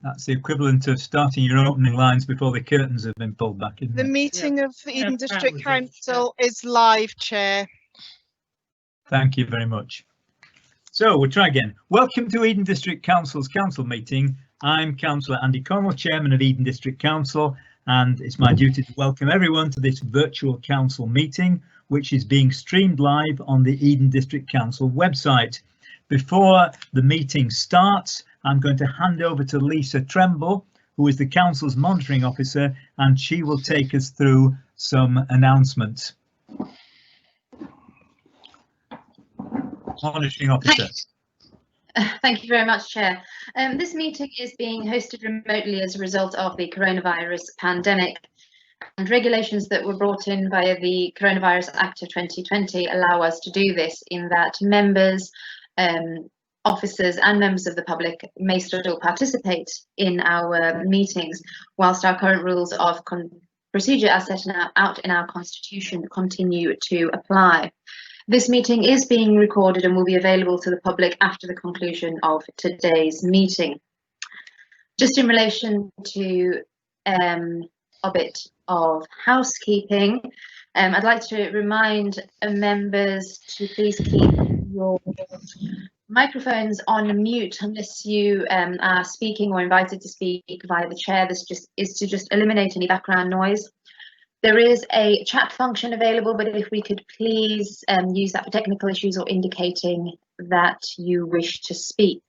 That's the equivalent of starting your opening lines before the curtains have been pulled back, isn't The it? meeting of the Eden Yeah, District that was Council is live, Chair. Thank you very much. So we'll try again. Welcome to Eden District Council's council meeting. I'm Councillor Andy Connell, Chairman of Eden District Council, and it's my duty to welcome everyone to this virtual council meeting, which is being streamed live on the Eden District Council website. Before the meeting starts, I'm going to hand over to Lisa Tremble, who is the council's monitoring officer, and she will take us through some announcements. Monitoring officer. Thank you very much, Chair. This meeting is being hosted remotely as a result of the coronavirus pandemic, and regulations that were brought in via the Coronavirus Act of 2020 allow us to do this, in that members, officers and members of the public may still participate in our meetings, whilst our current rules of procedure as set out in our constitution continue to apply. This meeting is being recorded and will be available to the public after the conclusion of today's meeting. Just in relation to a bit of housekeeping, I'd like to remind members to please keep your microphones on mute unless you are speaking or invited to speak via the chair. This is to eliminate any background noise. There is a chat function available, but if we could please use that for technical issues or indicating that you wish to speak.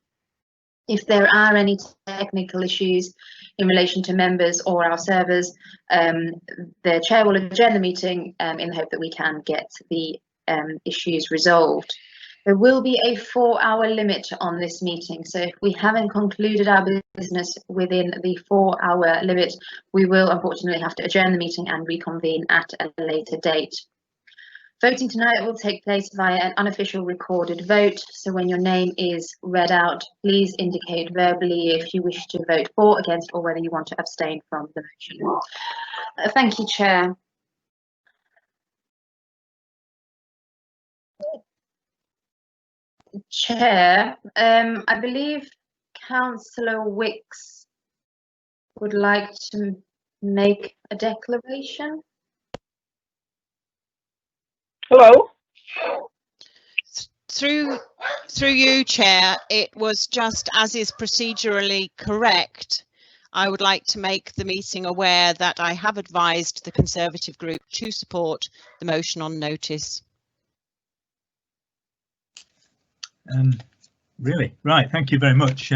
If there are any technical issues in relation to members or our servers, the chair will adjourn the meeting in the hope that we can get the issues resolved. There will be a 4-hour limit on this meeting, so if we haven't concluded our business within the 4-hour limit, we will unfortunately have to adjourn the meeting and reconvene at a later date. Voting tonight will take place via an unofficial recorded vote, so when your name is read out, please indicate verbally if you wish to vote for, against, or whether you want to abstain from the motion. Thank you, Chair. Chair, I believe Councillor Wicks would like to make a declaration. Hello. Through you, Chair, it was just as is procedurally correct. I would like to make the meeting aware that I have advised the Conservative group to support the motion on notice. Really? Right, thank you very much.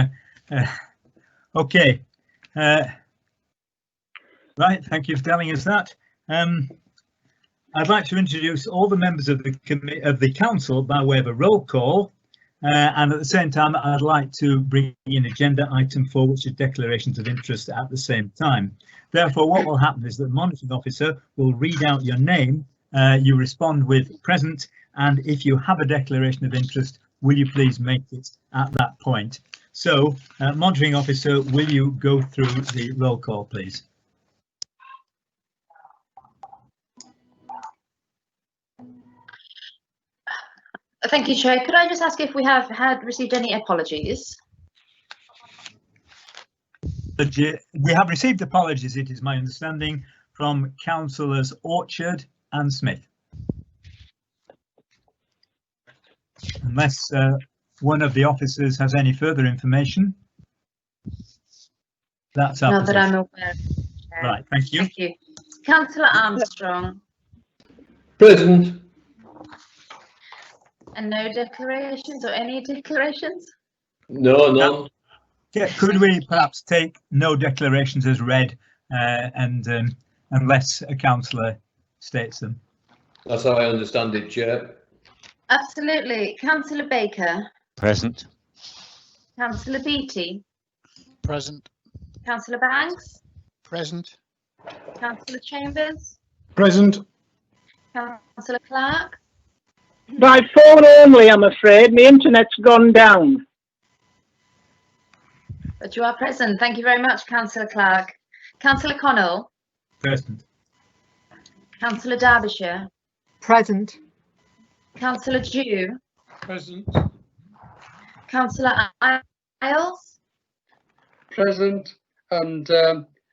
Okay. Right, thank you for telling us that. I'd like to introduce all the members of the council by way of a roll call, and at the same time I'd like to bring in agenda item 4, which is declarations of interest, at the same time. Therefore, what will happen is that the monitoring officer will read out your name, you respond with present, and if you have a declaration of interest, will you please make it at that point? So, monitoring officer, will you go through the roll call, please? Thank you, Chair. Could I just ask if we have received any apologies? We have received apologies, it is my understanding, from councillors Orchard and Smith. Unless one of the officers has any further information. That's our Not position. that I'm aware of, Chair. Right, thank you. Thank you. Councillor Armstrong. Present. And no declarations or any declarations? No, none. Yeah, could we perhaps take no declarations as read, and unless a councillor states them? That's how I understand it, Chair. Absolutely. Councillor Baker. Present. Councillor Beattie. Present. Councillor Banks. Present. Councillor Chambers. Present. Councillor Clark. By phone only, I'm afraid. My internet's gone down. But you are present. Thank you very much, Councillor Clark. Councillor Connell. Present. Councillor Derbyshire. Present. Councillor Dew. Present. Councillor Isles. Present, and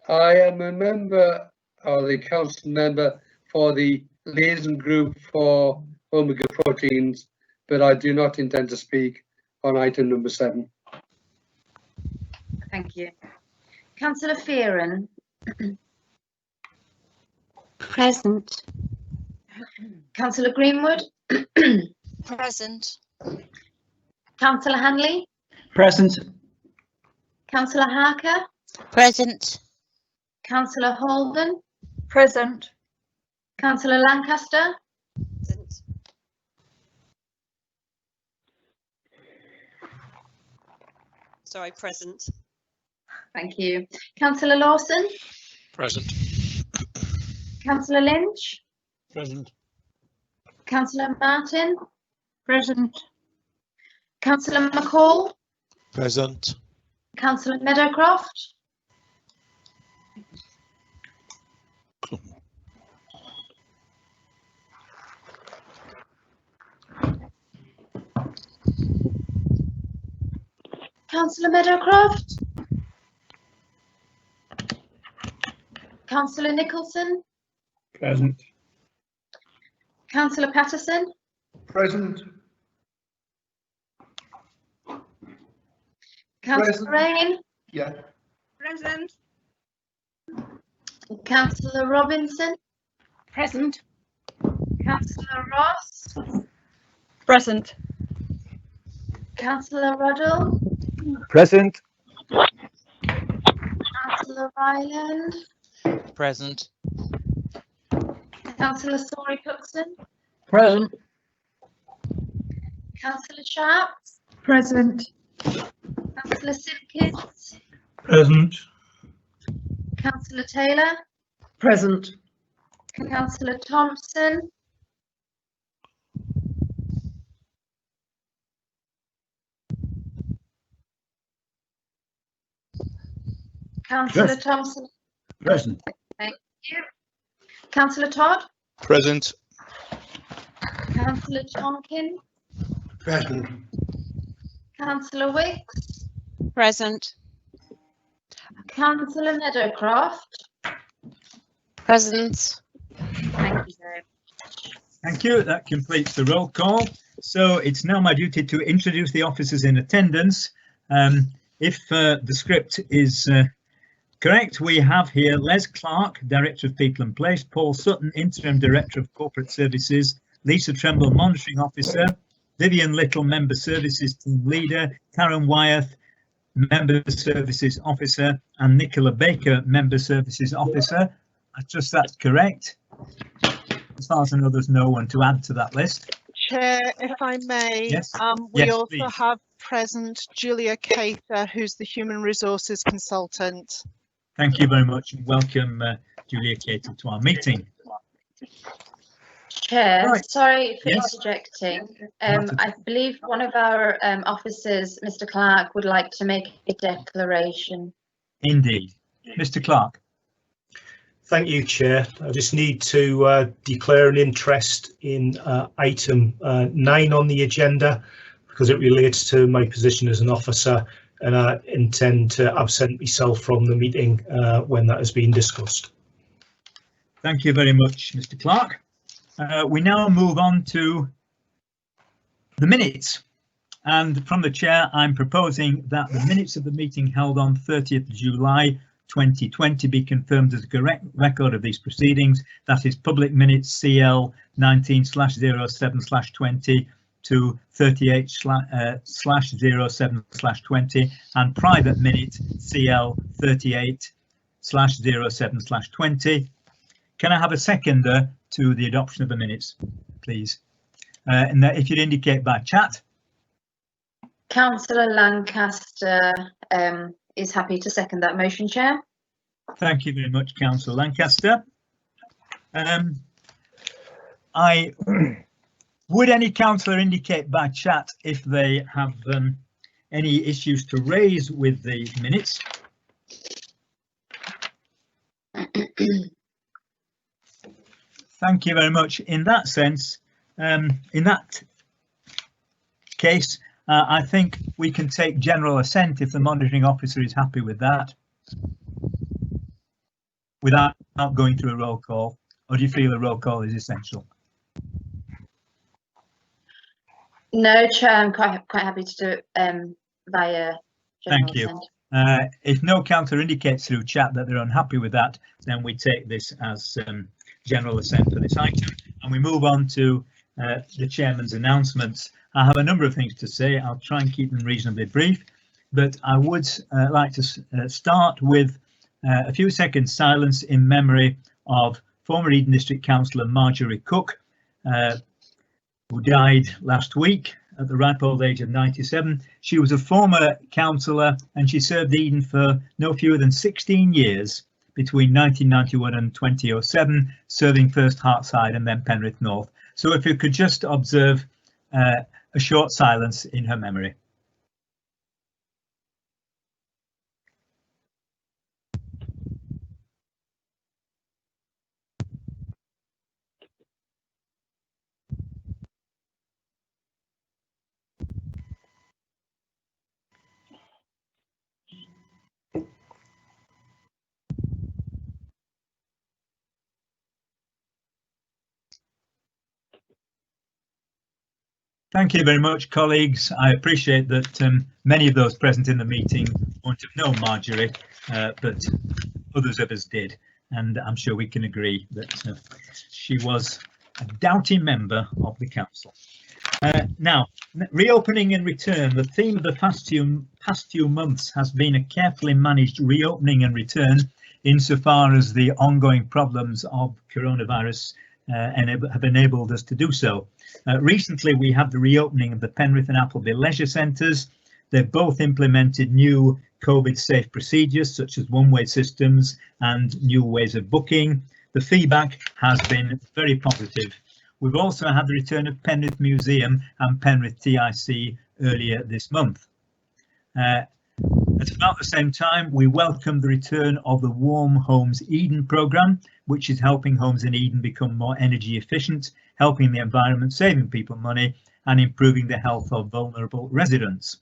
I am a member, or the council member, for the liaison group for omega proteins, but I do not intend to speak on item number 7. Thank you. Councillor Fearon. Present. Councillor Greenwood. Present. Councillor Hanley. Present. Councillor Harker. Present. Councillor Holden. Present. Councillor Lancaster. Present. Sorry, present. Thank you. Councillor Lawson. Present. Councillor Lynch. Present. Councillor Martin. Present. Councillor McCall. Present. Councillor Meadowcroft. Councillor Meadowcroft. Councillor Nicholson. Present. Councillor Patterson. Present. Councillor Rain. Yeah. Present. Councillor Robinson. Present. Councillor Ross. Present. Councillor Ruddle. Present. Councillor Ryland. Present. Councillor Sory Cookson. Present. Councillor Sharp. Present. Councillor Simpkins. Present. Councillor Taylor. Present. Councillor Thompson. Councillor Yes. Thompson. Present. Thank you. Councillor Todd. Present. Councillor Tonkin. Present. Councillor Wicks. Present. Councillor Meadowcroft. Present. Thank you very much. Thank you. That completes the roll call. So it's now my duty to introduce the officers in attendance. If the script is correct, we have here Les Clark, Director of People and Place, Paul Sutton, Interim Director of Corporate Services, Lisa Tremble, Monitoring Officer, Vivian Little, Member Services Team Leader, Karen Wyeth, Member Services Officer, and Nicola Baker, Member Services Officer. I trust that's correct. As far as I know, there's no one to add to that list. Chair, if I may, Yes. we Yes, also please. have present Julia Cater, who's the Human Resources Consultant. Thank you very much and welcome Julia Cater to our meeting. Chair, Right. sorry for Yes. interjecting. Not at I believe one of our officers, Mr. Clark, would like to make a declaration. Indeed. Mr. Clark. Thank you, Chair. I just need to declare an interest in item 9 on the agenda because it relates to my position as an officer, and I intend to absent myself from the meeting when that has been discussed. Thank you very much, Mr. Clark. We now move on to the minutes. And from the chair, I'm proposing that the minutes of the meeting held on 30th July 2020 be confirmed as a correct record of these proceedings. That is public minutes CL 19/07/20 to 38/07/20 and private minutes CL 38/07/20. Can I have a seconder to the adoption of the minutes, please? And that if you'd indicate by chat. Councillor Lancaster is happy to second that motion, Chair. Thank you very much, Councillor Lancaster. Would any councillor indicate by chat if they have any issues to raise with the minutes? Thank you very much. In that sense, in that case, I think we can take general assent if the monitoring officer is happy with that, without going through a roll call. Or do you feel a roll call is essential? No, Chair, I'm quite happy to do it via general Thank you. assent. If no councillor indicates through chat that they're unhappy with that, then we take this as general assent for this item, and we move on to the chairman's announcements. I have a number of things to say. I'll try and keep them reasonably brief, but I would like to start with a few seconds silence in memory of former Eden District Councillor Marjorie Cook, who died last week at the ripe old age of 97. She was a former councillor and she served Eden for no fewer than 16 years between 1991 and 2007, serving first Hartside and then Penrith North. So if you could just observe a short silence in her memory. Thank you very much, colleagues. I appreciate that many of those present in the meeting won't have known Marjorie, but others of us did, and I'm sure we can agree that she was a doughty member of the council. Now, reopening and return. The theme of the past few months has been a carefully managed reopening and return insofar as the ongoing problems of coronavirus have enabled us to do so. Recently, we had the reopening of the Penrith and Appleby leisure centres. They've both implemented new COVID-safe procedures, such as one-way systems and new ways of booking. The feedback has been very positive. We've also had the return of Penrith Museum and Penrith TIC earlier this month. At about the same time, we welcome the return of the Warm Homes Eden programme, which is helping homes in Eden become more energy efficient, helping the environment, saving people money and improving the health of vulnerable residents.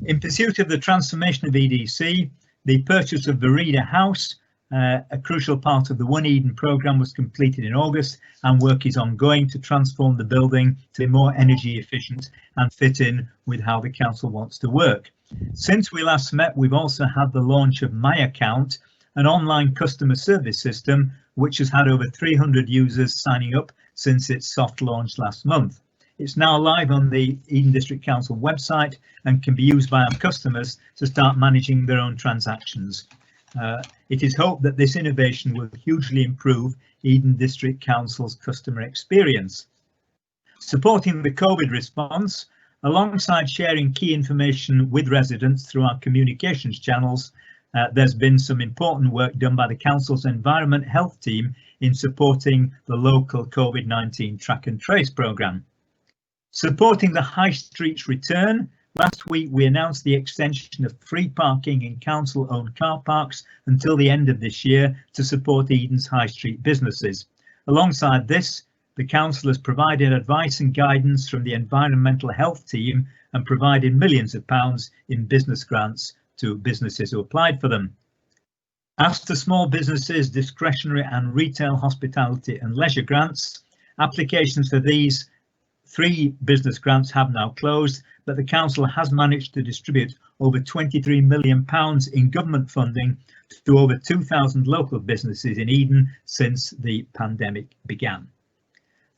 In pursuit of the transformation of EDC, the purchase of Vereda House, a crucial part of the One Eden programme, was completed in August, and work is ongoing to transform the building to be more energy efficient and fit in with how the council wants to work. Since we last met, we've also had the launch of My Account, an online customer service system which has had over 300 users signing up since its soft launch last month. It's now live on the Eden District Council website and can be used by our customers to start managing their own transactions. It is hoped that this innovation will hugely improve Eden District Council's customer experience. Supporting the COVID response, alongside sharing key information with residents through our communications channels, there's been some important work done by the Council's Environment Health team in supporting the local COVID-19 track and trace programme. Supporting the High Street's return, last week we announced the extension of free parking in council-owned car parks until the end of this year to support Eden's High Street businesses. Alongside this, the council has provided advice and guidance from the Environmental Health team and provided millions of pounds in business grants to businesses who applied for them. As to small businesses, discretionary and retail hospitality and leisure grants, applications for these 3 business grants have now closed, but the council has managed to distribute over £23 million in government funding to over 2,000 local businesses in Eden since the pandemic began.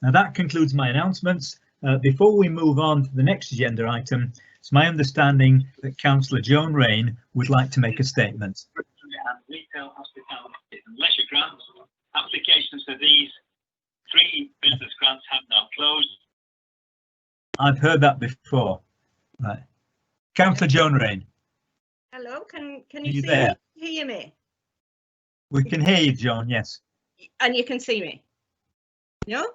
Now that concludes my announcements. Before we move on to the next agenda item, it's my understanding that Councillor Joan Raine would like to make a statement. Retail, hospitality and leisure grants. Applications for these 3 business grants have now closed. I've heard that before. Right. Councillor Joan Raine. Hello, can you see there? Hear me? We can hear you, Joan, yes. And you can see me? No?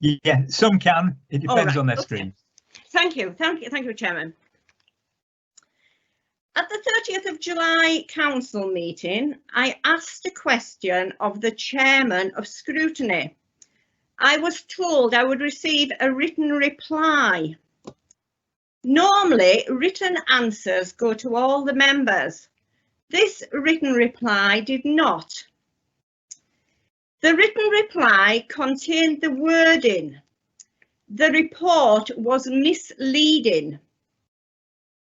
Yeah, some can. It depends right, on their okay. screen. Thank you, Chairman. At the 30th of July council meeting, I asked a question of the chairman of scrutiny. I was told I would receive a written reply. Normally, written answers go to all the members. This written reply did not. The written reply contained the wording. The report was misleading.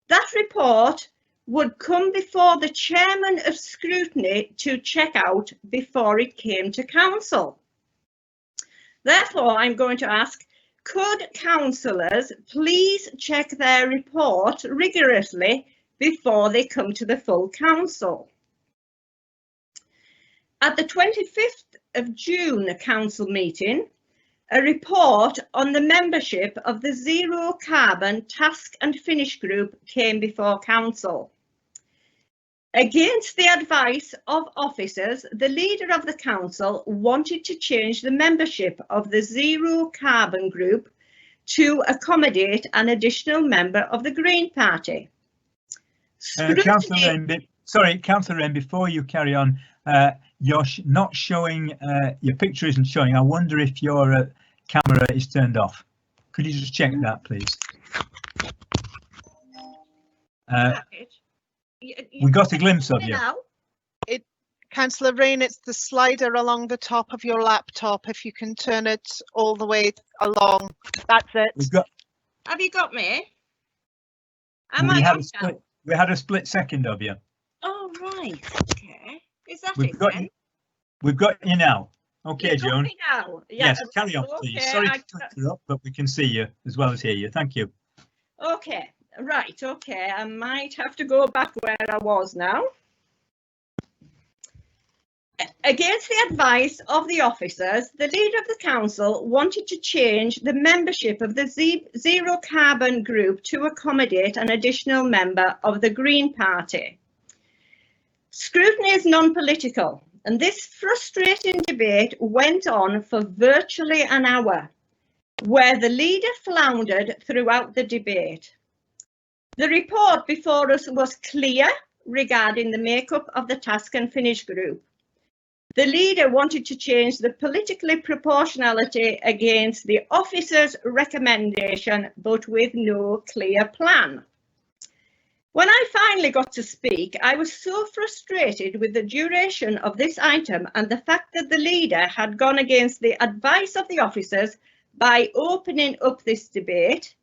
That report would come before the chairman of scrutiny to check out before it came to council. Therefore, I'm going to ask, could councillors please check their report rigorously before they come to the full council? At the 25th of June council meeting, a report on the membership of the Zero Carbon Task and Finish Group came before council. Against the advice of officers, the leader of the council wanted to change the membership of the Zero Carbon Group to accommodate an additional member of the Green Party. Councillor Wren, before you carry on, you're not showing, your picture isn't showing. I wonder if your camera is turned off. Could you just check that, please? We got a glimpse of you. Councillor Wren, it's the slider along the top of your laptop. If you can turn it all the way along, that's it. Have you got me? We had a split second of you. Oh, right. Okay. Is that We've got you now. Okay, Joan. Now. Yes, carry on, please. Okay, Sorry to cut you up, but we can see you as well as hear you. Thank you. Okay, right. Okay, I might have to go back where I was now. Against the advice of the officers, the leader of the council wanted to change the membership of the Zero Carbon Group to accommodate an additional member of the Green Party. Scrutiny is non-political, and this frustrating debate went on for virtually an hour, where the leader floundered throughout the debate. The report before us was clear regarding the makeup of the Task and Finish Group. The leader wanted to change the politically proportionality against the officer's recommendation, but with no clear plan. When I finally got to speak, I was so frustrated with the duration of this item and the fact that the leader had gone against the advice of the officers by opening up this debate,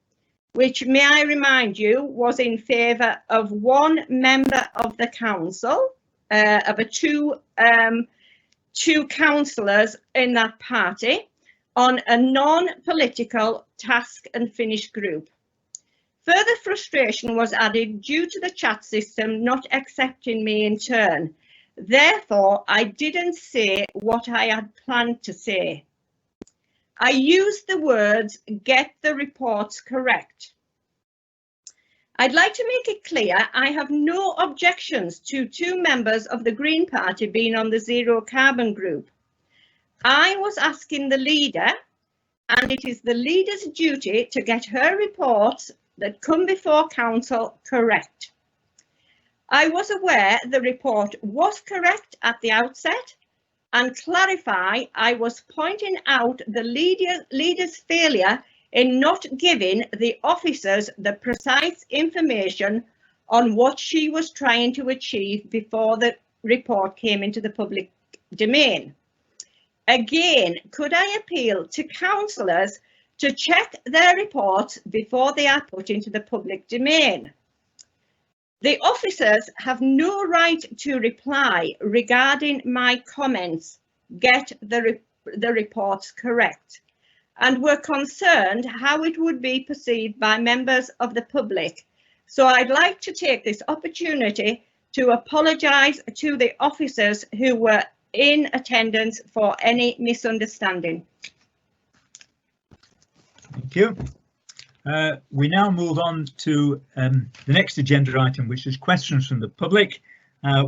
which, may I remind you, was in favour of one member of the council, two councillors in that party, on a non-political Task and Finish Group. Further frustration was added due to the chat system not accepting me in turn. Therefore, I didn't say what I had planned to say. I used the words, "get the reports correct." I'd like to make it clear I have no objections to two members of the Green Party being on the Zero Carbon Group. I was asking the leader, and it is the leader's duty to get her reports that come before council correct. I was aware the report was correct at the outset, and clarify I was pointing out the leader's failure in not giving the officers the precise information on what she was trying to achieve before the report came into the public domain. Again, could I appeal to councillors to check their reports before they are put into the public domain? The officers have no right to reply regarding my comments, "get the reports correct," and were concerned how it would be perceived by members of the public. So I'd like to take this opportunity to apologise to the officers who were in attendance for any misunderstanding. Thank you. We now move on to the next agenda item, which is questions from the public.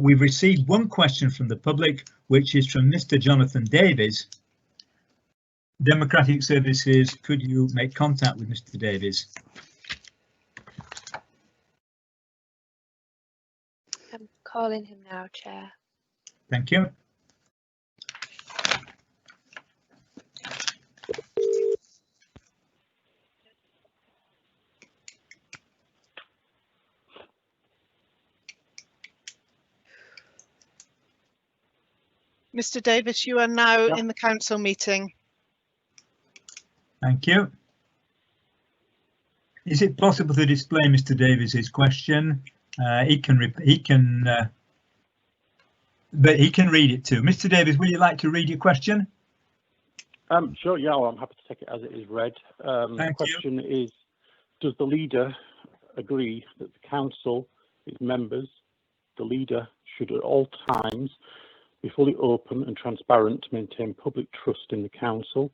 We've received one question from the public, which is from Mr. Jonathan Davies. Democratic Services, could you make contact with Mr. Davies? I'm calling him now, Chair. Thank you. Mr Davis, you are now in the council meeting. Thank you. Is it possible to display Mr Davis's question? He can read it too. Mr Davis, would you like to read your question? Sure, yeah, well, I'm happy to take it as it is read. The question is, does the leader agree that the council, its members, the leader should at all times be fully open and transparent to maintain public trust in the council,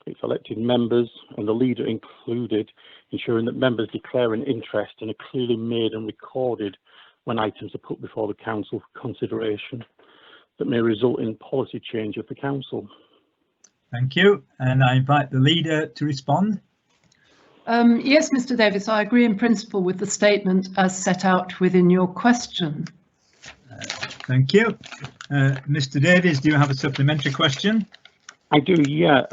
its elected members and the leader included, ensuring that members declare an interest and are clearly made and recorded when items are put before the council for consideration that may result in policy change of the council? Thank you, and I invite the leader to respond. Yes, Mr Davis, I agree in principle with the statement as set out within your question. Thank you. Mr Davis, do you have a supplementary question? I do, yeah.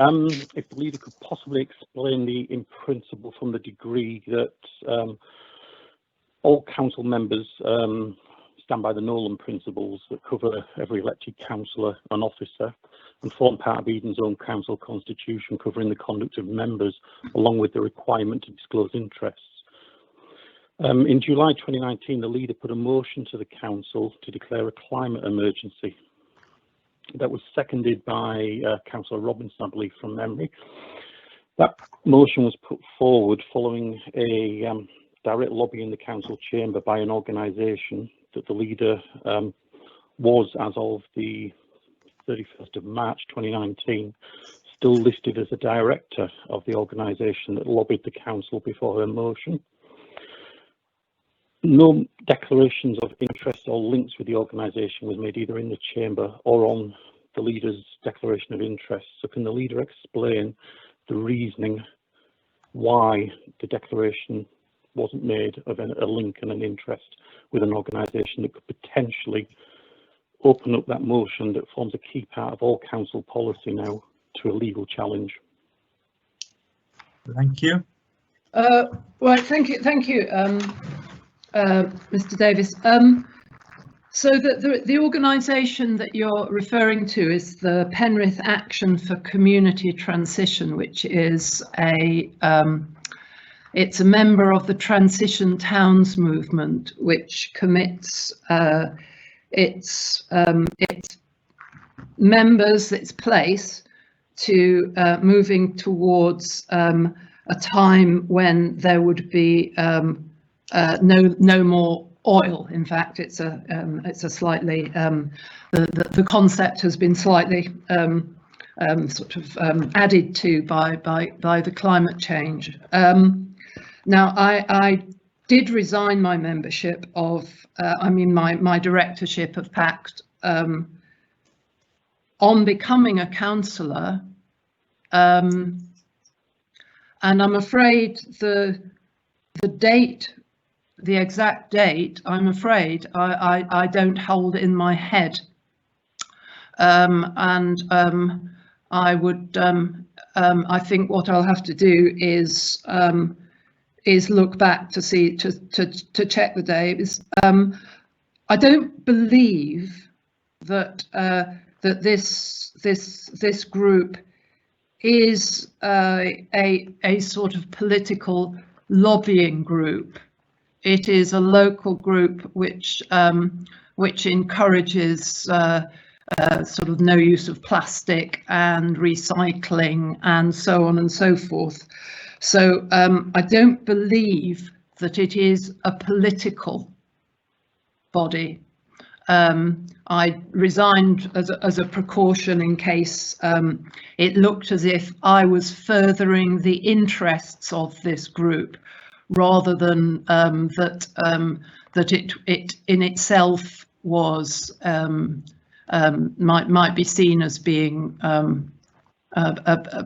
If the leader could possibly explain the in principle from the degree that all council members stand by the Nolan principles that cover every elected councillor and officer and form part of Eden's own council constitution covering the conduct of members along with the requirement to disclose interests. In July 2019, the leader put a motion to the council to declare a climate emergency. That was seconded by Councillor Robinson, I believe, from memory. That motion was put forward following a direct lobby in the council chamber by an organisation that the leader was, as of the 31st of March 2019, still listed as a director of the organisation that lobbied the council before her motion. No declarations of interest or links with the organisation was made either in the chamber or on the leader's declaration of interest. So can the leader explain the reasoning why the declaration wasn't made of a link and an interest with an organisation that could potentially open up that motion that forms a key part of all council policy now to a legal challenge? Thank you. Right, thank you, Mr Davis. So the organisation that you're referring to is the Penrith Action for Community Transition, which is it's a member of the Transition Towns movement, which commits its members, its place, to moving towards a time when there would be no more oil. In fact, it's a slightly the concept has been slightly added to by the climate change. Now, I did resign my membership of, my directorship of PACT on becoming a councillor, and I'm afraid the exact date, I'm afraid I don't hold in my head, I would I think what I'll have to do is look back to see to check the dates. I don't believe that that this group is a sort of political lobbying group. It is a local group which encourages sort of no use of plastic and recycling and so on and so forth. So I don't believe that it is a political body. I resigned as a precaution in case it looked as if I was furthering the interests of this group, rather than that it in itself was might be seen as being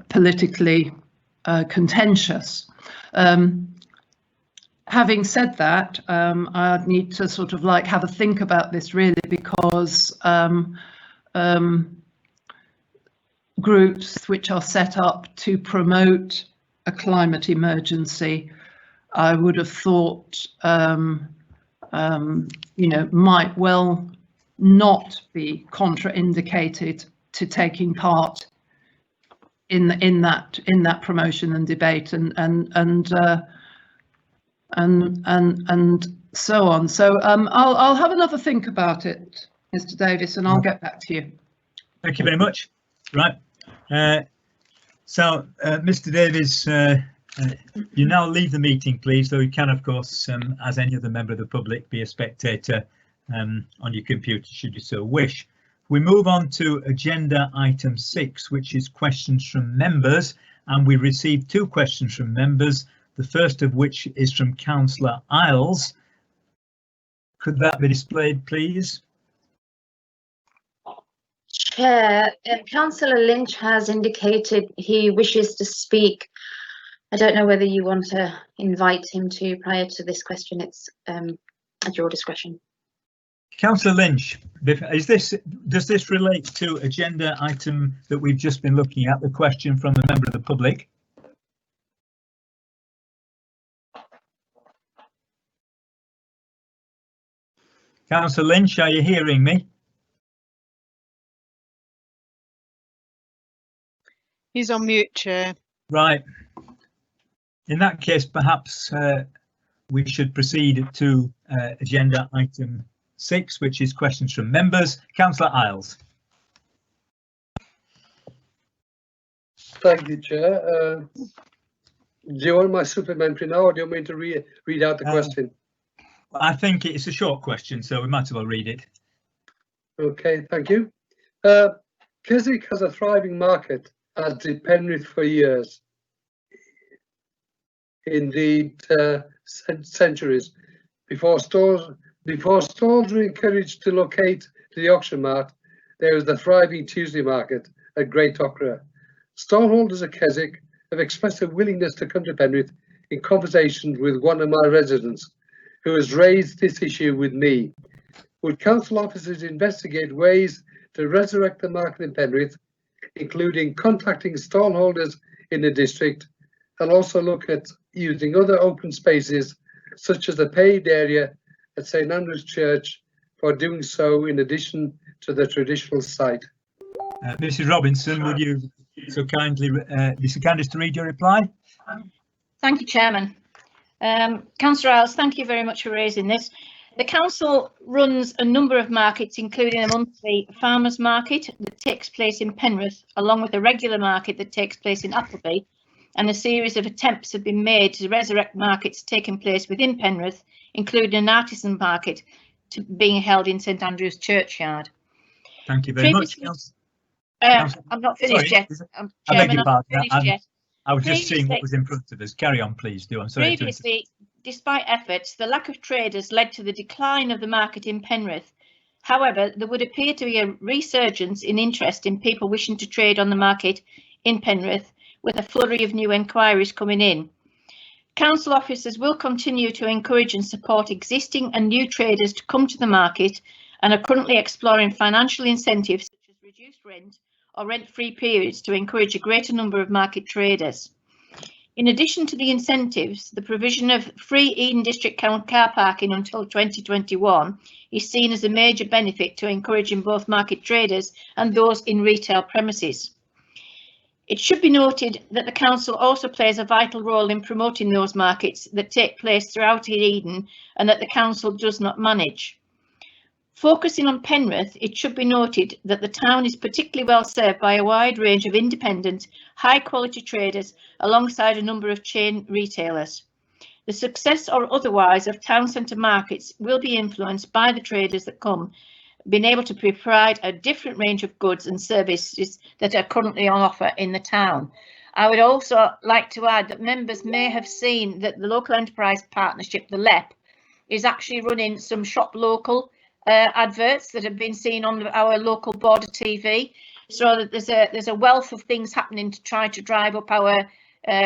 politically contentious. Having said that, I need to sort of have a think about this, really, because groups which are set up to promote a climate emergency, I would have thought, might well not be contraindicated to taking part in that promotion and debate and so on. So I'll have another think about it, Mr. Davis, and I'll get back to you. Thank you very much. Right. So, Mr. Davis, you now leave the meeting, please, though you can, of course, as any other member of the public, be a spectator on your computer, should you so wish. We move on to agenda item 6, which is questions from members, and we received 2 questions from members, the first of which is from Councillor Isles. Could that be displayed, please? Chair, Councillor Lynch has indicated he wishes to speak. I don't know whether you want to invite him to prior to this question. It's at your discretion. Councillor Lynch, does this relate to agenda item that we've just been looking at, the question from a member of the public? Councillor Lynch, are you hearing me? He's on mute, Chair. Right. In that case, perhaps we should proceed to agenda item 6, which is questions from members. Councillor Isles. Thank you, Chair. Do you want my supplementary now, or do you want me to read out the question? I think it's a short question, so we might as well read it. Okay, thank you. Keswick has a thriving market, as did Penrith for years. Indeed, centuries. Before stores were encouraged to locate to the auction mart, there was the thriving Tuesday market at Great Ochra. Stallholders at Keswick have expressed a willingness to come to Penrith in conversations with one of my residents who has raised this issue with me. Would council officers investigate ways to resurrect the market in Penrith, including contacting stallholders in the district, and also look at using other open spaces such as the paved area at St Andrew's Church for doing so in addition to the traditional site? Mrs Robinson, would you so kindly be so kind as to read your reply? Thank you, Chairman. Councillor Isles, thank you very much for raising this. The council runs a number of markets, including a monthly farmers market that takes place in Penrith, along with a regular market that takes place in Appleby, and a series of attempts have been made to resurrect markets taking place within Penrith, including an artisan market being held in St Andrew's Churchyard. Thank you very much. I'm not finished yet. I beg your pardon. Yet. I was just seeing what was in front of us. Carry on, please. I'm sorry. Previously, despite efforts, the lack of traders led to the decline of the market in Penrith. However, there would appear to be a resurgence in interest in people wishing to trade on the market in Penrith, with a flurry of new enquiries coming in. Council officers will continue to encourage and support existing and new traders to come to the market, and are currently exploring financial incentives such as reduced rent or rent-free periods to encourage a greater number of market traders. In addition to the incentives, the provision of free Eden District car parking until 2021 is seen as a major benefit to encouraging both market traders and those in retail premises. It should be noted that the council also plays a vital role in promoting those markets that take place throughout Eden and that the council does not manage. Focusing on Penrith, it should be noted that the town is particularly well served by a wide range of independent, high-quality traders alongside a number of chain retailers. The success or otherwise of town centre markets will be influenced by the traders that come, being able to provide a different range of goods and services that are currently on offer in the town. I would also like to add that members may have seen that the Local Enterprise Partnership, the LEP, is actually running some shop local adverts that have been seen on our local border TV, so that there's a wealth of things happening to try to drive up our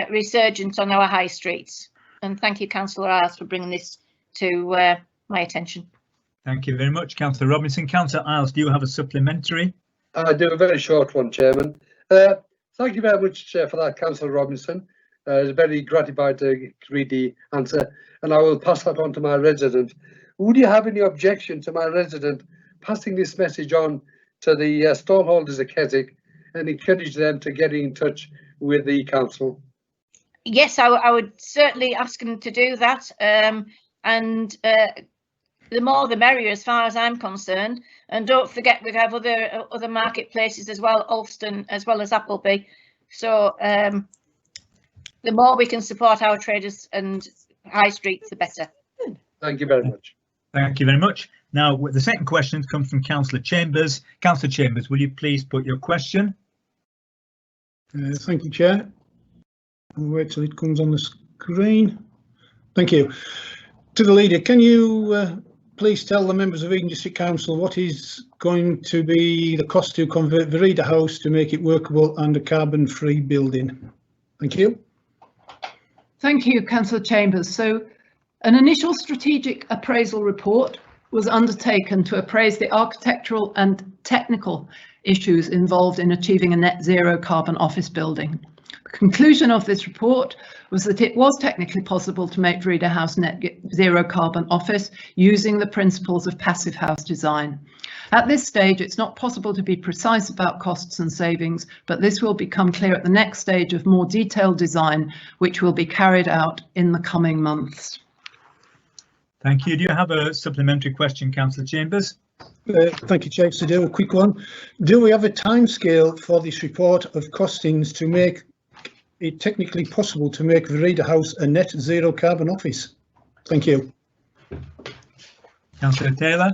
resurgence on our high streets. And thank you, Councillor Isles, for bringing this to my attention. Thank you very much, Councillor Robinson. Councillor Isles, do you have a supplementary? I do, a very short one, Chairman. Thank you very much, Chair, for that, Councillor Robinson. It's very gratified to read the answer, and I will pass that on to my resident. Would you have any objection to my resident passing this message on to the stallholders of Keswick and encourage them to get in touch with the council? Yes, I would certainly ask them to do that. The more the merrier as far as I'm concerned. And don't forget, we have other marketplaces as well, Ulfston as well as Appleby. So the more we can support our traders and high streets, the better. Thank you very much. Thank you very much. Now, the second question comes from Councillor Chambers. Councillor Chambers, will you please put your question? Thank you, Chair. I'll wait till it comes on the screen. Thank you. To the leader, can you please tell the members of Eden District Council what is going to be the cost to convert Vereda House to make it workable and a carbon-free building? Thank you. Thank you, Councillor Chambers. So an initial strategic appraisal report was undertaken to appraise the architectural and technical issues involved in achieving a net zero carbon office building. The conclusion of this report was that it was technically possible to make Vereda House net zero carbon office using the principles of passive house design. At this stage, it's not possible to be precise about costs and savings, but this will become clear at the next stage of more detailed design, which will be carried out in the coming months. Thank you. Do you have a supplementary question, Councillor Chambers? Thank you, Chair. So do a quick one. Do we have a timescale for this report of costings to make it technically possible to make Vereda House a net zero carbon office? Thank you. Councillor Taylor?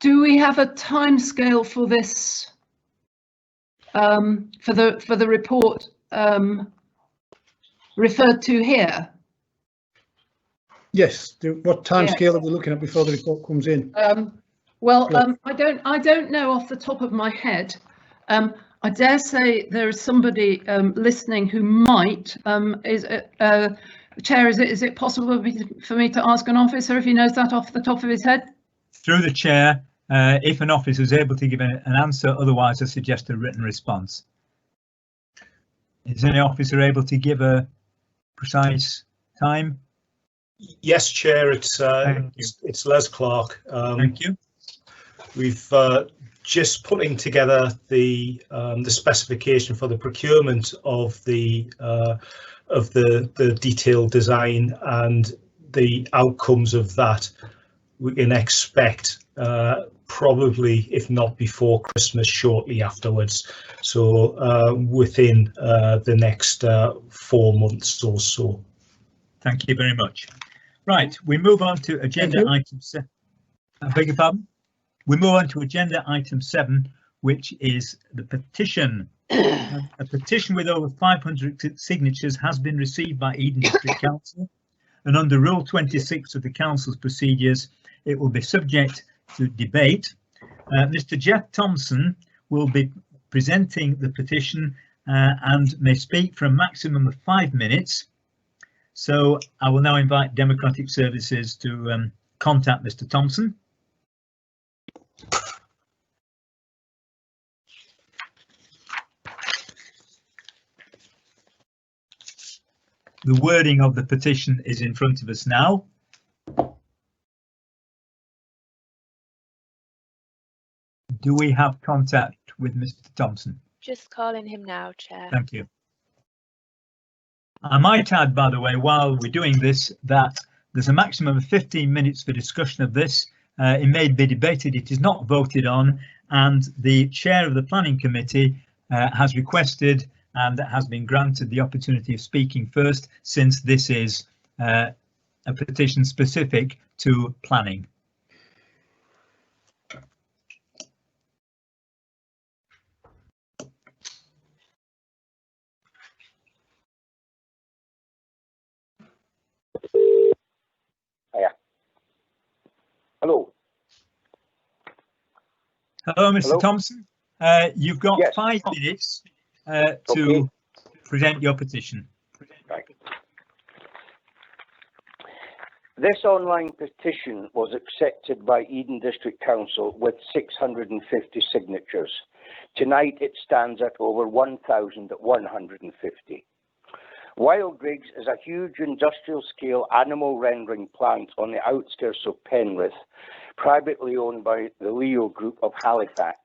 Do we have a timescale for this, for the report referred to here? Yes. What timescale are we looking at before the report comes in? I don't know off the top of my head. I dare say there is somebody listening who might. Chair, is it possible for me to ask an officer if he knows that off the top of his head? Through the chair, if an officer is able to give an answer, otherwise I suggest a written response. Is any officer able to give a precise time? Yes, Chair, it's Les Clark. Thank you. We've just putting together the specification for the procurement of the detailed design and the outcomes of that. We can expect probably, if not before Christmas, shortly afterwards. So within the next 4 months or so. Thank you very much. Right, we move on to agenda item 7. I beg your pardon? We move on to agenda item 7, which is the petition. A petition with over 500 signatures has been received by Eden District Council, and under Rule 26 of the Council's procedures, it will be subject to debate. Mr. Jeff Thompson will be presenting the petition and may speak for a maximum of 5 minutes. So I will now invite Democratic Services to contact Mr. Thompson. The wording of the petition is in front of us now. Do we have contact with Mr. Thompson? Just calling him now, Chair. Thank you. I might add, by the way, while we're doing this, that there's a maximum of 15 minutes for discussion of this. It may be debated, it is not voted on, and the chair of the planning committee has requested and has been granted the opportunity of speaking first, since this is a petition specific to planning. Hello. Hello, Mr. Hello? Thompson. You've got 5 minutes to present your petition. Right. This online petition was accepted by Eden District Council with 650 signatures. Tonight it stands at over 1,150. Wild Rigs is a huge industrial-scale animal rendering plant on the outskirts of Penrith, privately owned by the Leo Group of Halifax.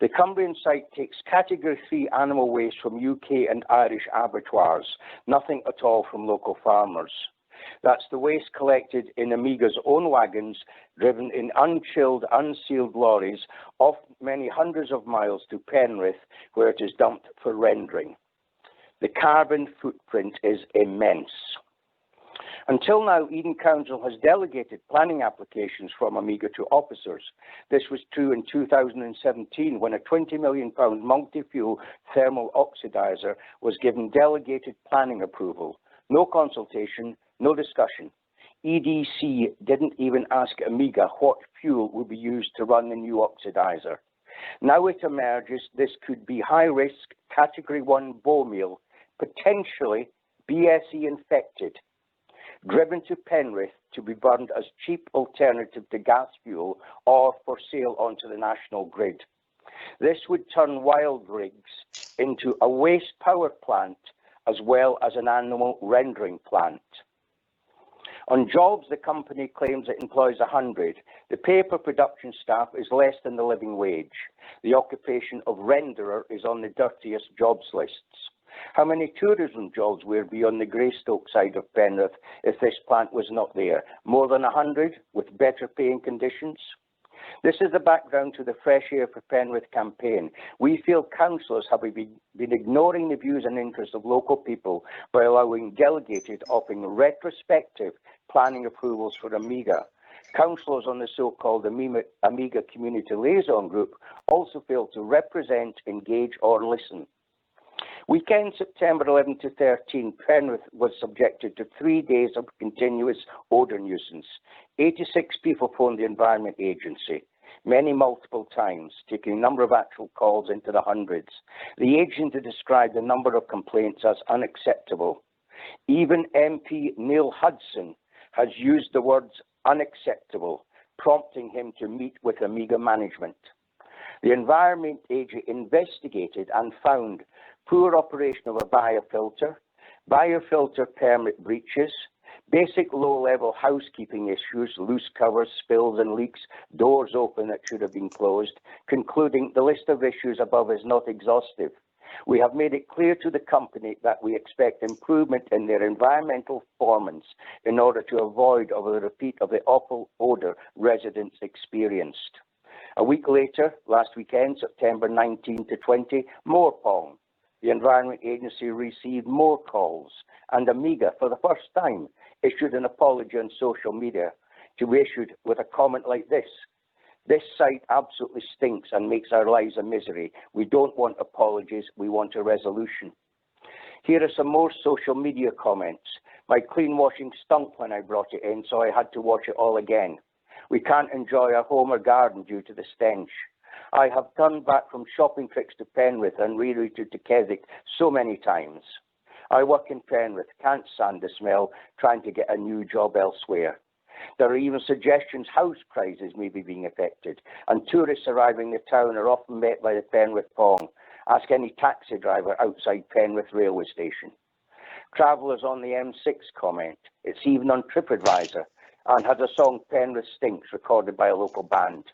The Cumbrian site takes Category 3 animal waste from UK and Irish abattoirs, nothing at all from local farmers. That's the waste collected in Amiga's own wagons, driven in unchilled, unsealed lorries, often many hundreds of miles to Penrith, where it is dumped for rendering. The carbon footprint is immense. Until now, Eden Council has delegated planning applications from Amiga to officers. This was true in 2017 when a £20 million multi-fuel thermal oxidizer was given delegated planning approval. No consultation, no discussion. EDC didn't even ask Amiga what fuel would be used to run the new oxidizer. Now it emerges this could be high-risk Category 1 bow meal, potentially BSE infected, driven to Penrith to be burned as cheap alternative to gas fuel or for sale onto the national grid. This would turn Wild Rigs into a waste power plant as well as an animal rendering plant. On jobs, the company claims it employs 100. The paper production staff is less than the living wage. The occupation of renderer is on the dirtiest jobs lists. How many tourism jobs would be on the Greystoke side of Penrith if this plant was not there? More than 100 with better paying conditions? This is the background to the Fresh Air for Penrith campaign. We feel councillors have been ignoring the views and interests of local people by allowing delegated, often retrospective planning approvals for Amiga. Councillors on the so-called Amiga Community Liaison Group also fail to represent, engage or listen. Weekend September 11 to 13, Penrith was subjected to 3 days of continuous odour nuisance. 86 people phoned the Environment Agency, many multiple times, taking a number of actual calls into the hundreds. The agency described the number of complaints as unacceptable. Even MP Neil Hudson has used the words unacceptable, prompting him to meet with Amiga management. The Environment Agency investigated and found poor operation of a biofilter, biofilter permit breaches, basic low-level housekeeping issues, loose covers, spills and leaks, doors open that should have been closed, concluding the list of issues above is not exhaustive. We have made it clear to the company that we expect improvement in their environmental performance in order to avoid a repeat of the awful odour residents experienced. A week later, last weekend, September 19 to 20, Moorpong. The Environment Agency received more calls, and Amiga, for the first time, issued an apology on social media, to be issued with a comment like this: "This site absolutely stinks and makes our lives a misery. We don't want apologies, we want a resolution." Here are some more social media comments. "My clean washing stunk when I brought it in, so I had to wash it all again. We can't enjoy our home or garden due to the stench. I have turned back from shopping trips to Penrith and rerouted to Keswick so many times. I work in Penrith, can't stand the smell, trying to get a new job elsewhere." There are even suggestions house prices may be being affected, and tourists arriving in the town are often met by the Penrith Pong. Ask any taxi driver outside Penrith railway station. Travellers on the M6 comment. It's even on TripAdvisor, and has a song Penrith Stinks recorded by a local band.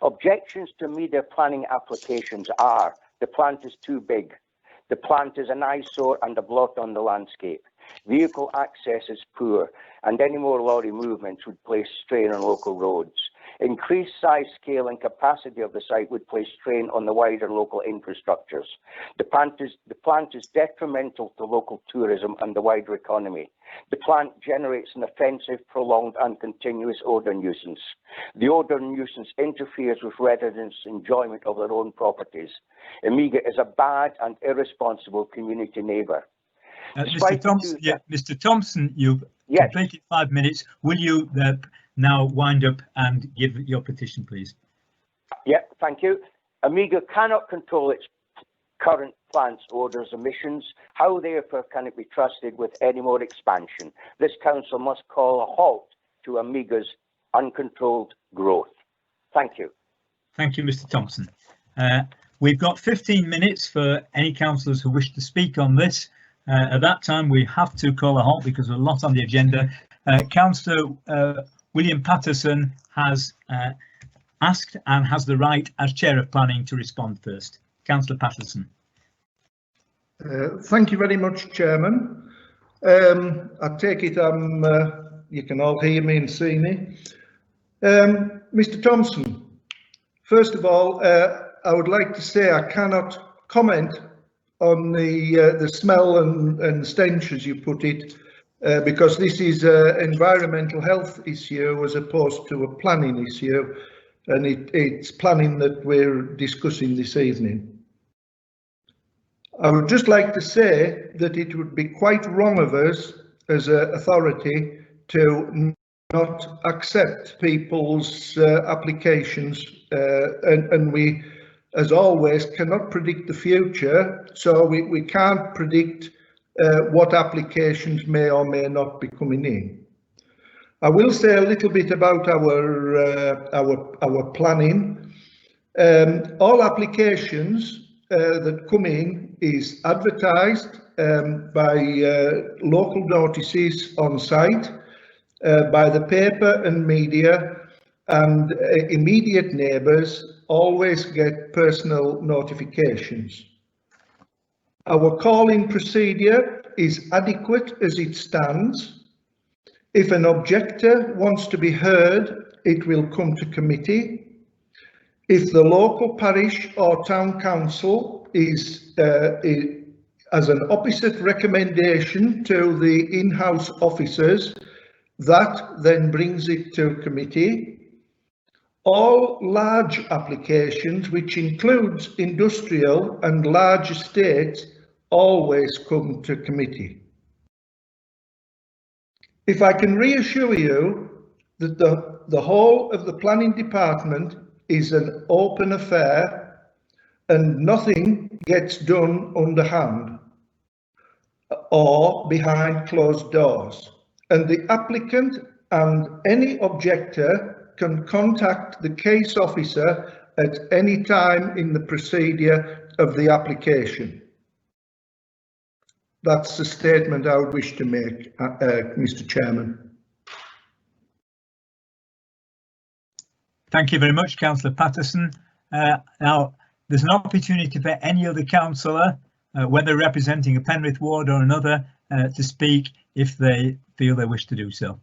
Objections to media planning applications are: the plant is too big, the plant is an eyesore and a blot on the landscape, vehicle access is poor, and any more lorry movements would place strain on local roads. Increased size, scale and capacity of the site would place strain on the wider local infrastructures. The plant is detrimental to local tourism and the wider economy. The plant generates an offensive, prolonged and continuous odour nuisance. The odour nuisance interferes with residents' enjoyment of their own properties. Amiga is a bad and irresponsible community neighbour. Mr. Thompson, you've completed 5 minutes. Will you now wind up and give your petition, please? Yeah, thank you. Amiga cannot control its current plant's odours emissions. How therefore can it be trusted with any more expansion? This council must call a halt to Amiga's uncontrolled growth. Thank you. Thank you, Mr. Thompson. We've got 15 minutes for any councillors who wish to speak on this. At that time, we have to call a halt because there's a lot on the agenda. Councillor William Patterson has asked and has the right as Chair of Planning to respond first. Councillor Patterson. Thank you very much, Chairman. I take it you can all hear me and see me. Mr. Thompson, first of all, I would like to say I cannot comment on the smell and stench, as you put it, because this is an environmental health issue as opposed to a planning issue, and it's planning that we're discussing this evening. I would just like to say that it would be quite wrong of us as an authority to not accept people's applications, and we, as always, cannot predict the future, so we can't predict what applications may or may not be coming in. I will say a little bit about our planning. All applications that come in is advertised by local notices on site, by the paper and media, and immediate neighbours always get personal notifications. Our calling procedure is adequate as it stands. If an objector wants to be heard, it will come to committee. If the local parish or town council has an opposite recommendation to the in-house officers, that then brings it to committee. All large applications, which includes industrial and large estates, always come to committee. If I can reassure you that the whole of the planning department is an open affair and nothing gets done underhand or behind closed doors, and the applicant and any objector can contact the case officer at any time in the procedure of the application. That's the statement I would wish to make, Mr. Chairman. Thank you very much, Councillor Patterson. Now, there's an opportunity for any other councillor, whether representing a Penrith ward or another, to speak if they feel they wish to do so.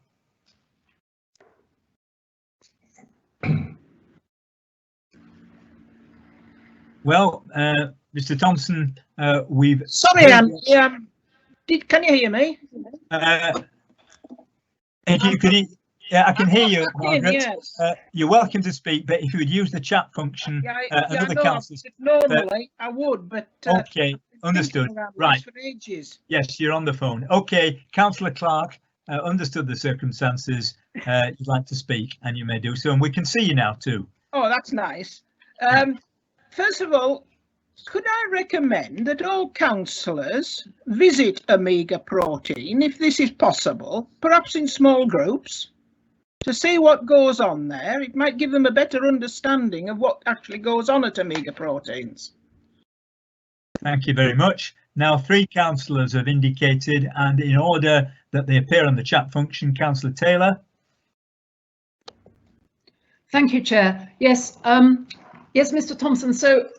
Well, Mr. Thompson, we've... Sorry, Andy, can you hear me? If you could, yeah, I can hear you, Margaret. Yes. You're welcome to speak, but if you would use the chat function, another councillor... Normally, I would, but... okay, understood. Right. For ages. Yes, you're on the phone. Okay, Councillor Clark, understood the circumstances. You'd like to speak, and you may do so, and we can see you now too. Oh, that's nice. First of all, could I recommend that all councillors visit Omega Protein, if this is possible, perhaps in small groups, to see what goes on there? It might give them a better understanding of what actually goes on at Omega Proteins. Thank you very much. Now, 3 councillors have indicated, and in order that they appear on the chat function, Councillor Taylor. Thank you, Chair. Yes, yes, Mr. Thompson. So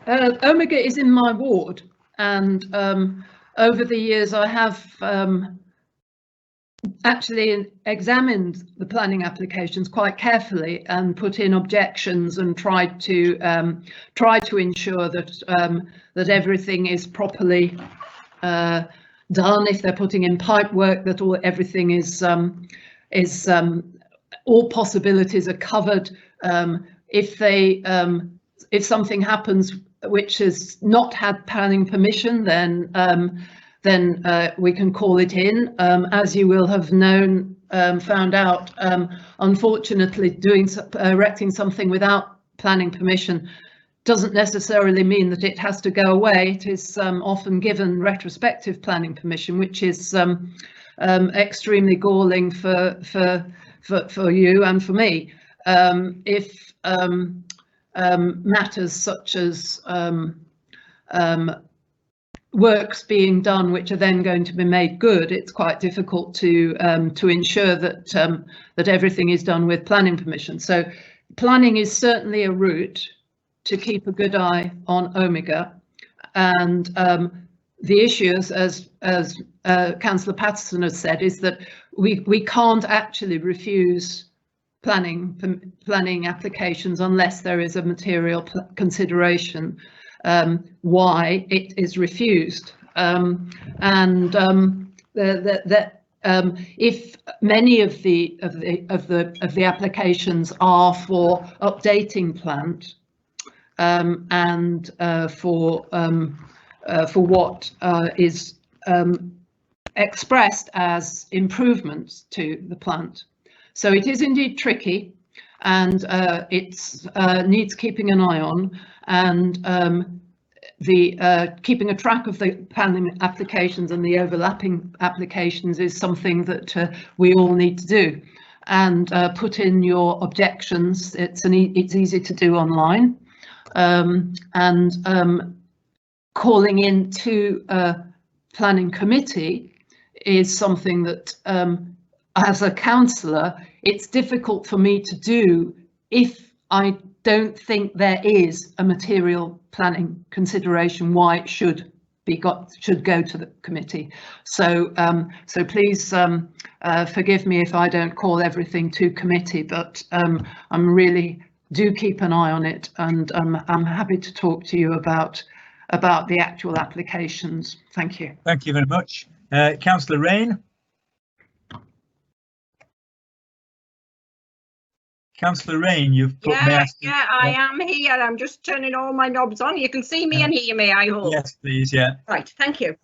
Omega is in my ward, and over the years I have actually examined the planning applications quite carefully and put in objections and tried to ensure that that everything is properly done. If they're putting in pipe work, that everything is all possibilities are covered. If something happens which has not had planning permission, then we can call it in. As you will have known, found out, unfortunately, erecting something without planning permission doesn't necessarily mean that it has to go away. It is often given retrospective planning permission, which is extremely galling for you and for me. If matters such as works being done which are then going to be made good, it's quite difficult to ensure that that everything is done with planning permission. So planning is certainly a route to keep a good eye on Omega, and the issue, as Councillor Patterson has said, is that we can't actually refuse planning applications unless there is a material consideration why it is refused, if many of the applications are for updating plant and for what is expressed as improvements to the plant. So it is indeed tricky, and it needs keeping an eye on, and keeping a track of the planning applications and the overlapping applications is something that we all need to do. And put in your objections. It's easy to do online, and calling in to a planning committee is something that, as a councillor, it's difficult for me to do if I don't think there is a material planning consideration why it should go to the committee. So so please forgive me if I don't call everything to committee, but I'm really do keep an eye on it, and I'm happy to talk to you about the actual applications. Thank you. Thank you very much. Councillor Rain. Councillor Rain, you've put I am here. I'm just turning all my knobs on. You can see me and hear me, I hope. Yes, please, yeah. Right, thank you.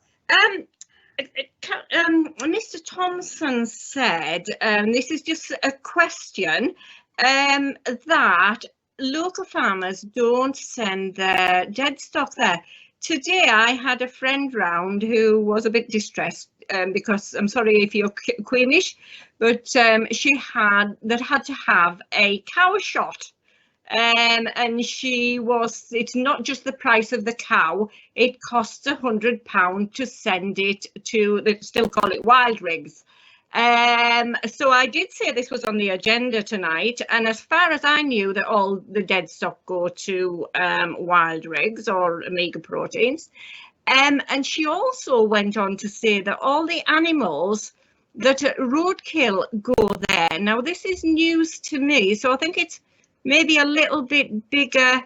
Mr. Thompson said, this is just a question, that local farmers don't send their dead stock there. Today I had a friend round who was a bit distressed because, I'm sorry if you're queamish, but she had to have a cow shot, and it's not just the price of the cow, it costs £100 to send it to, they still call it Wildrigs. So I did say this was on the agenda tonight, and as far as I knew, that all the dead stock go to Wildrigs or Omega Proteins. And she also went on to say that all the animals that at roadkill go there. Now, this is news to me, so I think it's maybe a little bit bigger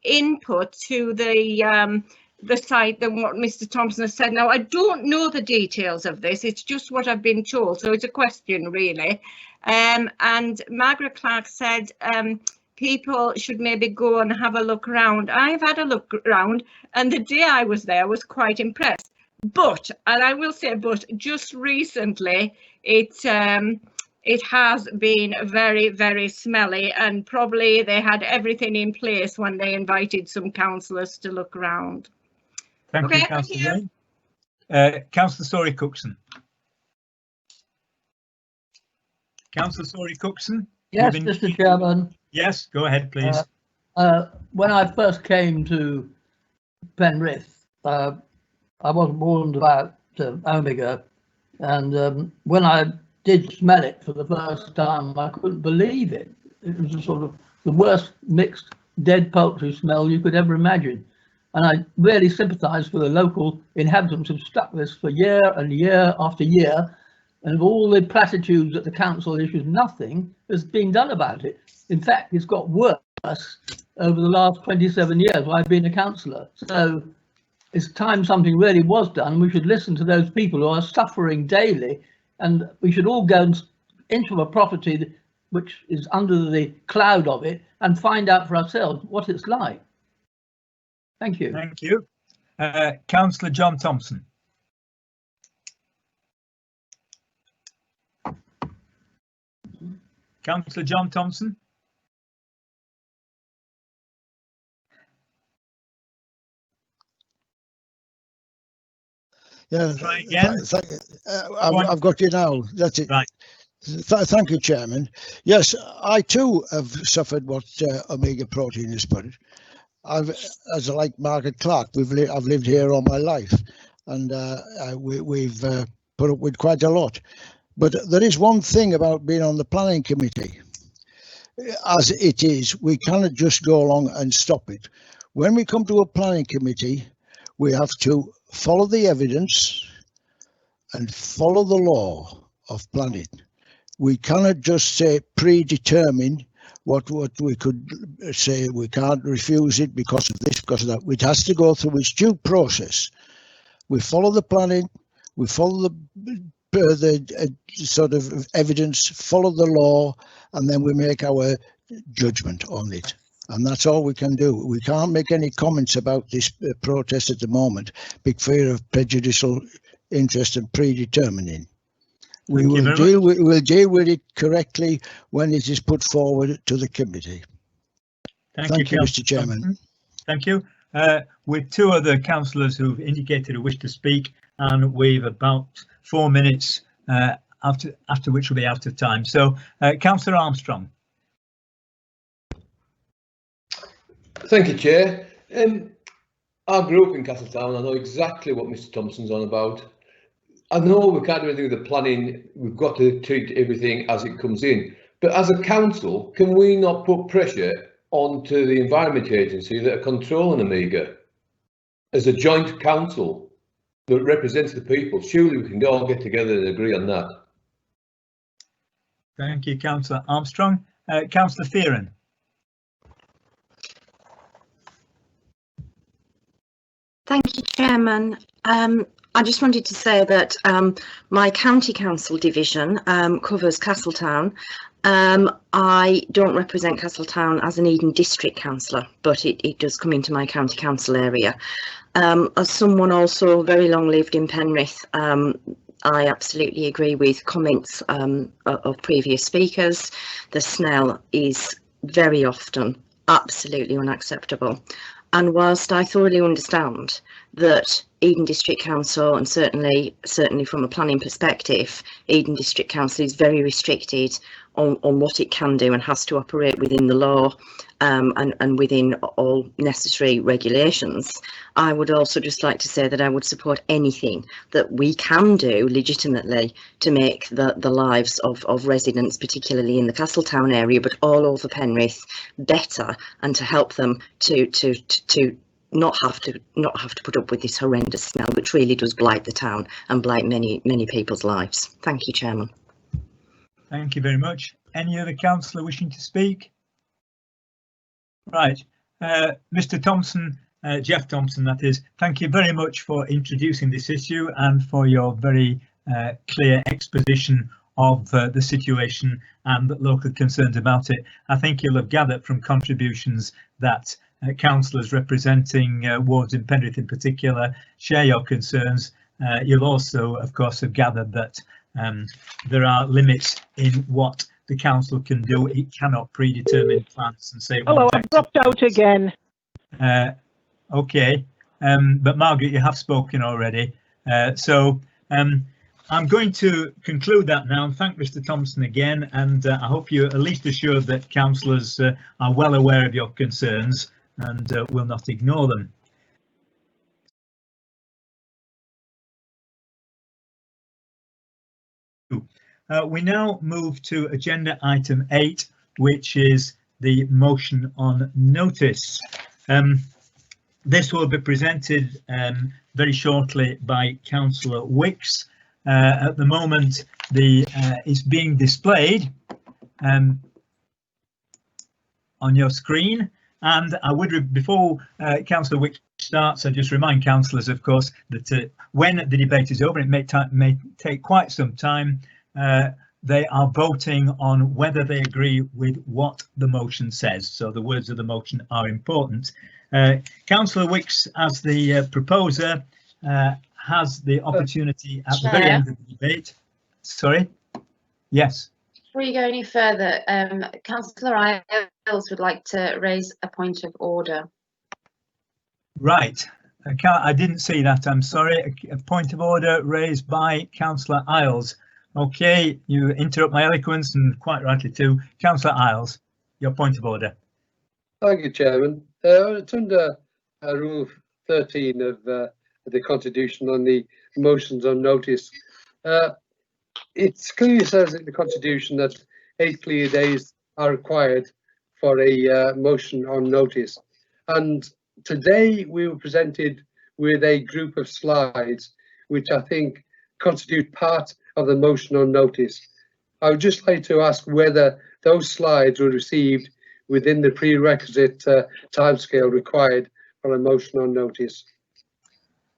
input to the site than what Mr. Thompson has said. Now, I don't know the details of this. It's just what I've been told, so it's a question, really. And Margaret Clark said people should maybe go and have a look around. I've had a look around, and the day I was there, I was quite impressed. But, and I will say, but just recently, it has been very, very smelly, and probably they had everything in place when they invited some councillors to look around. Thank you, Councillor Rain. Councillor Sory Cookson. Councillor Sory Cookson. Yes, Mr. Chairman. Yes, go ahead, please. When I first came to Penrith, I wasn't warned about Omega, and when I did smell it for the first time, I couldn't believe it. It was a sort of the worst mixed dead poultry smell you could ever imagine. And I really sympathise for the local inhabitants who've stuck this for year and year after year, and of all the platitudes that the council issues, nothing has been done about it. In fact, it's got worse over the last 27 years while I've been a councillor. So it's time something really was done. We should listen to those people who are suffering daily, and we should all go into a property which is under the cloud of it and find out for ourselves what it's like. Thank you. Thank you. Councillor John Thompson. Councillor John Thompson. Yeah, try again. I've got you now. That's it. Right. Thank you, Chairman. Yes, I too have suffered what Omega Protein has put. as like Margaret Clark, I've lived here all my life, and we've put up with quite a lot. But there is one thing about being on the planning committee. As it is, we cannot just go along and stop it. When we come to a planning committee, we have to follow the evidence and follow the law of planning. We cannot just say predetermine what we could say. We can't refuse it because of this, because of that. It has to go through its due process. We follow the planning, we follow the sort of evidence, follow the law, and then we make our judgment on it. And that's all we can do. We can't make any comments about this protest at the moment, big fear of prejudicial interest and predetermining. We'll deal with it correctly when it is put forward to the committee. Thank you, Mr. Chairman. Thank you. With two other councillors who've indicated a wish to speak, and we've about 4 minutes after which we'll be out of time. So, Councillor Armstrong. Thank you, Chair. I grew up in Castletown. I know exactly what Mr. Thompson's on about. I know we can't do anything with the planning. We've got to treat everything as it comes in. But as a council, can we not put pressure onto the Environment Agency that are controlling Amiga? As a joint council that represents the people, surely we can all get together and agree on that. Thank you, Councillor Armstrong. Councillor Fearon. Thank you, Chairman. I just wanted to say that my county council division covers Castletown. I don't represent Castletown as an Eden district councillor, but it does come into my county council area. As someone also very long lived in Penrith, I absolutely agree with comments of previous speakers. The smell is very often absolutely unacceptable. And whilst I thoroughly understand that Eden District Council, and certainly from a planning perspective, Eden District Council is very restricted on what it can do and has to operate within the law and within all necessary regulations, I would also just like to say that I would support anything that we can do legitimately to make the lives of residents, particularly in the Castletown area, but all over Penrith, better, and to help them to not have to put up with this horrendous smell, which really does blight the town and blight many people's lives. Thank you, Chairman. Thank you very much. Any other councillor wishing to speak? Right, Mr. Thompson, Jeff Thompson, that is. Thank you very much for introducing this issue and for your very clear exposition of the situation and the local concerns about it. I think you'll have gathered from contributions that councillors representing wards in Penrith in particular share your concerns. You'll also, of course, have gathered that there are limits in what the council can do. It cannot predetermine plans and say. Hello, I've dropped out again. Okay, but Margaret, you have spoken already. So I'm going to conclude that now and thank Mr. Thompson again, and I hope you're at least assured that councillors are well aware of your concerns and will not ignore them. We now move to agenda item 8, which is the motion on notice. This will be presented very shortly by Councillor Wicks. At the moment, it's being displayed on your screen. And I would, before Councillor Wicks starts, I just remind councillors, of course, that when the debate is over, it may take quite some time. They are voting on whether they agree with what the motion says. So the words of the motion are important. Councillor Wicks, as the proposer, has the opportunity at the very end of the debate. Sorry. Yes. Before you go any further, Councillor Isles would like to raise a point of order. Right. I didn't see that. I'm sorry. A point of order raised by Councillor Isles. OK, you interrupt my eloquence, and quite rightly too. Councillor Isles, your point of order. Thank you, Chairman. It's under Rule 13 of the Constitution on the motions on notice. It clearly says in the Constitution that 8 clear days are required for a motion on notice. And today we were presented with a group of slides which I think constitute part of the motion on notice. I would just like to ask whether those slides were received within the prerequisite timescale required for a motion on notice.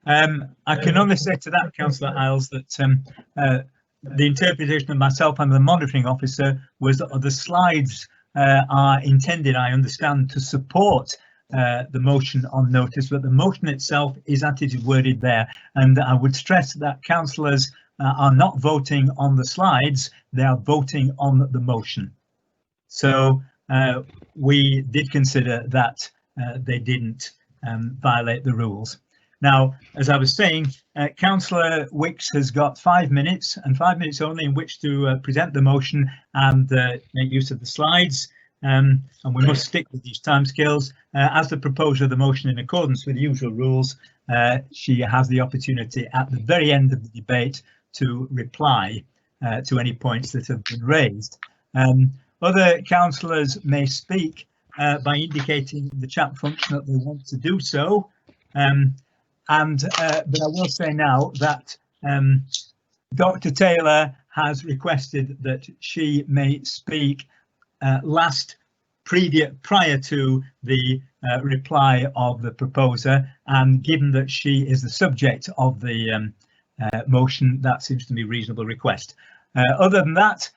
I can only say to that, Councillor Isles, that the interpretation of myself and the monitoring officer was that the slides are intended, I understand, to support the motion on notice, but the motion itself is as it is worded there. And I would stress that councillors are not voting on the slides, they are voting on the motion. So we did consider that they didn't violate the rules. Now, as I was saying, Councillor Wicks has got 5 minutes and 5 minutes only in which to present the motion and make use of the slides. And we must stick with these timescales. As the proposer of the motion in accordance with the usual rules, she has the opportunity at the very end of the debate to reply to any points that have been raised. Other councillors may speak by indicating in the chat function that they want to do so. But I will say now that Dr. Taylor has requested that she may speak prior to the reply of the proposer, and given that she is the subject of the motion, that seems to be a reasonable request. Other than that,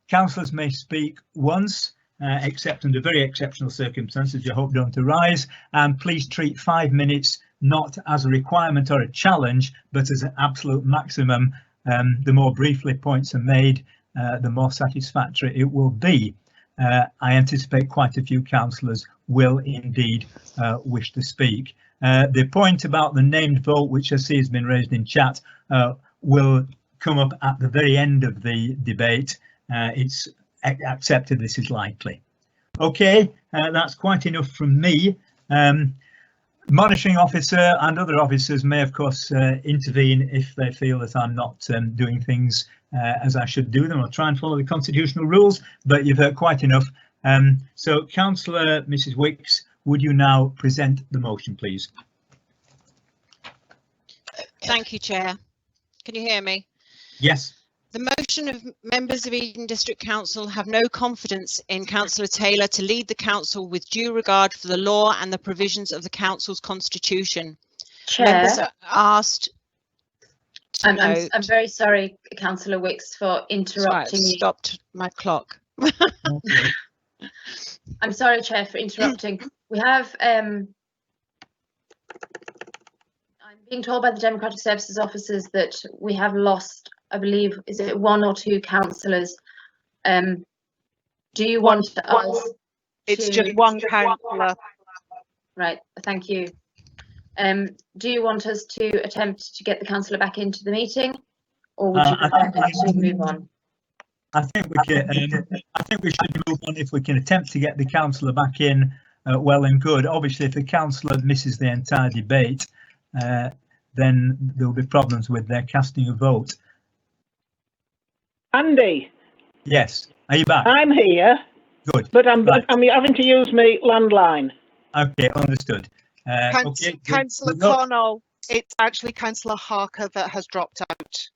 councillors may speak once, except under very exceptional circumstances you hope don't arise, and please treat 5 minutes not as a requirement or a challenge, but as an absolute maximum. The more briefly points are made, the more satisfactory it will be. I anticipate quite a few councillors will indeed wish to speak. The point about the named vote, which I see has been raised in chat, will come up at the very end of the debate. It's accepted this is likely. Okay, that's quite enough from me. Monitoring officer and other officers may of course intervene if they feel that I'm not doing things as I should do them. I'll try and follow the constitutional rules, but you've heard quite enough. So Councillor Mrs. Wicks, would you now present the motion, please? Thank you, Chair. Can you hear me? Yes. The motion of members of Eden District Council have no confidence in Councillor Taylor to lead the council with due regard for the law and the provisions of the council's constitution. Chair, members are asked to I'm very sorry, Councillor Wicks, for interrupting you. Stopped my clock. I'm sorry, Chair, for interrupting. We have I'm being told by the Democratic Services officers that we have lost, I believe, is it 1 or 2 councillors? Do you want us? It's just one councillor. Right, thank you. Do you want us to attempt to get the councillor back into the meeting, or would you prefer to move on? I think we should move on if we can attempt to get the councillor back in. Well and good. Obviously, if the councillor misses the entire debate, then there'll be problems with their casting a vote. Andy. Yes. Are you back? I'm here. Good. But I'm right. having to use my landline. Okay, understood. Okay. Councillor Connell, it's actually Councillor Harker that has dropped out.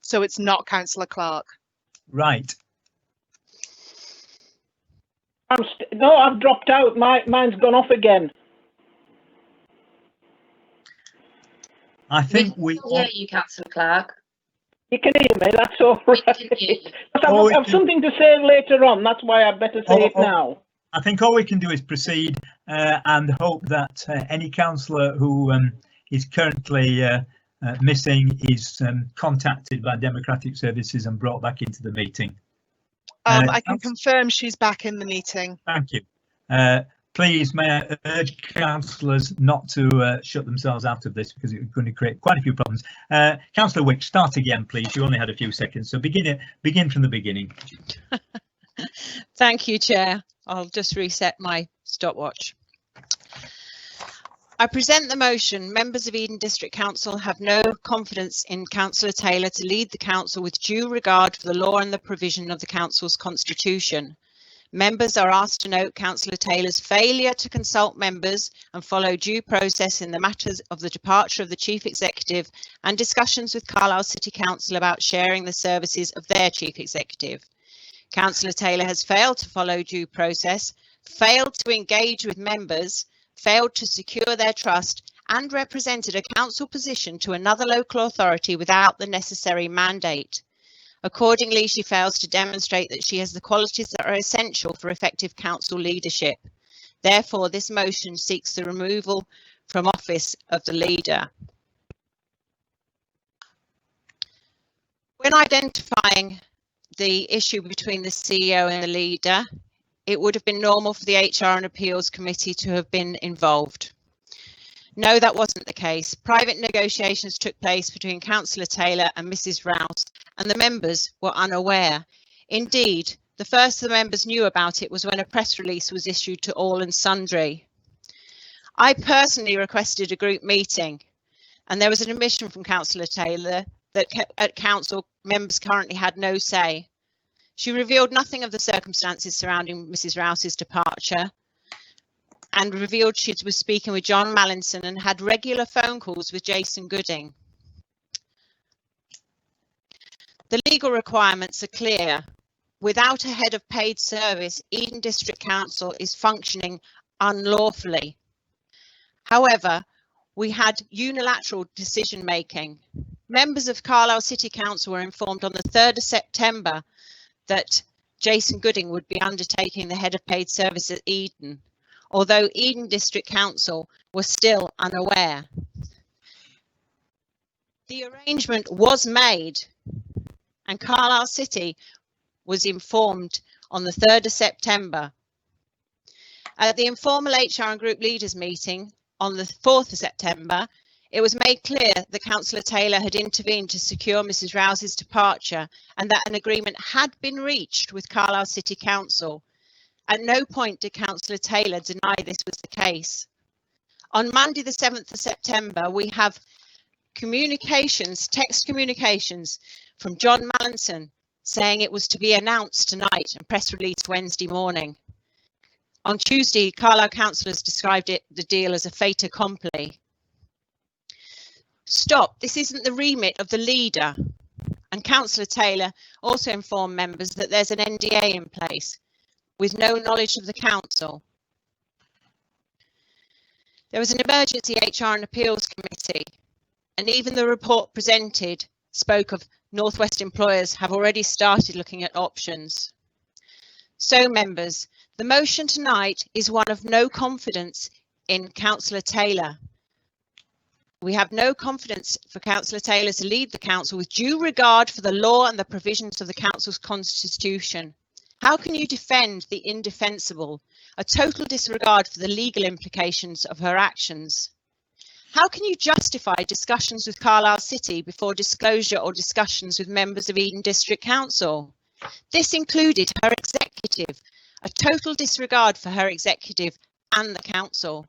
So it's not Councillor Clark. Right. No, I've dropped out. Mine's gone off again. I think we can hear you, Councillor Clark. You can hear me, that's all right. But I have something to say later on, that's why I better say it now. I think all we can do is proceed and hope that any councillor who is currently missing is contacted by Democratic Services and brought back into the meeting. I can confirm she's back in the meeting. Thank you. Please, may I urge councillors not to shut themselves out of this, because it's going to create quite a few problems. Councillor Wicks, start again, please. You only had a few seconds, so begin from the beginning. Thank you, Chair. I'll just reset my stopwatch. I present the motion. Members of Eden District Council have no confidence in Councillor Taylor to lead the council with due regard for the law and the provision of the council's constitution. Members are asked to note Councillor Taylor's failure to consult members and follow due process in the matters of the departure of the Chief Executive and discussions with Carlisle City Council about sharing the services of their Chief Executive. Councillor Taylor has failed to follow due process, failed to engage with members, failed to secure their trust and represented a council position to another local authority without the necessary mandate. Accordingly, she fails to demonstrate that she has the qualities that are essential for effective council leadership. Therefore, this motion seeks the removal from office of the leader. When identifying the issue between the CEO and the leader, it would have been normal for the HR and Appeals Committee to have been involved. No, that wasn't the case. Private negotiations took place between Councillor Taylor and Mrs. Rouse, and the members were unaware. Indeed, the first the members knew about it was when a press release was issued to all and sundry. I personally requested a group meeting, and there was an admission from Councillor Taylor that at council members currently had no say. She revealed nothing of the circumstances surrounding Mrs. Rouse's departure, and revealed she was speaking with John Mallinson and had regular phone calls with Jason Gooding. The legal requirements are clear. Without a head of paid service, Eden District Council is functioning unlawfully. However, we had unilateral decision making. Members of Carlisle City Council were informed on the 3rd of September that Jason Gooding would be undertaking the head of paid service at Eden, although Eden District Council was still unaware. The arrangement was made and Carlisle City was informed on the 3rd of September. At the informal HR and group leaders meeting on the 4th of September, it was made clear that Councillor Taylor had intervened to secure Mrs. Rouse's departure and that an agreement had been reached with Carlisle City Council. At no point did Councillor Taylor deny this was the case. On Monday the 7th of September, we have communications, text communications from John Mallinson saying it was to be announced tonight and press release Wednesday morning. On Tuesday, Carlisle councillors described the deal as a fait accompli. Stop, this isn't the remit of the leader. And Councillor Taylor also informed members that there's an NDA in place with no knowledge of the council. There was an emergency HR and Appeals Committee, and even the report presented spoke of North West employers have already started looking at options. So members, the motion tonight is one of no confidence in Councillor Taylor. We have no confidence for Councillor Taylor to lead the council with due regard for the law and the provisions of the council's constitution. How can you defend the indefensible, a total disregard for the legal implications of her actions? How can you justify discussions with Carlisle City before disclosure or discussions with members of Eden District Council? This included her executive, a total disregard for her executive and the council.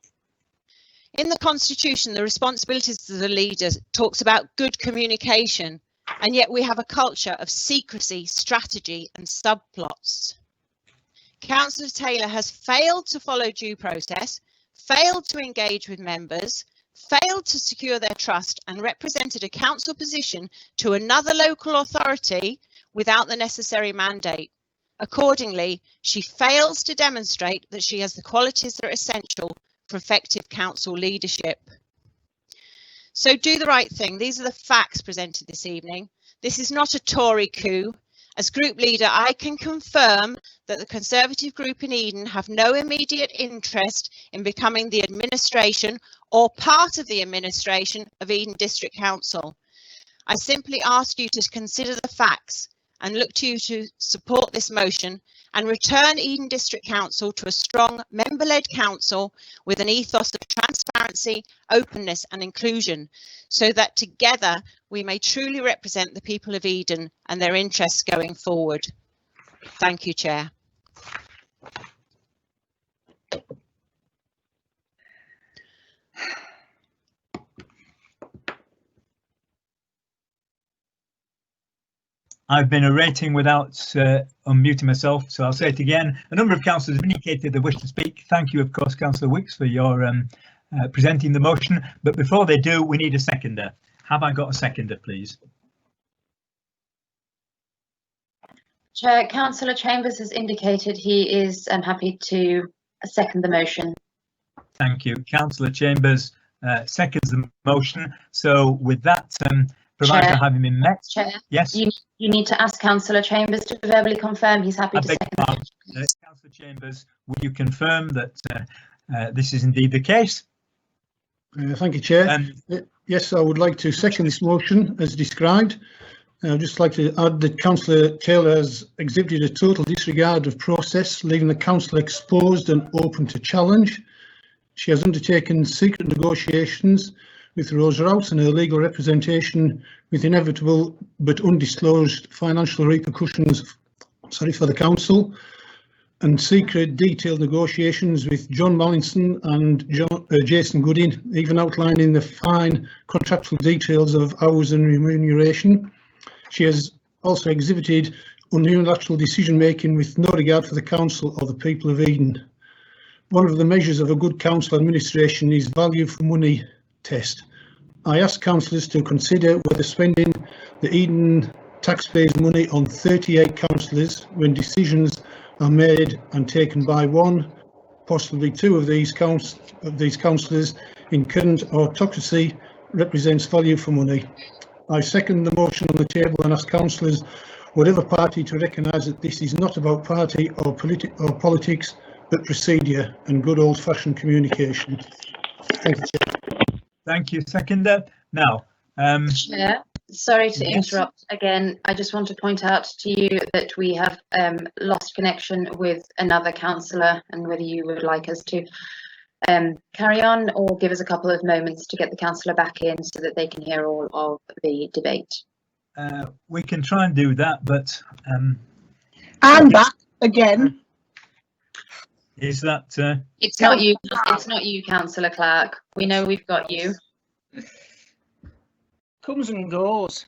In the Constitution, the responsibilities of the leader talks about good communication, and yet we have a culture of secrecy, strategy and subplots. Councillor Taylor has failed to follow due process, failed to engage with members, failed to secure their trust and represented a council position to another local authority without the necessary mandate. Accordingly, she fails to demonstrate that she has the qualities that are essential for effective council leadership. So do the right thing. These are the facts presented this evening. This is not a Tory coup. As group leader, I can confirm that the Conservative group in Eden have no immediate interest in becoming the administration or part of the administration of Eden District Council. I simply ask you to consider the facts and look to you to support this motion and return Eden District Council to a strong member-led council with an ethos of transparency, openness and inclusion, so that together we may truly represent the people of Eden and their interests going forward. Thank you, Chair. I've been orating without unmuting myself, so I'll say it again. A number of councillors have indicated they wish to speak. Thank you, of course, Councillor Wicks, for your presenting the motion. But before they do, we need a seconder. Have I got a seconder, please? Chair, Councillor Chambers has indicated he is happy to second the motion. Thank you. Councillor Chambers seconds the motion. So with that, provider Chair, having been met. Chair, Yes. you need to ask Councillor Chambers to verbally confirm he's happy to second the motion. Councillor Chambers, will you confirm that this is indeed the case? Thank you, Chair. Yes, I would like to second this motion as described. I'd just like to add that Councillor Taylor has exhibited a total disregard of process, leaving the council exposed and open to challenge. She has undertaken secret negotiations with Rose Rouse and her legal representation, with inevitable but undisclosed financial repercussions for the council, and secret detailed negotiations with John Mallinson and Jason Goodin, even outlining the fine contractual details of hours and remuneration. She has also exhibited unilateral decision making with no regard for the council or the people of Eden. One of the measures of a good council administration is value for money test. I ask councillors to consider whether spending the Eden taxpayers' money on 38 councillors when decisions are made and taken by one, possibly two of these councillors in current autocracy represents value for money. I second the motion on the table and ask councillors, whatever party, to recognise that this is not about party or politics, but procedure and good old-fashioned communication. Thank you, Chair. Thank you, seconder. Now, Chair, sorry to interrupt again. I just want to point out to you that we have lost connection with another councillor, and whether you would like us to carry on or give us a couple of moments to get the councillor back in so that they can hear all of the debate. we can try and do that, but I'm back again. Is that It's not you. It's not you, Councillor Clark. We know we've got you. Comes and goes.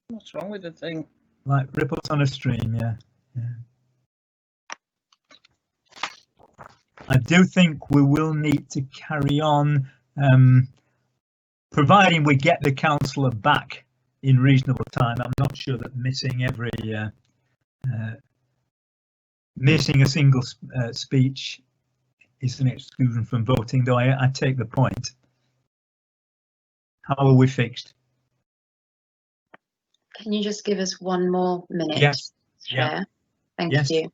What's wrong with the thing? like ripples on a stream? Yeah. I do think we will need to carry on, providing we get the councillor back in reasonable time. I'm not sure that missing missing a single speech is an exclusion from voting, though I take the point. How are we fixed? Can you just give us one more minute? Yes. Chair? Thank Yes. you.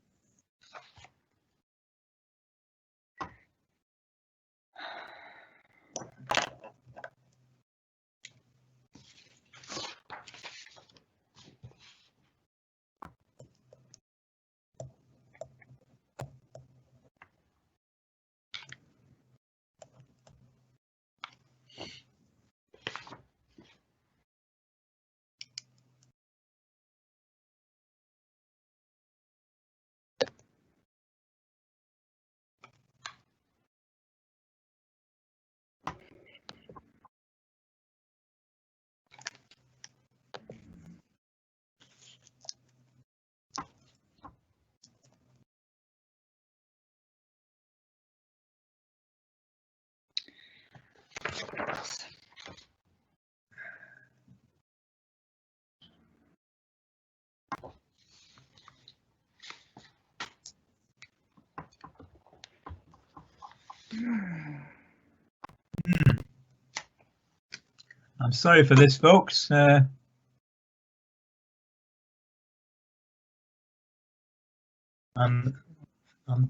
I'm sorry for this, folks. I'm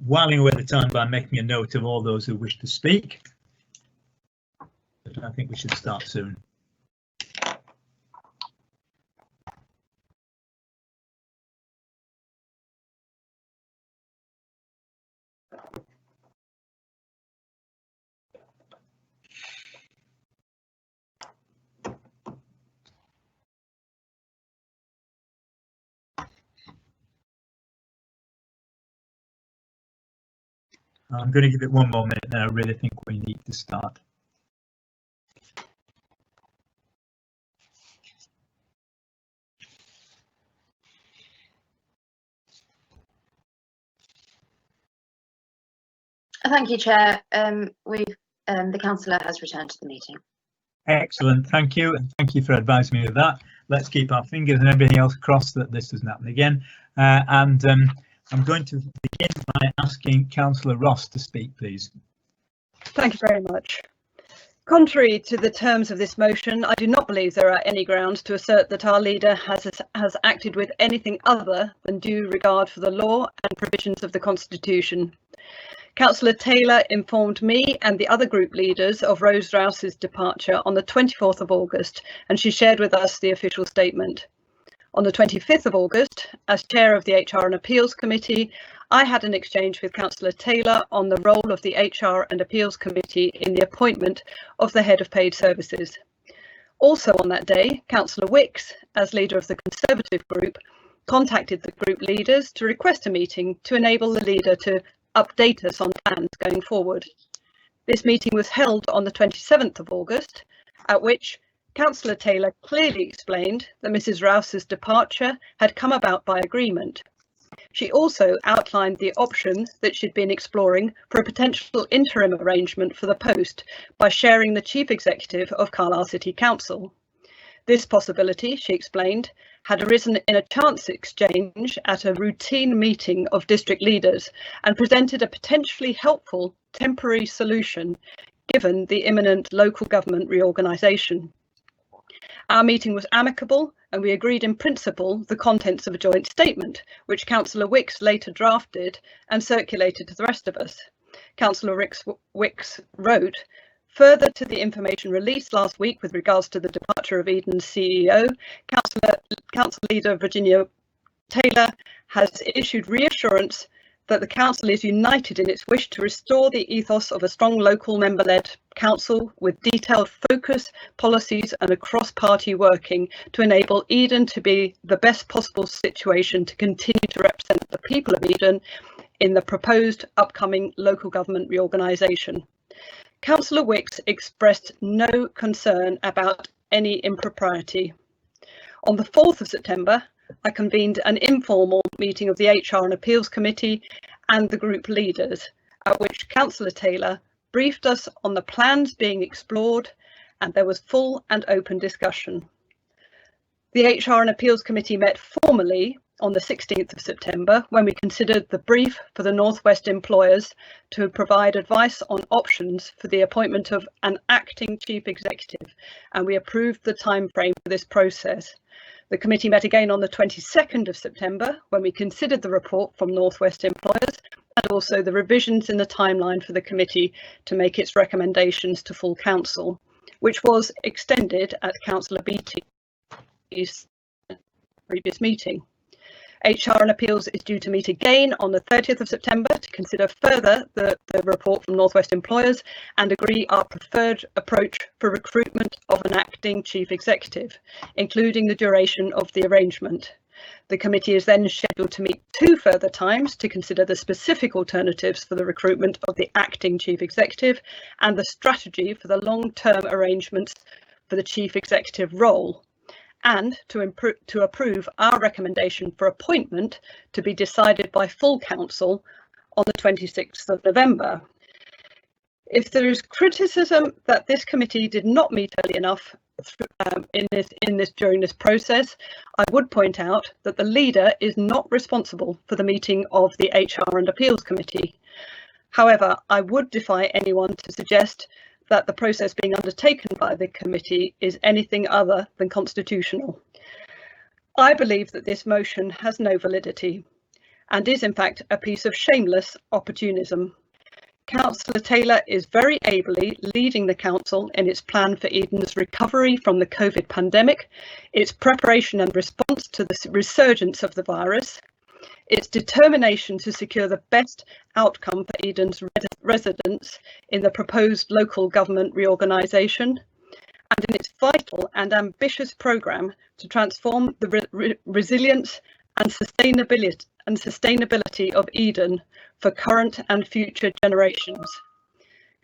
whiling away the time by making a note of all those who wish to speak. But I think we should start soon. I'm going to give it one more minute now. I really think we need to start. Thank you, Chair. The councillor has returned to the meeting. Excellent, thank you, and thank you for advising me of that. Let's keep our fingers and everything else crossed that this doesn't happen again. I'm going to begin by asking Councillor Ross to speak, please. Thank you very much. Contrary to the terms of this motion, I do not believe there are any grounds to assert that our leader has acted with anything other than due regard for the law and provisions of the Constitution. Councillor Taylor informed me and the other group leaders of Rose Rouse's departure on the 24th of August, and she shared with us the official statement. On the 25th of August, as chair of the HR and Appeals Committee, I had an exchange with Councillor Taylor on the role of the HR and Appeals Committee in the appointment of the head of paid services. Also on that day, Councillor Wicks, as leader of the Conservative group, contacted the group leaders to request a meeting to enable the leader to update us on plans going forward. This meeting was held on the 27th of August, at which Councillor Taylor clearly explained that Mrs. Rouse's departure had come about by agreement. She also outlined the option that she'd been exploring for a potential interim arrangement for the post by sharing the Chief Executive of Carlisle City Council. This possibility, she explained, had arisen in a chance exchange at a routine meeting of district leaders and presented a potentially helpful temporary solution given the imminent local government reorganisation. Our meeting was amicable and we agreed in principle the contents of a joint statement, which Councillor Wicks later drafted and circulated to the rest of us. Councillor Wicks wrote, "Further to the information released last week with regards to the departure of Eden's CEO, Council Leader Virginia Taylor has issued reassurance that the Council is united in its wish to restore the ethos of a strong local member-led council with detailed focus, policies and a cross-party working to enable Eden to be the best possible situation to continue to represent the people of Eden in the proposed upcoming local government reorganisation." Councillor Wicks expressed no concern about any impropriety. On the 4th of September, I convened an informal meeting of the HR and Appeals Committee and the group leaders, at which Councillor Taylor briefed us on the plans being explored, and there was full and open discussion. The HR and Appeals Committee met formally on the 16th of September when we considered the brief for the North West employers to provide advice on options for the appointment of an acting chief executive, and we approved the timeframe for this process. The committee met again on the 22nd of September when we considered the report from North West employers and also the revisions in the timeline for the committee to make its recommendations to full council, which was extended at Councillor Beattie's previous meeting. HR and Appeals is due to meet again on the 30th of September to consider further the report from North West employers and agree our preferred approach for recruitment of an acting chief executive, including the duration of the arrangement. The committee is then scheduled to meet 2 further times to consider the specific alternatives for the recruitment of the acting chief executive and the strategy for the long-term arrangements for the chief executive role, and to approve our recommendation for appointment to be decided by full council on the 26th of November. If there is criticism that this committee did not meet early enough during this process, I would point out that the leader is not responsible for the meeting of the HR and Appeals Committee. However, I would defy anyone to suggest that the process being undertaken by the committee is anything other than constitutional. I believe that this motion has no validity and is in fact a piece of shameless opportunism. Councillor Taylor is very ably leading the council in its plan for Eden's recovery from the COVID pandemic, its preparation and response to the resurgence of the virus, its determination to secure the best outcome for Eden's residents in the proposed local government reorganisation, and in its vital and ambitious programme to transform the resilience and sustainability of Eden for current and future generations.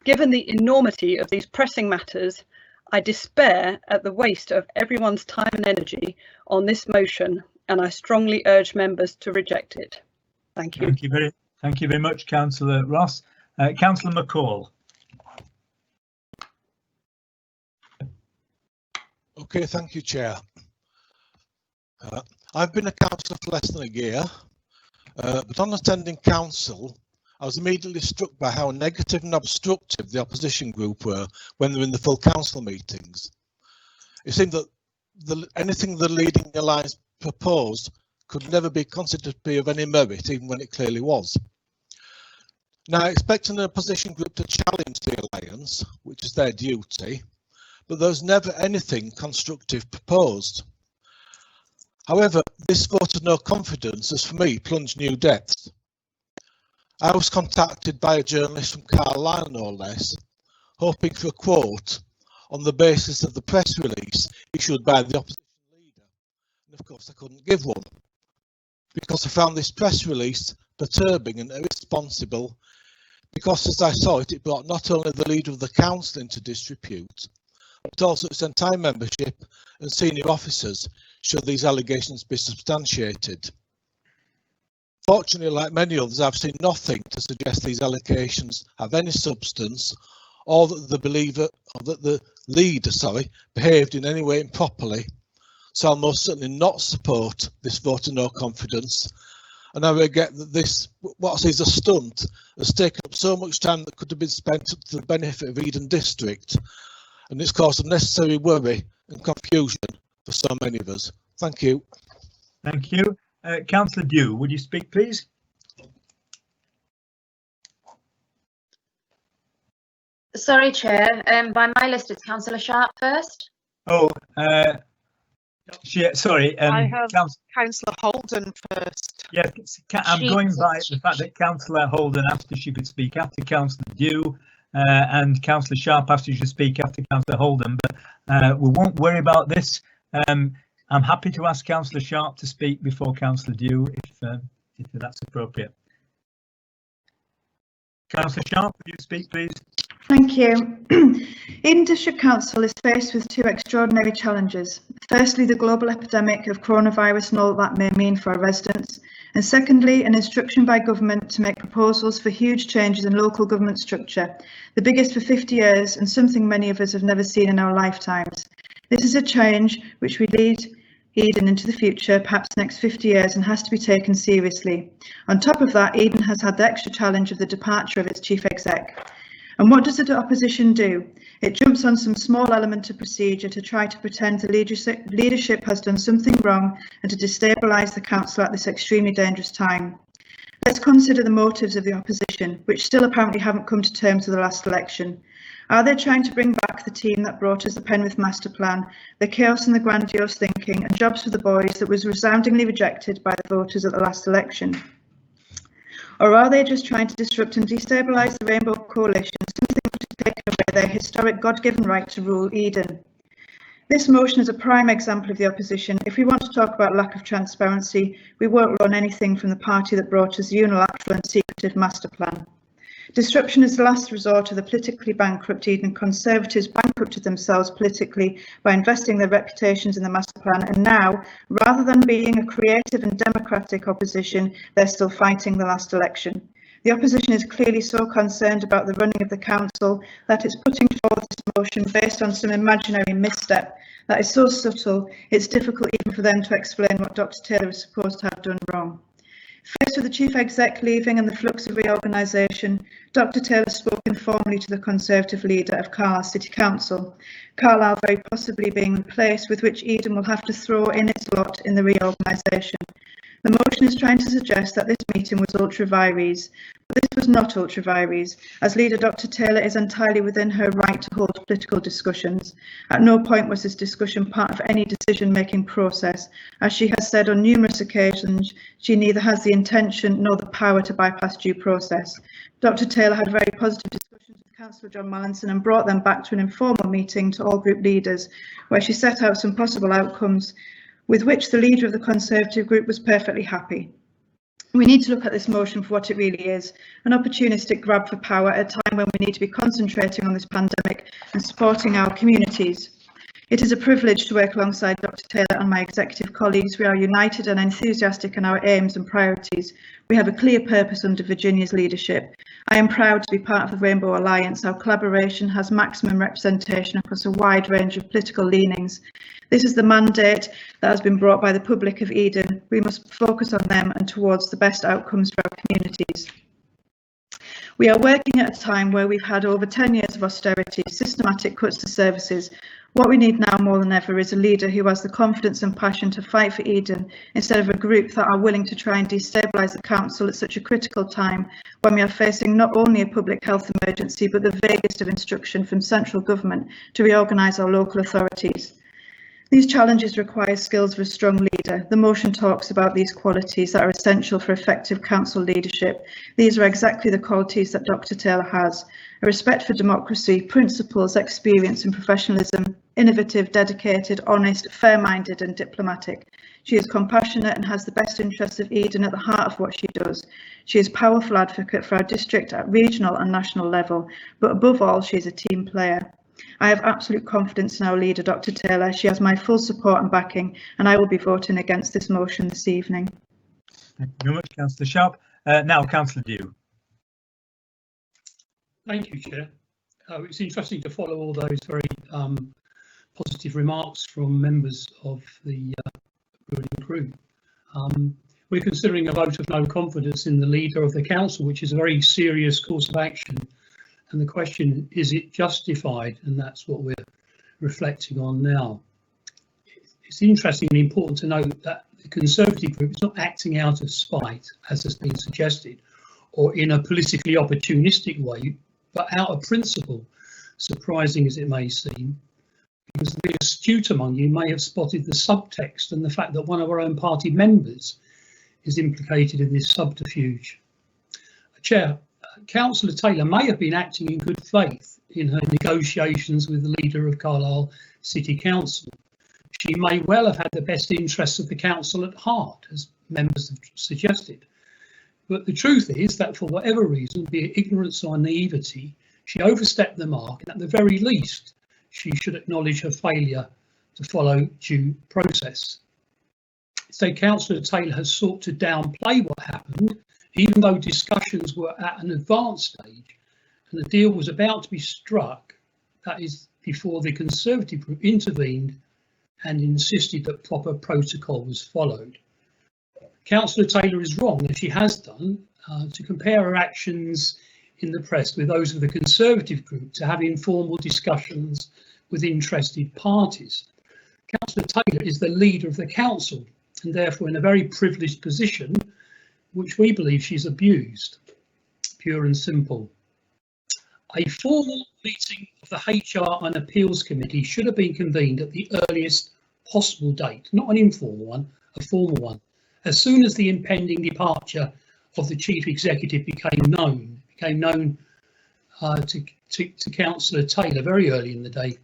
Given the enormity of these pressing matters, I despair at the waste of everyone's time and energy on this motion, and I strongly urge members to reject it. Thank you. Thank you very much, Councillor Ross. Councillor McCall. Okay, thank you, Chair. I've been a councillor for less than a year, but on attending council, I was immediately struck by how negative and obstructive the opposition group were when they were in the full council meetings. It seemed that anything the leading alliance proposed could never be considered to be of any merit, even when it clearly was. Now, I expect an opposition group to challenge the alliance, which is their duty, but there was never anything constructive proposed. However, this vote of no confidence has for me plunged new depths. I was contacted by a journalist from Carlisle, no less, hoping for a quote on the basis of the press release issued by the opposition leader. And of course I couldn't give one, because I found this press release perturbing and irresponsible, because as I saw it, it brought not only the leader of the council into disrepute, but also its entire membership and senior officers should these allegations be substantiated. Fortunately, like many others, I've seen nothing to suggest these allegations have any substance, or that the leader behaved in any way improperly. So I'll most certainly not support this vote of no confidence. And I regret that this, what I see as a stunt, has taken up so much time that could have been spent to the benefit of Eden District, and it's caused unnecessary worry and confusion for so many of us. Thank you. Thank you. Councillor Dew, would you speak, please? Sorry, Chair. By my list, it's Councillor Sharp first. Oh, sorry. I have Councillor Holden first. Yes, I'm going by the fact that Councillor Holden asked if she could speak after Councillor Dew, and Councillor Sharp asked you to speak after Councillor Holden, but we won't worry about this. I'm happy to ask Councillor Sharp to speak before Councillor Dew, if that's appropriate. Councillor Sharp, would you speak, please? Thank you. Eden District Council is faced with two extraordinary challenges. Firstly, the global epidemic of coronavirus and all that may mean for our residents. And secondly, an instruction by government to make proposals for huge changes in local government structure, the biggest for 50 years and something many of us have never seen in our lifetimes. This is a change which will lead Eden into the future, perhaps the next 50 years, and has to be taken seriously. On top of that, Eden has had the extra challenge of the departure of its chief exec. And what does the opposition do? It jumps on some small element of procedure to try to pretend the leadership has done something wrong and to destabilise the council at this extremely dangerous time. Let's consider the motives of the opposition, which still apparently haven't come to terms with the last election. Are they trying to bring back the team that brought us the Penrith Master Plan, the chaos and the grandiose thinking and jobs for the boys that was resoundingly rejected by the voters at the last election? Or are they just trying to disrupt and destabilise the Rainbow Coalition, something which has taken away their historic God-given right to rule Eden? This motion is a prime example of the opposition. If we want to talk about lack of transparency, we won't learn anything from the party that brought us the unilateral and secretive master plan. Disruption is the last resort of the politically bankrupt Eden. Conservatives bankrupted themselves politically by investing their reputations in the master plan, and now, rather than being a creative and democratic opposition, they're still fighting the last election. The opposition is clearly so concerned about the running of the council that it's putting forward this motion based on some imaginary misstep that is so subtle it's difficult even for them to explain what Dr. Taylor is supposed to have done wrong. Faced with the chief exec leaving and the flux of reorganisation, Dr. Taylor spoke informally to the Conservative leader of Carlisle City Council, Carlisle very possibly being the place with which Eden will have to throw in its lot in the reorganisation. The motion is trying to suggest that this meeting was ultra vires, but this was not ultra vires, as leader Dr. Taylor is entirely within her right to hold political discussions. At no point was this discussion part of any decision-making process. As she has said on numerous occasions, she neither has the intention nor the power to bypass due process. Dr. Taylor had very positive discussions with Councillor John Mallinson and brought them back to an informal meeting to all group leaders, where she set out some possible outcomes with which the leader of the Conservative group was perfectly happy. We need to look at this motion for what it really is, an opportunistic grab for power at a time when we need to be concentrating on this pandemic and supporting our communities. It is a privilege to work alongside Dr. Taylor and my executive colleagues. We are united and enthusiastic in our aims and priorities. We have a clear purpose under Virginia's leadership. I am proud to be part of the Rainbow Alliance. Our collaboration has maximum representation across a wide range of political leanings. This is the mandate that has been brought by the public of Eden. We must focus on them and towards the best outcomes for our communities. We are working at a time where we've had over 10 years of austerity, systematic cuts to services. What we need now more than ever is a leader who has the confidence and passion to fight for Eden instead of a group that are willing to try and destabilise the council at such a critical time when we are facing not only a public health emergency but the vaguest of instruction from central government to reorganise our local authorities. These challenges require skills of a strong leader. The motion talks about these qualities that are essential for effective council leadership. These are exactly the qualities that Dr. Taylor has: a respect for democracy, principles, experience and professionalism, innovative, dedicated, honest, fair-minded and diplomatic. She is compassionate and has the best interests of Eden at the heart of what she does. She is a powerful advocate for our district at regional and national level, but above all, she is a team player. I have absolute confidence in our leader, Dr. Taylor. She has my full support and backing, and I will be voting against this motion this evening. Thank you very much, Councillor Sharp. Now, Councillor Dew. Thank you, Chair. It's interesting to follow all those very positive remarks from members of the ruling group. We're considering a vote of no confidence in the leader of the council, which is a very serious course of action. And the question, is it justified? And that's what we're reflecting on now. It's interesting and important to note that the Conservative group is not acting out of spite, as has been suggested, or in a politically opportunistic way, but out of principle, surprising as it may seem, because the astute among you may have spotted the subtext and the fact that one of our own party members is implicated in this subterfuge. Chair, Councillor Taylor may have been acting in good faith in her negotiations with the leader of Carlisle City Council. She may well have had the best interests of the council at heart, as members have suggested. But the truth is that for whatever reason, be it ignorance or naivety, she overstepped the mark, and at the very least, she should acknowledge her failure to follow due process. So Councillor Taylor has sought to downplay what happened, even though discussions were at an advanced stage and the deal was about to be struck, that is before the Conservative group intervened and insisted that proper protocol was followed. Councillor Taylor is wrong, as she has done, to compare her actions in the press with those of the Conservative group to have informal discussions with interested parties. Councillor Taylor is the leader of the council and therefore in a very privileged position, which we believe she's abused, pure and simple. A formal meeting of the HR and Appeals Committee should have been convened at the earliest possible date, not an informal one, a formal one, as soon as the impending departure of the Chief Executive became known to Councillor Taylor very early in the day,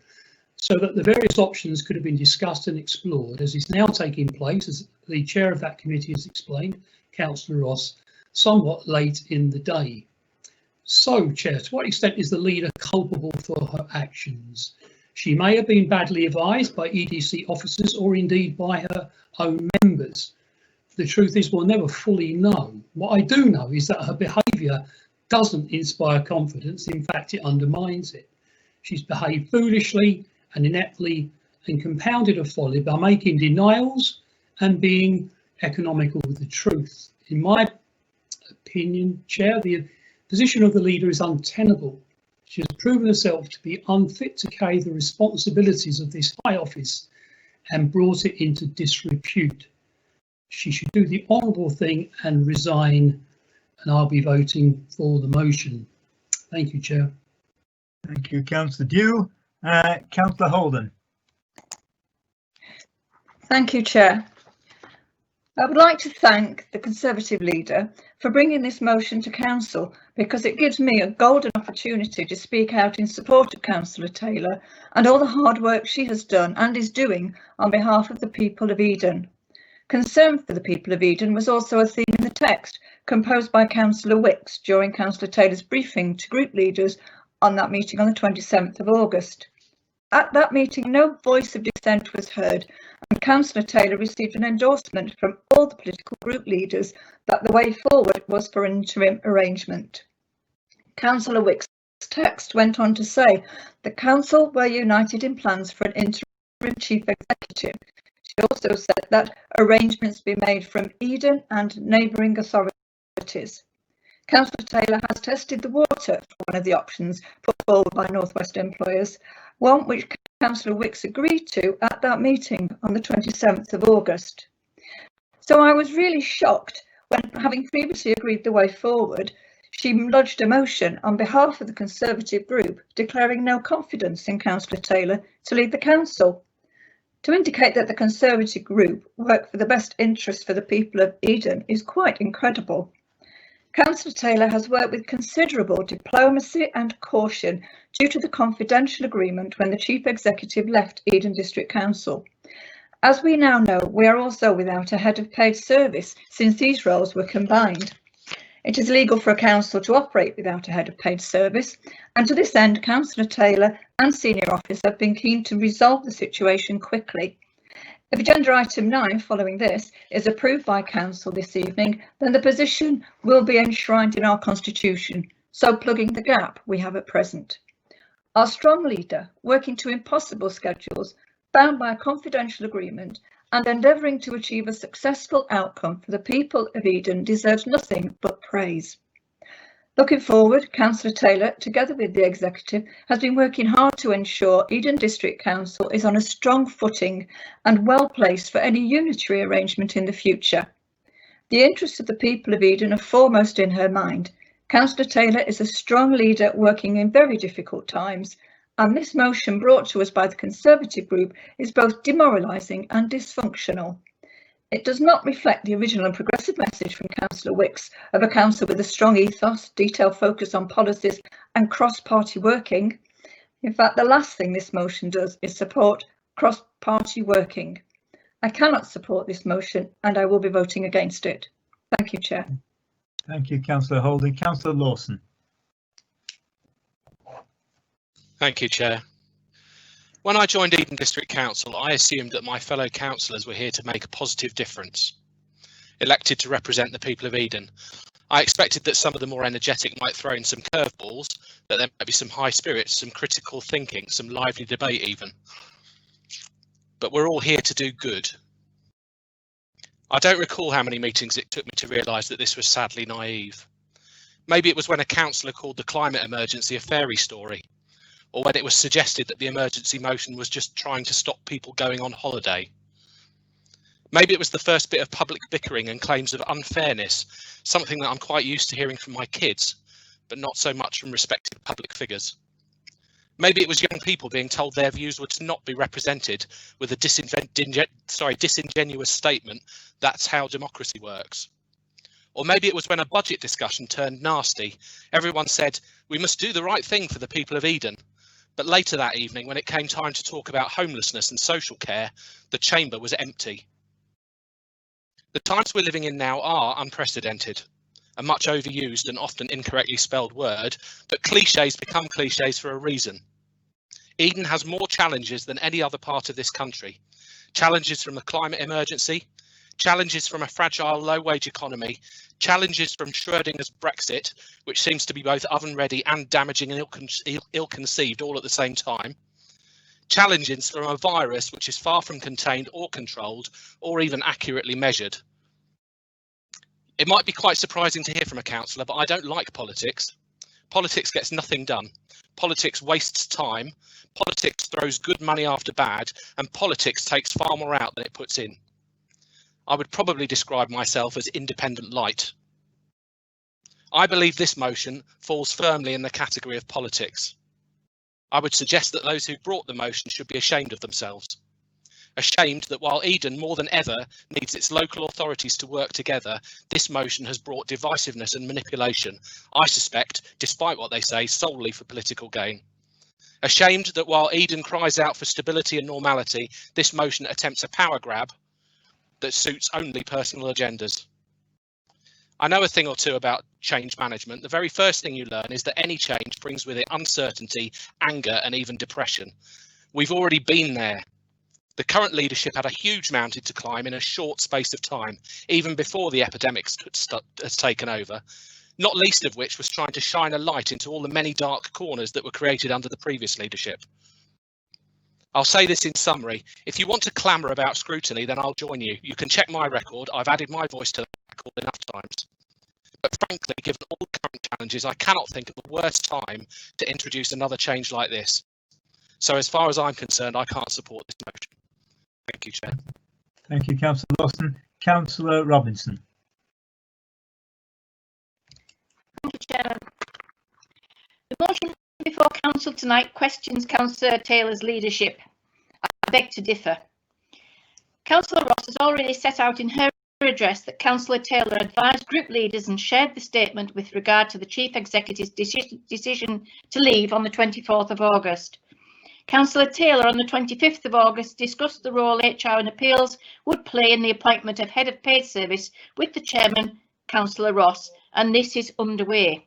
so that the various options could have been discussed and explored, as is now taking place, as the chair of that committee has explained, Councillor Ross, somewhat late in the day. So, Chair, to what extent is the leader culpable for her actions? She may have been badly advised by EDC officers or indeed by her own members. The truth is we'll never fully know. What I do know is that her behaviour doesn't inspire confidence. In fact, it undermines it. She's behaved foolishly and ineptly and compounded her folly by making denials and being economical with the truth. In my opinion, Chair, the position of the leader is untenable. She has proven herself to be unfit to carry the responsibilities of this high office and brought it into disrepute. She should do the honourable thing and resign, and I'll be voting for the motion. Thank you, Chair. Thank you, Councillor Dew. Councillor Holden. Thank you, Chair. I would like to thank the Conservative leader for bringing this motion to Council, because it gives me a golden opportunity to speak out in support of Councillor Taylor and all the hard work she has done and is doing on behalf of the people of Eden. Concern for the people of Eden was also a theme in the text composed by Councillor Wicks during Councillor Taylor's briefing to group leaders on that meeting on the 27th of August. At that meeting, no voice of dissent was heard, and Councillor Taylor received an endorsement from all the political group leaders that the way forward was for an interim arrangement. Councillor Wick's text went on to say the council were united in plans for an interim chief executive. She also said that arrangements be made from Eden and neighbouring authorities. Councillor Taylor has tested the water for one of the options put forward by North West employers, one which Councillor Wicks agreed to at that meeting on the 27th of August. So I was really shocked when, having previously agreed the way forward, she lodged a motion on behalf of the Conservative group declaring no confidence in Councillor Taylor to lead the council. To indicate that the Conservative group work for the best interests for the people of Eden is quite incredible. Councillor Taylor has worked with considerable diplomacy and caution due to the confidential agreement when the Chief Executive left Eden District Council. As we now know, we are also without a head of paid service since these roles were combined. It is illegal for a council to operate without a head of paid service, and to this end, Councillor Taylor and senior officers have been keen to resolve the situation quickly. If agenda item 9 following this is approved by council this evening, then the position will be enshrined in our constitution, so plugging the gap we have at present. Our strong leader, working to impossible schedules, bound by a confidential agreement and endeavouring to achieve a successful outcome for the people of Eden, deserves nothing but praise. Looking forward, Councillor Taylor, together with the Executive, has been working hard to ensure Eden District Council is on a strong footing and well placed for any unitary arrangement in the future. The interests of the people of Eden are foremost in her mind. Councillor Taylor is a strong leader working in very difficult times, and this motion brought to us by the Conservative group is both demoralising and dysfunctional. It does not reflect the original and progressive message from Councillor Wicks of a council with a strong ethos, detailed focus on policies and cross-party working. In fact, the last thing this motion does is support cross-party working. I cannot support this motion and I will be voting against it. Thank you, Chair. Thank you, Councillor Holding. Councillor Lawson. Thank you, Chair. When I joined Eden District Council, I assumed that my fellow councillors were here to make a positive difference. Elected to represent the people of Eden, I expected that some of the more energetic might throw in some curveballs, that there might be some high spirits, some critical thinking, some lively debate even. But we're all here to do good. I don't recall how many meetings it took me to realise that this was sadly naive. Maybe it was when a councillor called the climate emergency a fairy story, or when it was suggested that the emergency motion was just trying to stop people going on holiday. Maybe it was the first bit of public bickering and claims of unfairness, something that I'm quite used to hearing from my kids, but not so much from respected public figures. Maybe it was young people being told their views were to not be represented with a disingenuous statement, "That's how democracy works." Or maybe it was when a budget discussion turned nasty. Everyone said, "We must do the right thing for the people of Eden." But later that evening, when it came time to talk about homelessness and social care, the chamber was empty. The times we're living in now are unprecedented, a much overused and often incorrectly spelled word, but cliches become cliches for a reason. Eden has more challenges than any other part of this country. Challenges from a climate emergency, challenges from a fragile low-wage economy, challenges from Schrödinger's Brexit, which seems to be both oven-ready and damaging and ill-conceived all at the same time, challenges from a virus which is far from contained or controlled or even accurately measured. It might be quite surprising to hear from a councillor, but I don't like politics. Politics gets nothing done. Politics wastes time. Politics throws good money after bad, and politics takes far more out than it puts in. I would probably describe myself as independent light. I believe this motion falls firmly in the category of politics. I would suggest that those who brought the motion should be ashamed of themselves. Ashamed that while Eden more than ever needs its local authorities to work together, this motion has brought divisiveness and manipulation, I suspect, despite what they say, solely for political gain. Ashamed that while Eden cries out for stability and normality, this motion attempts a power grab that suits only personal agendas. I know a thing or two about change management. The very first thing you learn is that any change brings with it uncertainty, anger, and even depression. We've already been there. The current leadership had a huge mountain to climb in a short space of time, even before the epidemic has taken over, not least of which was trying to shine a light into all the many dark corners that were created under the previous leadership. I'll say this in summary: if you want to clamour about scrutiny, then I'll join you. You can check my record. I've added my voice to the record enough times. But frankly, given all the current challenges, I cannot think of a worse time to introduce another change like this. So as far as I'm concerned, I can't support this motion. Thank you, Chair. Thank you, Councillor Lawson. Councillor Robinson. Thank you, Chairman. The motion before Council tonight questions Councillor Taylor's leadership. I beg to differ. Councillor Ross has already set out in her address that Councillor Taylor advised group leaders and shared the statement with regard to the Chief Executive's decision to leave on the 24th of August. Councillor Taylor on the 25th of August discussed the role HR and Appeals would play in the appointment of Head of Paid Service with the Chairman, Councillor Ross, and this is underway.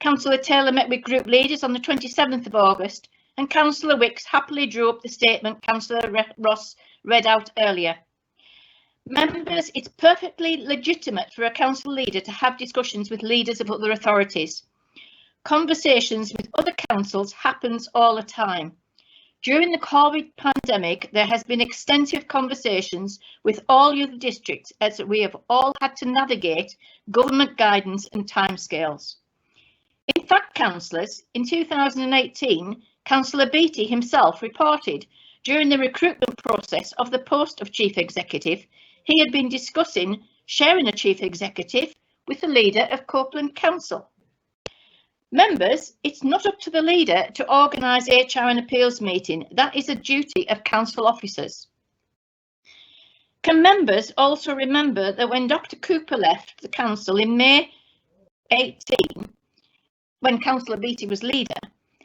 Councillor Taylor met with group leaders on the 27th of August, and Councillor Wicks happily drew up the statement Councillor Ross read out earlier. Members, it's perfectly legitimate for a council leader to have discussions with leaders of other authorities. Conversations with other councils happens all the time. During the COVID pandemic, there has been extensive conversations with all other districts as we have all had to navigate government guidance and timescales. In fact, councillors, in 2018, Councillor Beattie himself reported during the recruitment process of the post of Chief Executive, he had been discussing sharing a Chief Executive with the leader of Copeland Council. Members, it's not up to the leader to organise HR and Appeals meeting. That is a duty of council officers. Can members also remember that when Dr. Cooper left the council in May 18, when Councillor Beattie was leader,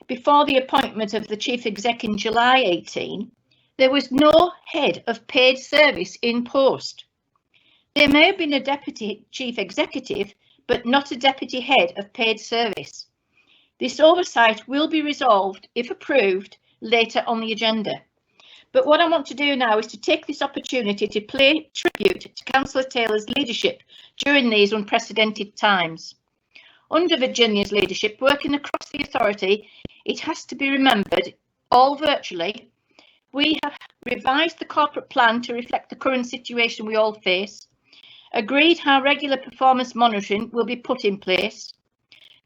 before the appointment of the Chief Exec in July 18, there was no head of paid service in post. There may have been a Deputy Chief Executive, but not a Deputy Head of Paid Service. This oversight will be resolved, if approved, later on the agenda. But what I want to do now is to take this opportunity to pay tribute to Councillor Taylor's leadership during these unprecedented times. Under Virginia's leadership, working across the authority, it has to be remembered, all virtually, we have revised the corporate plan to reflect the current situation we all face, agreed how regular performance monitoring will be put in place.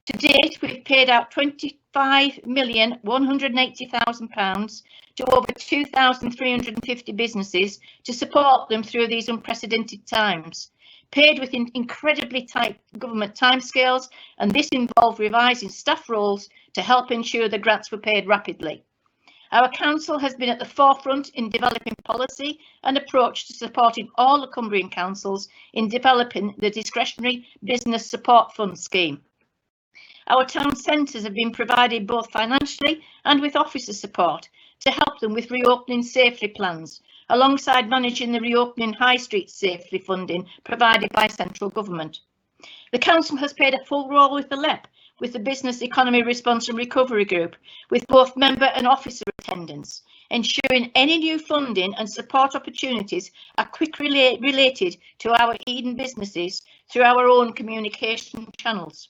To date, we've paid out £25,180,000 to over 2,350 businesses to support them through these unprecedented times, paid within incredibly tight government timescales, and this involved revising staff roles to help ensure the grants were paid rapidly. Our council has been at the forefront in developing policy and approach to supporting all the Cumbrian councils in developing the discretionary business support fund scheme. Our town centres have been provided both financially and with officer support to help them with reopening safely plans, alongside managing the reopening High Street safely funding provided by central government. The council has played a full role with the LEP, with the Business Economy Response and Recovery Group, with both member and officer attendance, ensuring any new funding and support opportunities are quickly related to our Eden businesses through our own communication channels.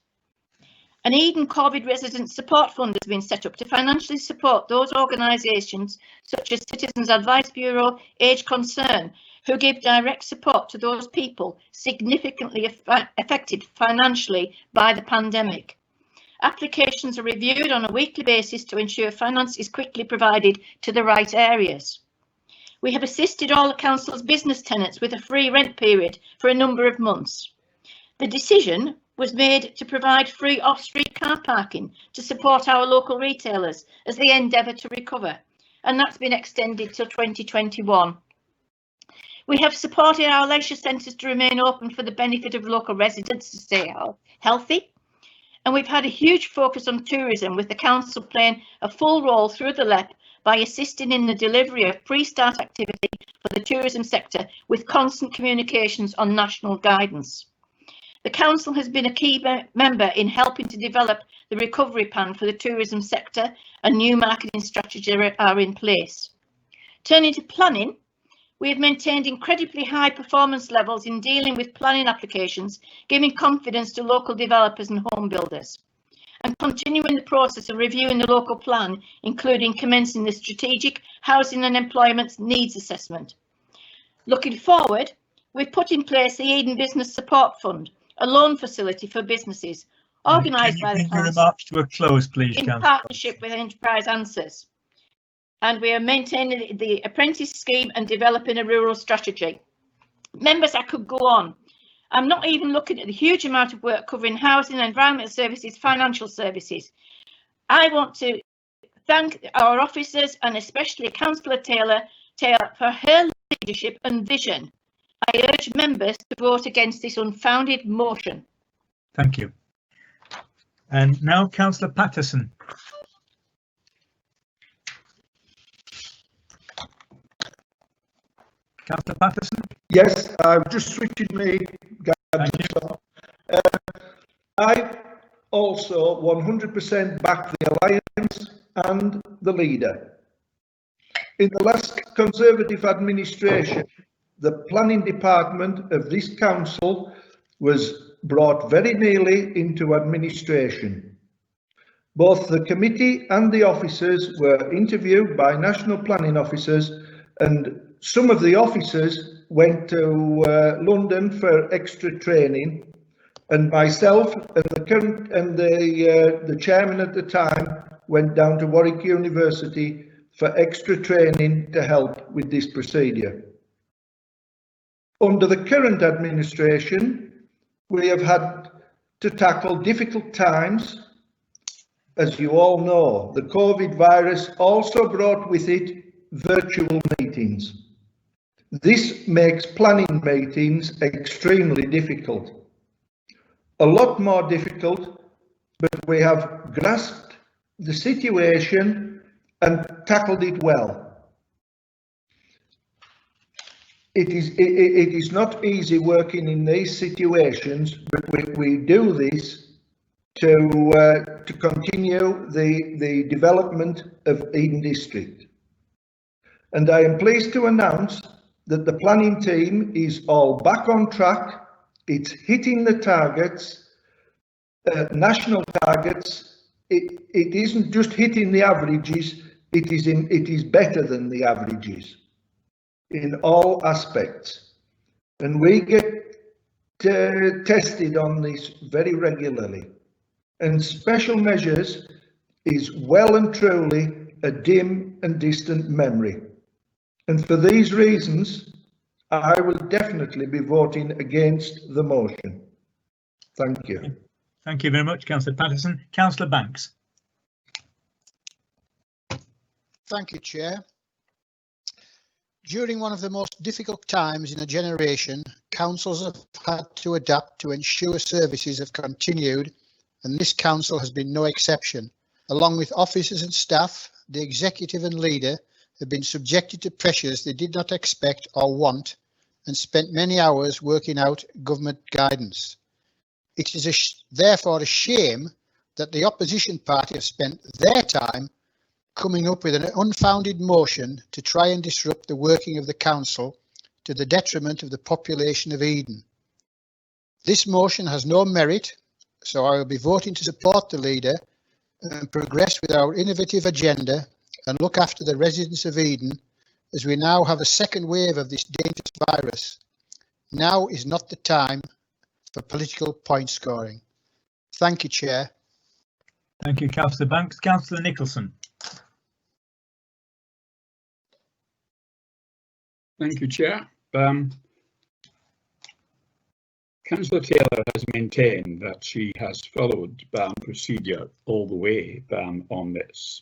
An Eden COVID Resident Support Fund has been set up to financially support those organisations such as Citizens Advice Bureau, Age Concern, who give direct support to those people significantly affected financially by the pandemic. Applications are reviewed on a weekly basis to ensure finance is quickly provided to the right areas. We have assisted all the council's business tenants with a free rent period for a number of months. The decision was made to provide free off-street car parking to support our local retailers as they endeavour to recover, and that's been extended till 2021. We have supported our leisure centres to remain open for the benefit of local residents to stay healthy, and we've had a huge focus on tourism, with the council playing a full role through the LEP by assisting in the delivery of pre-start activity for the tourism sector with constant communications on national guidance. The council has been a key member in helping to develop the recovery plan for the tourism sector and new marketing strategies are in place. Turning to planning, we have maintained incredibly high performance levels in dealing with planning applications, giving confidence to local developers and home builders, and continuing the process of reviewing the local plan, including commencing the strategic housing and employment needs assessment. Looking forward, we've put in place the Eden Business Support Fund, a loan facility for businesses, organised by the Bring your council remarks to a close, please, in Councillor. partnership with Enterprise Answers. And we are maintaining the apprentice scheme and developing a rural strategy. Members, I could go on. I'm not even looking at the huge amount of work covering housing, environmental services, financial services. I want to thank our officers and especially Councillor Taylor for her leadership and vision. I urge members to vote against this unfounded motion. Thank you. And now Councillor Patterson. Councillor Patterson? Yes, I'm just switching my gadgets on. I also 100% back the Alliance and the leader. In the last Conservative administration, the planning department of this council was brought very nearly into administration. Both the committee and the officers were interviewed by national planning officers, and some of the officers went to London for extra training, and myself and the chairman at the time went down to Warwick University for extra training to help with this procedure. Under the current administration, we have had to tackle difficult times. As you all know, the COVID virus also brought with it virtual meetings. This makes planning meetings extremely difficult. A lot more difficult, but we have grasped the situation and tackled it well. It is not easy working in these situations, but we do this to continue the development of Eden District. And I am pleased to announce that the planning team is all back on track. It's hitting the targets, national targets. It isn't just hitting the averages, it is better than the averages in all aspects. And we get tested on this very regularly. And special measures is well and truly a dim and distant memory. And for these reasons, I will definitely be voting against the motion. Thank you. Thank you very much, Councillor Patterson. Councillor Banks. Thank you, Chair. During one of the most difficult times in a generation, councils have had to adapt to ensure services have continued, and this council has been no exception. Along with officers and staff, the executive and leader have been subjected to pressures they did not expect or want, and spent many hours working out government guidance. It is therefore a shame that the opposition party have spent their time coming up with an unfounded motion to try and disrupt the working of the council to the detriment of the population of Eden. This motion has no merit, so I will be voting to support the leader and progress with our innovative agenda and look after the residents of Eden, as we now have a second wave of this dangerous virus. Now is not the time for political point scoring. Thank you, Chair. Thank you, Councillor Banks. Councillor Nicholson. Thank you, Chair. Councillor Taylor has maintained that she has followed procedure all the way on this.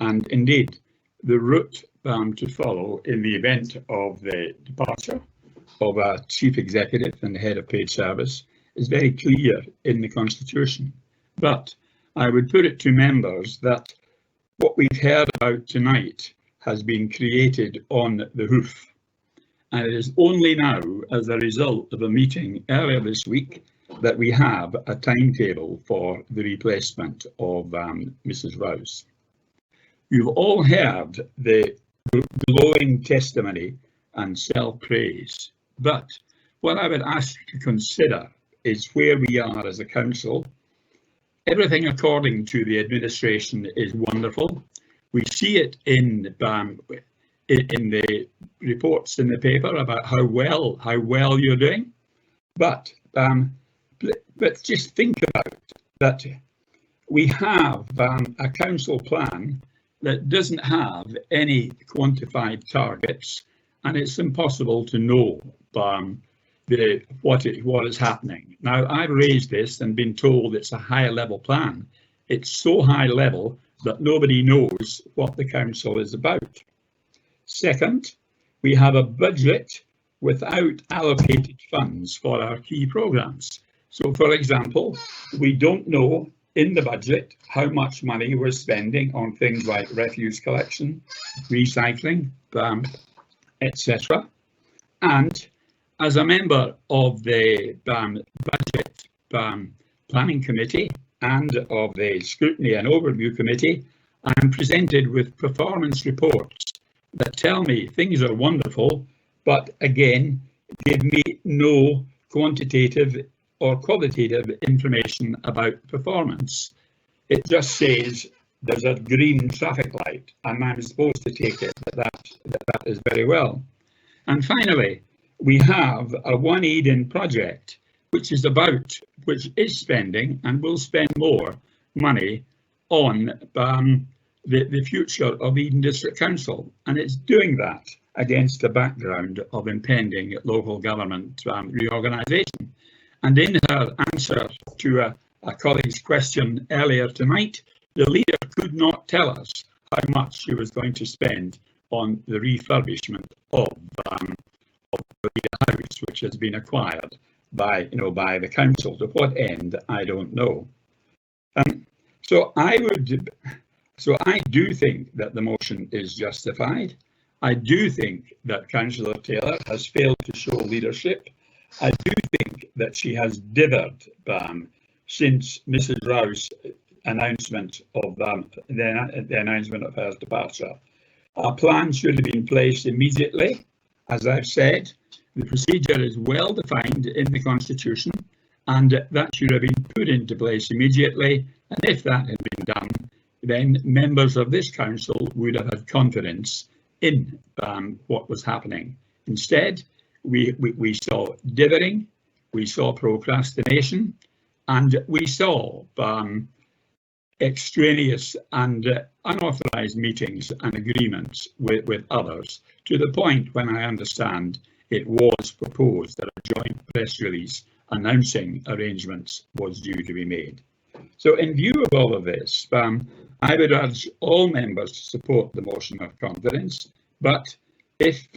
And indeed, the route to follow in the event of the departure of a chief executive and head of paid service is very clear in the Constitution. But I would put it to members that what we've heard about tonight has been created on the hoof. And it is only now, as a result of a meeting earlier this week, that we have a timetable for the replacement of Mrs. Rouse. You've all heard the glowing testimony and self-praise, but what I would ask you to consider is where we are as a council. Everything according to the administration is wonderful. We see it in the reports in the paper about how well you're doing, but just think about that. We have a council plan that doesn't have any quantified targets, and it's impossible to know what is happening. Now, I've raised this and been told it's a high level plan. It's so high level that nobody knows what the council is about. Second, we have a budget without allocated funds for our key programmes. So, for example, we don't know in the budget how much money we're spending on things like refuse collection, recycling, etc. And as a member of the budget planning committee and of the scrutiny and overview committee, I'm presented with performance reports that tell me things are wonderful, but again, give me no quantitative or qualitative information about performance. It just says there's a green traffic light, and I'm supposed to take it that is very well. And finally, we have a One Eden project, which is spending and will spend more money on the future of Eden District Council, and it's doing that against the background of impending local government reorganisation. And in her answer to a colleague's question earlier tonight, the leader could not tell us how much she was going to spend on the refurbishment of the house, which has been acquired by the council. To what end, I don't know. So I do think that the motion is justified. I do think that Councillor Taylor has failed to show leadership. I do think that she has dithered since Mrs. Rowe's announcement of the announcement of her departure. A plan should have been placed immediately. As I've said, the procedure is well defined in the Constitution, and that should have been put into place immediately. And if that had been done, then members of this council would have had confidence in what was happening. Instead, we saw dithering, we saw procrastination, and we saw extraneous and unauthorised meetings and agreements with others, to the point when I understand it was proposed that a joint press release announcing arrangements was due to be made. So in view of all of this, I would urge all members to support the motion of confidence, but if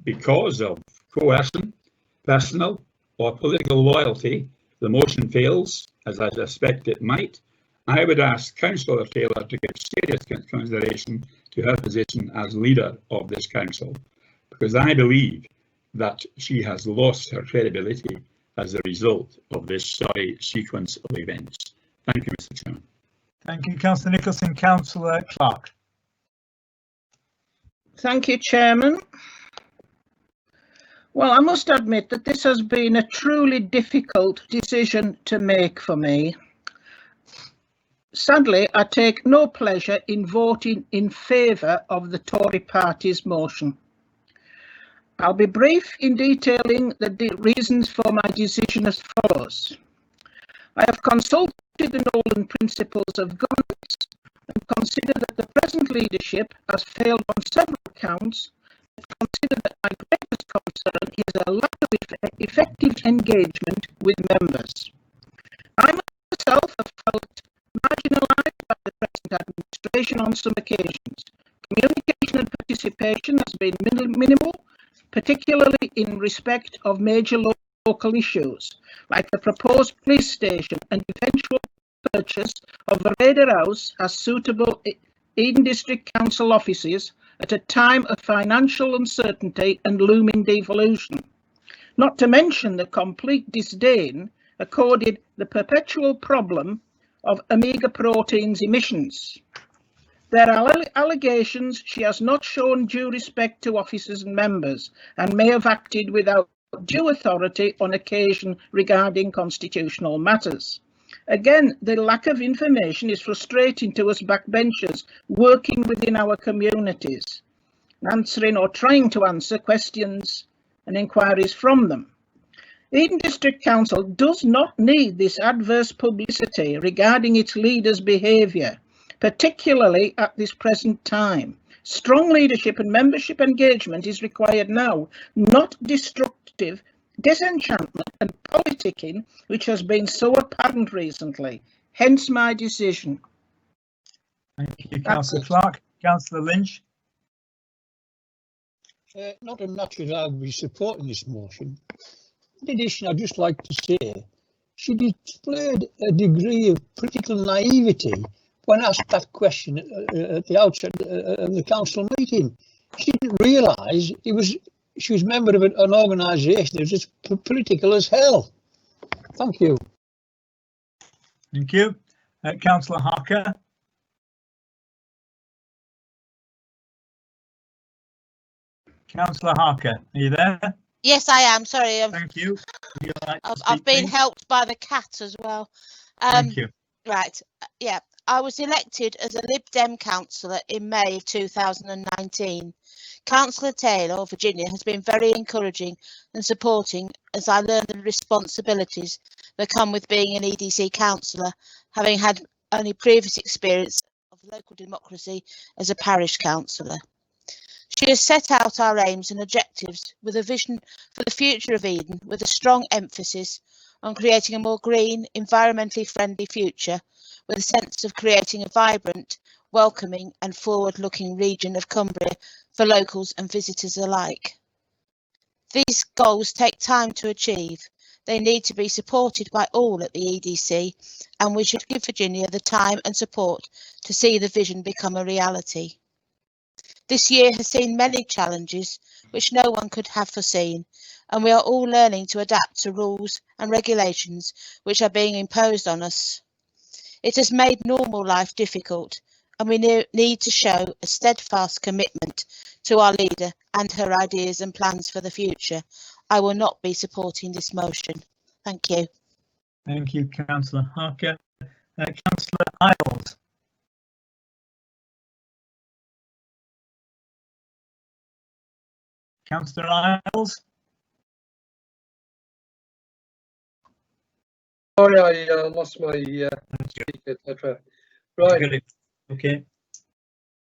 because of coercion, personal or political loyalty, the motion fails, as I suspect it might, I would ask Councillor Taylor to give serious consideration to her position as leader of this council, because I believe that she has lost her credibility as a result of this sorry sequence of events. Thank you, Mr. Chairman. Thank you, Councillor Nicholson. Councillor Clark. Thank you, Chairman. Well, I must admit that this has been a truly difficult decision to make for me. Sadly, I take no pleasure in voting in favour of the Tory party's motion. I'll be brief in detailing the reasons for my decision as follows. I have consulted the Nolan principles of governance and consider that the present leadership has failed on several counts, but consider that my greatest concern is a lack of effective engagement with members. I myself have felt marginalised by the present administration on some occasions. Communication and participation has been minimal, particularly in respect of major local issues, like the proposed police station and eventual purchase of Vereda House as suitable Eden District Council offices at a time of financial uncertainty and looming devolution. Not to mention the complete disdain accorded the perpetual problem of Omega Protein's emissions. There are allegations she has not shown due respect to officers and members and may have acted without due authority on occasion regarding constitutional matters. Again, the lack of information is frustrating to us backbenchers working within our communities, answering or trying to answer questions and inquiries from them. Eden District Council does not need this adverse publicity regarding its leaders' behaviour, particularly at this present time. Strong leadership and membership engagement is required now, not destructive disenchantment and politicking, which has been so apparent recently. Hence my decision. Thank you, Councillor Clark. Councillor Lynch. Not unnaturally, I'll be supporting this motion. In addition, I'd just like to say she displayed a degree of political naivety when asked that question at the outset of the council meeting. She didn't realise she was a member of an organisation that was as political as hell. Thank you. Thank you. Councillor Harker. Councillor Harker, are you there? Yes, I am. Sorry. Thank you. I've been helped by the cat as well. Thank you. Right. Yeah. I was elected as a Lib Dem councillor in May 2019. Councillor Taylor of Virginia has been very encouraging and supporting as I learn the responsibilities that come with being an EDC councillor, having had only previous experience of local democracy as a parish councillor. She has set out our aims and objectives with a vision for the future of Eden, with a strong emphasis on creating a more green, environmentally friendly future, with a sense of creating a vibrant, welcoming and forward-looking region of Cumbria for locals and visitors alike. These goals take time to achieve. They need to be supported by all at the EDC, and we should give Virginia the time and support to see the vision become a reality. This year has seen many challenges which no one could have foreseen, and we are all learning to adapt to rules and regulations which are being imposed on us. It has made normal life difficult, and we need to show a steadfast commitment to our leader and her ideas and plans for the future. I will not be supporting this motion. Thank you. Thank you, Councillor Harker. Councillor Isles. Councillor Isles. Sorry, I lost my speaker, etc. Right. Okay.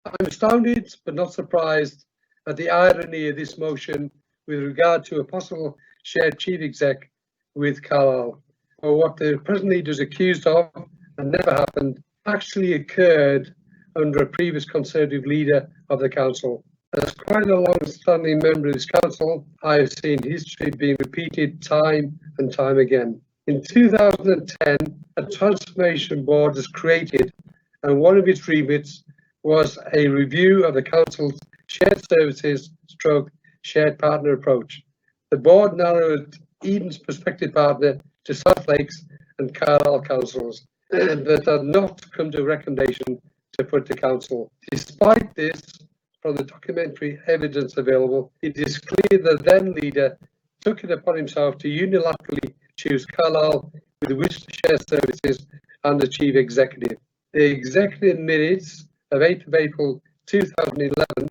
I'm astounded but not surprised at the irony of this motion with regard to a possible shared chief exec with Carlisle, or what the present leader is accused of and never happened, actually occurred under a previous Conservative leader of the council. As quite a long-standing member of this council, I have seen history being repeated time and time again. In 2010, a transformation board was created, and one of its remits was a review of the council's shared services / shared partner approach. The board narrowed Eden's prospective partner to South Lakes and Carlisle councils that had not come to a recommendation to put to council. Despite this, from the documentary evidence available, it is clear that the then leader took it upon himself to unilaterally choose Carlisle with which to share services and the chief executive. The executive minutes of 8th of April 2011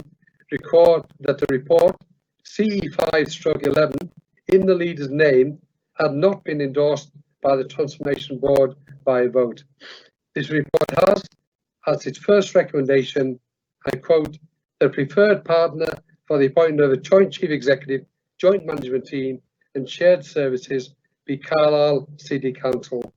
record that the report CE5/11 in the leader's name had not been endorsed by the Transformation Board by a vote. This report has, as its first recommendation, I quote, the preferred partner for the appointment of a joint chief executive, joint management team and shared services be Carlisle City Council.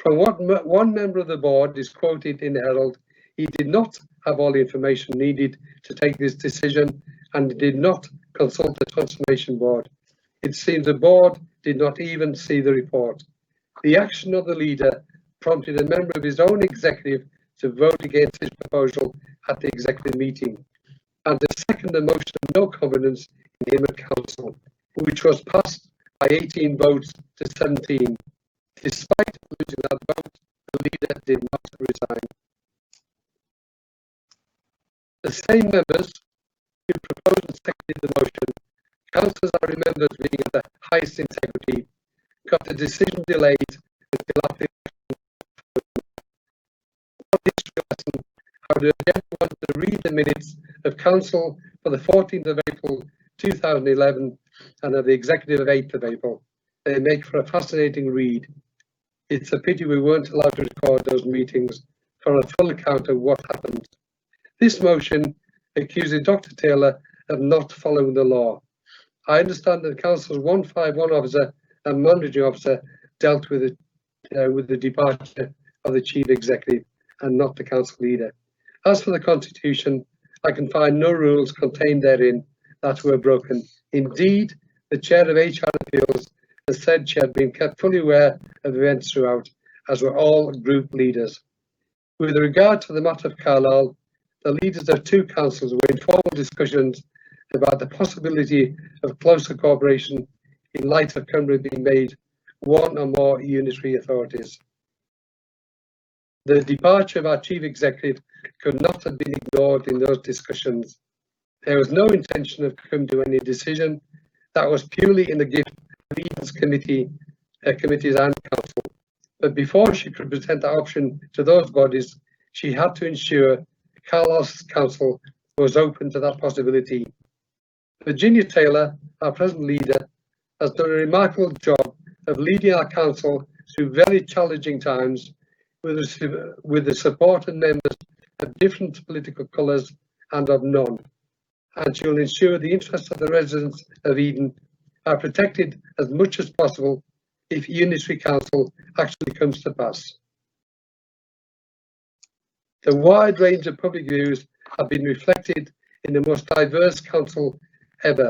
From what one member of the board is quoted in the Herald, he did not have all the information needed to take this decision and did not consult the Transformation Board. It seems the board did not even see the report. The action of the leader prompted a member of his own executive to vote against his proposal at the executive meeting, and to second the motion of no confidence in him at council, which was passed by 18 votes to 17. Despite losing that vote, the leader did not resign. The same members who proposed and seconded the motion, councillors I remember as being of the highest integrity, got the decision delayed until after I would urge everyone to read the minutes of council for the 14th of April 2011 and of the executive of 8th of April. They make for a fascinating read. It's a pity we weren't allowed to record those meetings for a full account of what happened. This motion accuses Dr. Taylor of not following the law. I understand that the council's 151 officer and managing officer dealt with the departure of the chief executive and not the council leader. As for the constitution, I can find no rules contained therein that were broken. Indeed, the chair of HR appeals has said she had been kept fully aware of events throughout, as were all group leaders. With regard to the matter of Carlisle, the leaders of two councils were in formal discussions about the possibility of closer cooperation in light of Cumbria being made one or more unitary authorities. The departure of our chief executive could not have been ignored in those discussions. There was no intention of coming to any decision. That was purely in the gift of Eden's committees and council. But before she could present the option to those bodies, she had to ensure Carlisle's council was open to that possibility. Virginia Taylor, our present leader, has done a remarkable job of leading our council through very challenging times with the support of members of different political colours and of none. And she will ensure the interests of the residents of Eden are protected as much as possible if unitary council actually comes to pass. The wide range of public views have been reflected in the most diverse council ever,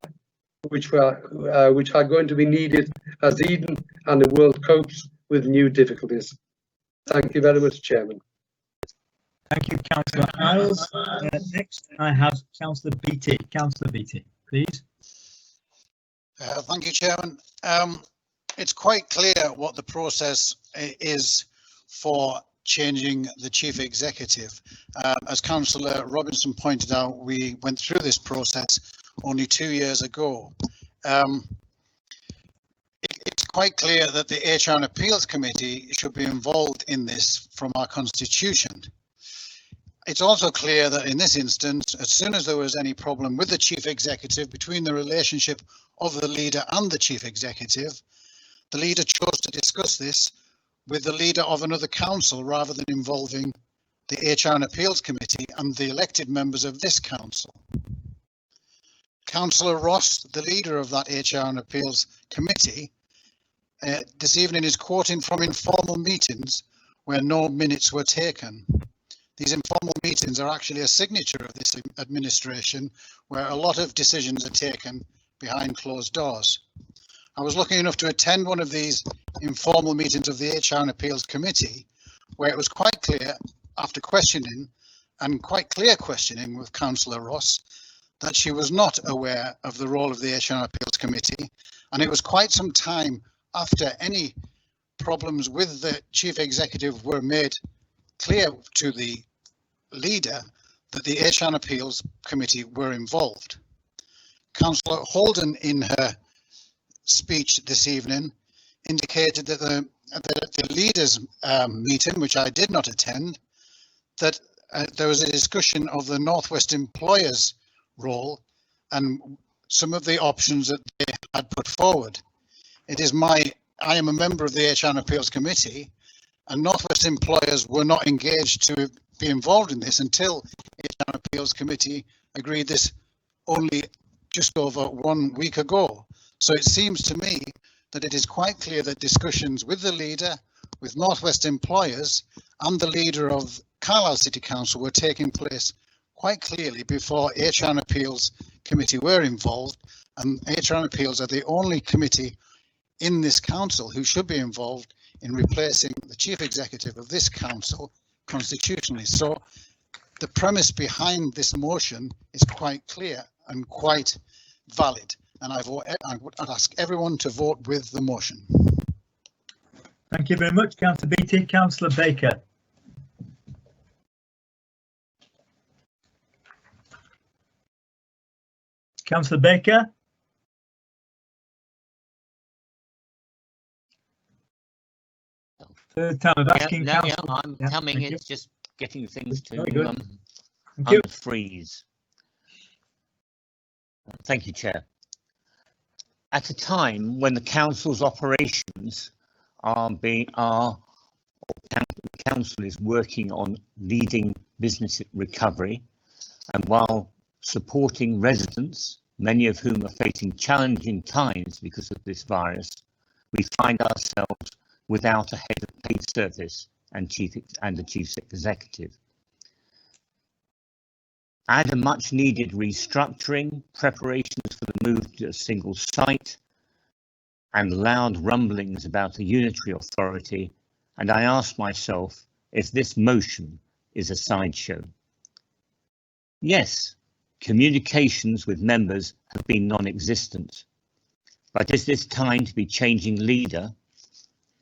which are going to be needed as Eden and the world copes with new difficulties. Thank you very much, Chairman. Thank you, Councillor Isles. Next, I have Councillor Beattie. Councillor Beattie, please. Thank you, Chairman. It's quite clear what the process is for changing the chief executive. As Councillor Robinson pointed out, we went through this process only 2 years ago. It's quite clear that the HR and Appeals Committee should be involved in this from our constitution. It's also clear that in this instance, as soon as there was any problem with the chief executive between the relationship of the leader and the chief executive, the leader chose to discuss this with the leader of another council rather than involving the HR and Appeals Committee and the elected members of this council. Councillor Ross, the leader of that HR and Appeals Committee, this evening is quoting from informal meetings where no minutes were taken. These informal meetings are actually a signature of this administration where a lot of decisions are taken behind closed doors. I was lucky enough to attend one of these informal meetings of the HR and Appeals Committee where it was quite clear after questioning and quite clear questioning with Councillor Ross that she was not aware of the role of the HR and Appeals Committee, and it was quite some time after any problems with the chief executive were made clear to the leader that the HR and Appeals Committee were involved. Councillor Holden, in her speech this evening, indicated that the leaders' meeting, which I did not attend, that there was a discussion of the North West employers' role and some of the options that they had put forward. I am a member of the HR and Appeals Committee, and North West employers were not engaged to be involved in this until HR and Appeals Committee agreed this only just over 1 week ago. So it seems to me that it is quite clear that discussions with the leader, with North West employers and the leader of Carlisle City Council were taking place quite clearly before HR and Appeals Committee were involved, and HR and Appeals are the only committee in this council who should be involved in replacing the chief executive of this council constitutionally. So the premise behind this motion is quite clear and quite valid, and I would ask everyone to vote with the motion. Thank you very much, Councillor Beattie. Councillor Baker. Councillor Baker. Third time of asking. I'm coming. It's just getting things to you. unfreeze. Thank you, Chair. At a time when the council's operations the council is working on leading business recovery, and while supporting residents, many of whom are facing challenging times because of this virus, we find ourselves without a head of paid service and a chief executive. Add a much needed restructuring, preparations for the move to a single site, and loud rumblings about a unitary authority, and I ask myself if this motion is a sideshow. Yes, communications with members have been non-existent, but is this time to be changing leader,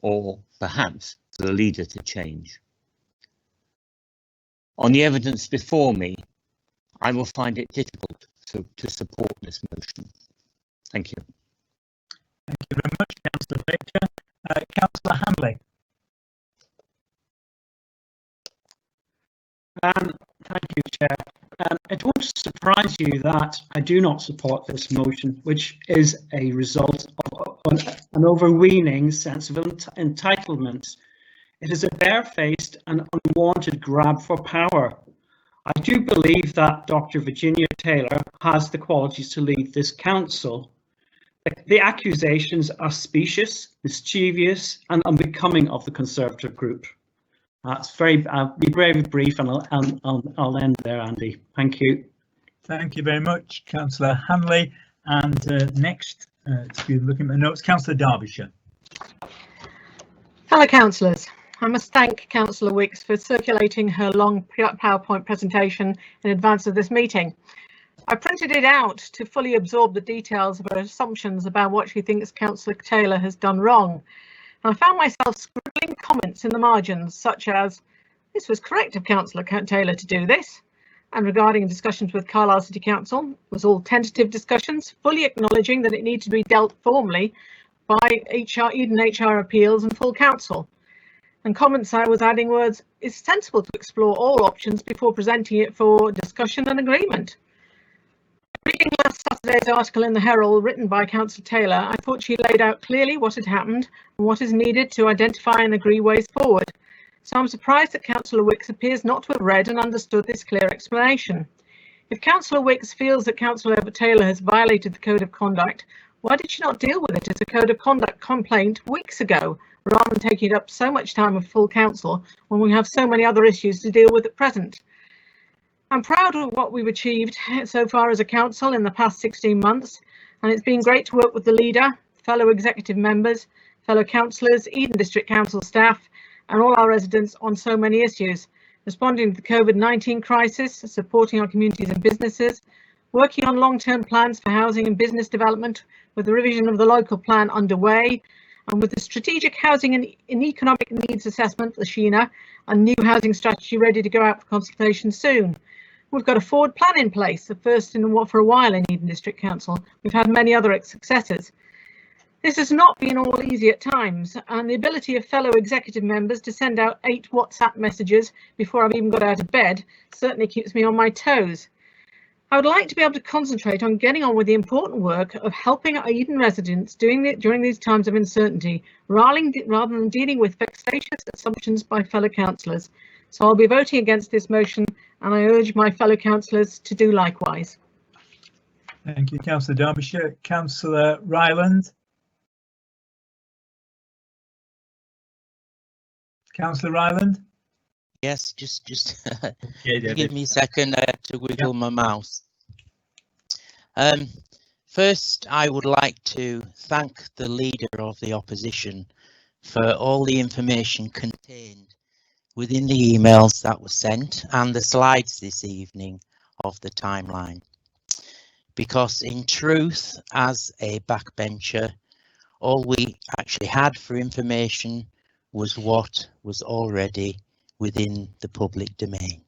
or perhaps for the leader to change? On the evidence before me, I will find it difficult to support this motion. Thank you. Thank you very much, Councillor Baker. Councillor Hanley. Thank you, Chair. It won't surprise you that I do not support this motion, which is a result of an overweening sense of entitlement. It is a barefaced and unwanted grab for power. I do believe that Dr. Virginia Taylor has the qualities to lead this council. The accusations are specious, mischievous, and unbecoming of the Conservative group. That's very. I'll be very brief, and I'll end there, Andy. Thank you. Thank you very much, Councillor Hanley. And next, excuse me, looking at my notes, Councillor Derbyshire. Fellow councillors, I must thank Councillor Wicks for circulating her long PowerPoint presentation in advance of this meeting. I printed it out to fully absorb the details of her assumptions about what she thinks Councillor Taylor has done wrong. And I found myself scribbling comments in the margins, such as, "This was correct of Councillor Taylor to do this," and regarding discussions with Carlisle City Council, was all tentative discussions, fully acknowledging that it needed to be dealt formally by Eden HR Appeals and full council. And comments I was adding words, "It's sensible to explore all options before presenting it for discussion and agreement." Reading last Saturday's article in the Herald written by Councillor Taylor, I thought she laid out clearly what had happened and what is needed to identify and agree ways forward. So I'm surprised that Councillor Wicks appears not to have read and understood this clear explanation. If Councillor Wicks feels that Councillor Taylor has violated the Code of Conduct, why did she not deal with it as a Code of Conduct complaint weeks ago, rather than taking up so much time of full council when we have so many other issues to deal with at present? I'm proud of what we've achieved so far as a council in the past 16 months, and it's been great to work with the leader, fellow executive members, fellow councillors, Eden District Council staff, and all our residents on so many issues, responding to the COVID-19 crisis, supporting our communities and businesses, working on long-term plans for housing and business development with the revision of the local plan underway, and with the Strategic Housing and Economic Needs Assessment, the SHENA, and new housing strategy ready to go out for consultation soon. We've got a forward plan in place, the first for a while in Eden District Council. We've had many other successes. This has not been all easy at times, and the ability of fellow executive members to send out 8 WhatsApp messages before I've even got out of bed certainly keeps me on my toes. I would like to be able to concentrate on getting on with the important work of helping our Eden residents during these times of uncertainty, rather than dealing with vexatious assumptions by fellow councillors. So I'll be voting against this motion, and I urge my fellow councillors to do likewise. Thank you, Councillor Derbyshire. Councillor Ryland. Councillor Ryland. Yes, just give me a second to wiggle my mouse. First, I would like to thank the leader of the opposition for all the information contained within the emails that were sent and the slides this evening of the timeline. Because in truth, as a backbencher, all we actually had for information was what was already within the public domain.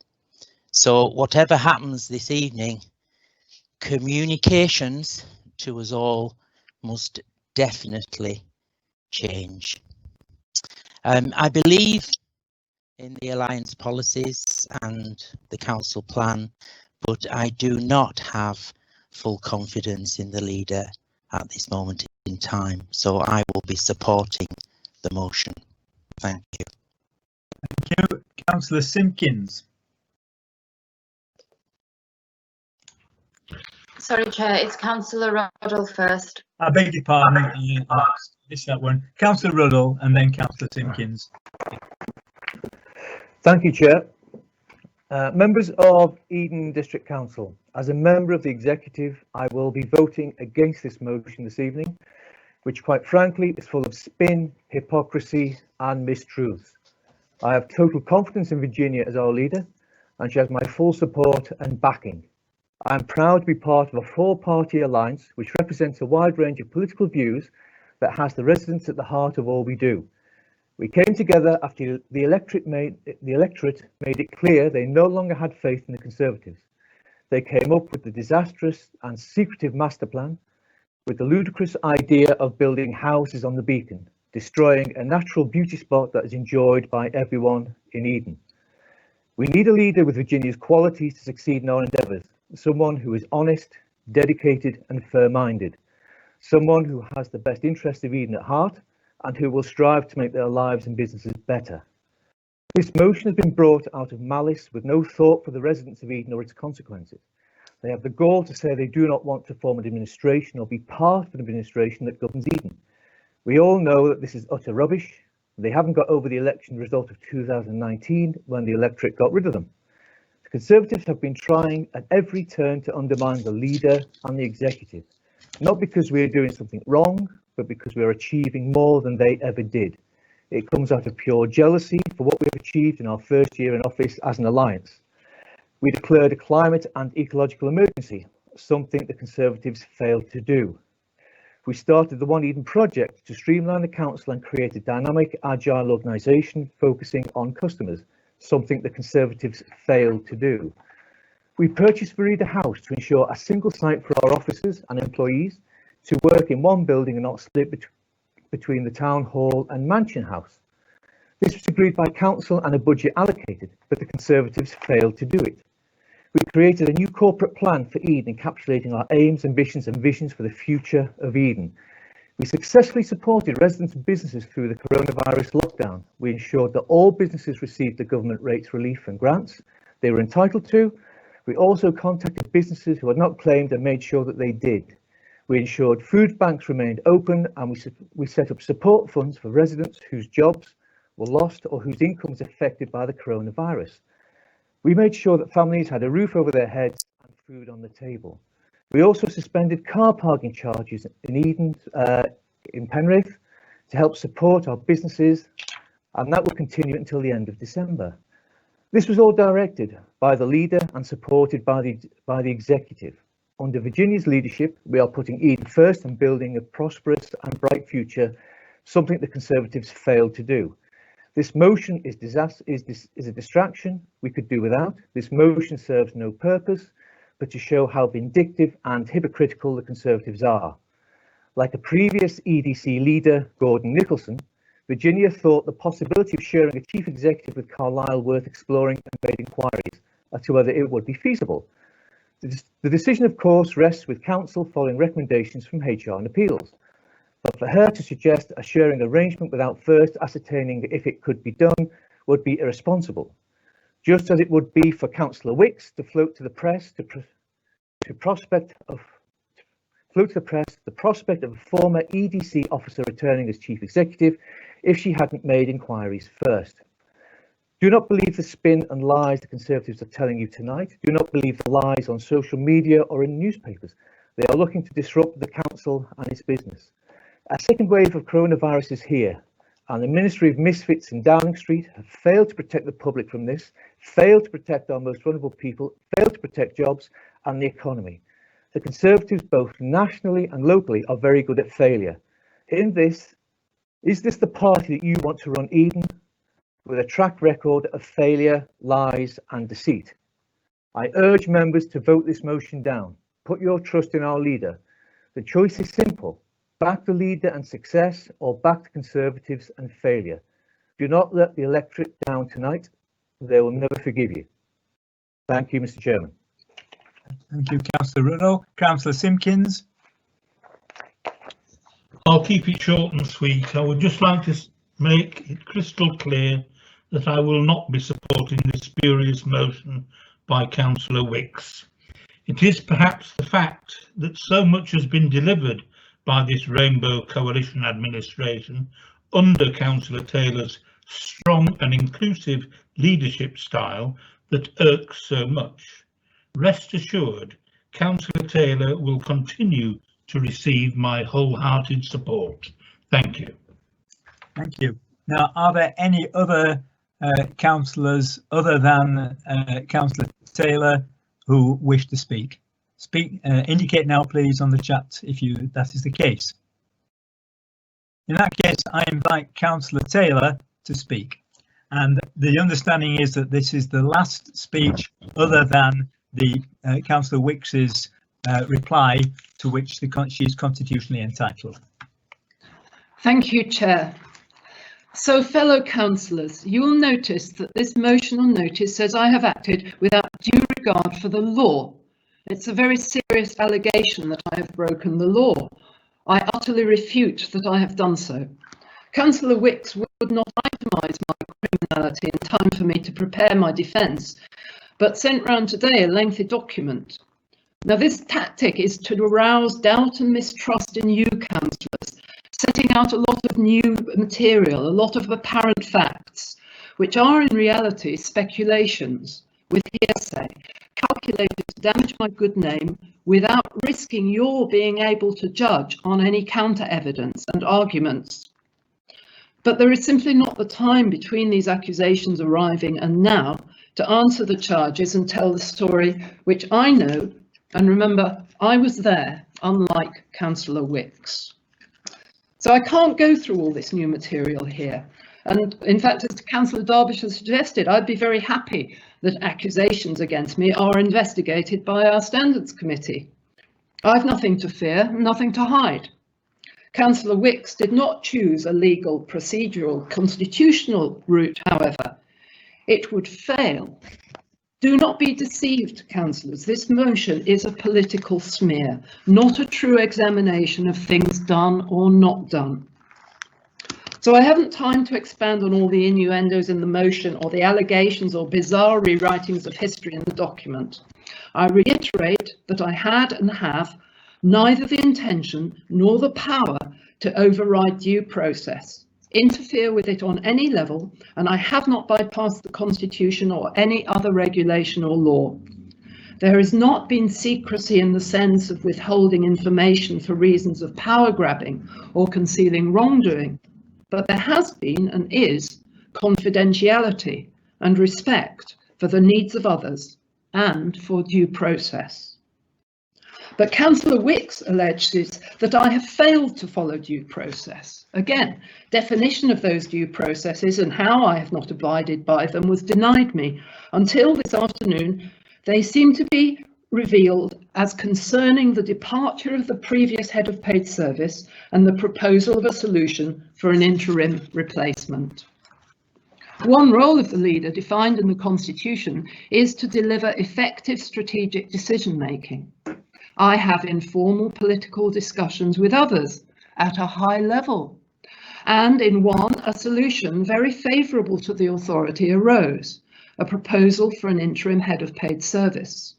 So whatever happens this evening, communications to us all must definitely change. I believe in the Alliance policies and the council plan, but I do not have full confidence in the leader at this moment in time. So I will be supporting the motion. Thank you. Thank you. Councillor Simpkins. Sorry, Chair, it's Councillor Ruddle first. I beg your pardon, I missed that one. Councillor Ruddle and then Councillor Simpkins. Thank you, Chair. Members of Eden District Council, as a member of the executive, I will be voting against this motion this evening, which quite frankly is full of spin, hypocrisy and mistruths. I have total confidence in Virginia as our leader, and she has my full support and backing. I am proud to be part of a four-party alliance which represents a wide range of political views that has the residents at the heart of all we do. We came together after the electorate made it clear they no longer had faith in the Conservatives. They came up with the disastrous and secretive master plan, with the ludicrous idea of building houses on the beacon, destroying a natural beauty spot that is enjoyed by everyone in Eden. We need a leader with Virginia's qualities to succeed in our endeavours, someone who is honest, dedicated and fair-minded, someone who has the best interests of Eden at heart and who will strive to make their lives and businesses better. This motion has been brought out of malice with no thought for the residents of Eden or its consequences. They have the gall to say they do not want to form an administration or be part of an administration that governs Eden. We all know that this is utter rubbish. They haven't got over the election result of 2019 when the electorate got rid of them. The Conservatives have been trying at every turn to undermine the leader and the executive, not because we are doing something wrong, but because we are achieving more than they ever did. It comes out of pure jealousy for what we have achieved in our first year in office as an alliance. We declared a climate and ecological emergency, something the Conservatives failed to do. We started the One Eden project to streamline the council and create a dynamic, agile organisation focusing on customers, something the Conservatives failed to do. We purchased Vereda House to ensure a single site for our officers and employees to work in one building and not split between the Town Hall and Mansion House. This was agreed by Council and a budget allocated, but the Conservatives failed to do it. We created a new corporate plan for Eden, encapsulating our aims, ambitions and visions for the future of Eden. We successfully supported residents and businesses through the coronavirus lockdown. We ensured that all businesses received the government rates relief and grants they were entitled to. We also contacted businesses who had not claimed and made sure that they did. We ensured food banks remained open, and we set up support funds for residents whose jobs were lost or whose income was affected by the coronavirus. We made sure that families had a roof over their heads and food on the table. We also suspended car parking charges in Eden, in Penrith, to help support our businesses, and that will continue until the end of December. This was all directed by the leader and supported by the executive. Under Virginia's leadership, we are putting Eden first and building a prosperous and bright future, something the Conservatives failed to do. This motion is a distraction we could do without. This motion serves no purpose but to show how vindictive and hypocritical the Conservatives are. Like a previous EDC leader, Gordon Nicholson, Virginia thought the possibility of sharing a chief executive with Carlisle worth exploring and made inquiries as to whether it would be feasible. The decision, of course, rests with Council following recommendations from HR and Appeals. But for her to suggest a sharing arrangement without first ascertaining if it could be done would be irresponsible. Just as it would be for Councillor Wicks to float to the press the prospect of a former EDC officer returning as chief executive if she hadn't made inquiries first. Do not believe the spin and lies the Conservatives are telling you tonight. Do not believe the lies on social media or in newspapers. They are looking to disrupt the council and its business. A second wave of coronavirus is here, and the Ministry of Misfits in Downing Street have failed to protect the public from this, failed to protect our most vulnerable people, failed to protect jobs and the economy. The Conservatives, both nationally and locally, are very good at failure. In this, Is this the party that you want to run Eden, with a track record of failure, lies and deceit? I urge members to vote this motion down. Put your trust in our leader. The choice is simple. Back the leader and success, or back the Conservatives and failure. Do not let the electorate down tonight. They will never forgive you. Thank you, Mr. Chairman. Thank you, Councillor Runo. Councillor Simpkins. I'll keep it short and sweet. I would just like to make it crystal clear that I will not be supporting this spurious motion by Councillor Wicks. It is perhaps the fact that so much has been delivered by this Rainbow Coalition administration under Councillor Taylor's strong and inclusive leadership style that irks so much. Rest assured, Councillor Taylor will continue to receive my wholehearted support. Thank you. Thank you. Now, are there any other councillors other than Councillor Taylor who wish to speak? Indicate now, please, on the chat if that is the case. In that case, I invite Councillor Taylor to speak. And the understanding is that this is the last speech other than the Councillor Wicks's reply to which she is constitutionally entitled. Thank you, Chair. So, fellow councillors, you will notice that this motion on notice says I have acted without due regard for the law. It's a very serious allegation that I have broken the law. I utterly refute that I have done so. Councillor Wicks would not itemise my criminality in time for me to prepare my defence, but sent round today a lengthy document. Now, this tactic is to arouse doubt and mistrust in you, councillors, setting out a lot of new material, a lot of apparent facts, which are in reality speculations with hearsay, calculated to damage my good name without risking your being able to judge on any counter evidence and arguments. But there is simply not the time between these accusations arriving and now to answer the charges and tell the story which I know, and remember, I was there, unlike Councillor Wicks. So I can't go through all this new material here. And in fact, as Councillor Derbyshire suggested, I'd be very happy that accusations against me are investigated by our Standards Committee. I've nothing to fear, nothing to hide. Councillor Wicks did not choose a legal, procedural, constitutional route, however. It would fail. Do not be deceived, councillors. This motion is a political smear, not a true examination of things done or not done. So I haven't time to expand on all the innuendos in the motion or the allegations or bizarre rewritings of history in the document. I reiterate that I had and have neither the intention nor the power to override due process, interfere with it on any level, and I have not bypassed the Constitution or any other regulation or law. There has not been secrecy in the sense of withholding information for reasons of power grabbing or concealing wrongdoing, but there has been and is confidentiality and respect for the needs of others and for due process. But Councillor Wicks alleges that I have failed to follow due process. Again, definition of those due processes and how I have not abided by them was denied me until this afternoon. They seem to be revealed as concerning the departure of the previous head of paid service and the proposal of a solution for an interim replacement. One role of the leader defined in the Constitution is to deliver effective strategic decision making. I have informal political discussions with others at a high level, and in one, a solution very favourable to the authority arose, a proposal for an interim head of paid service.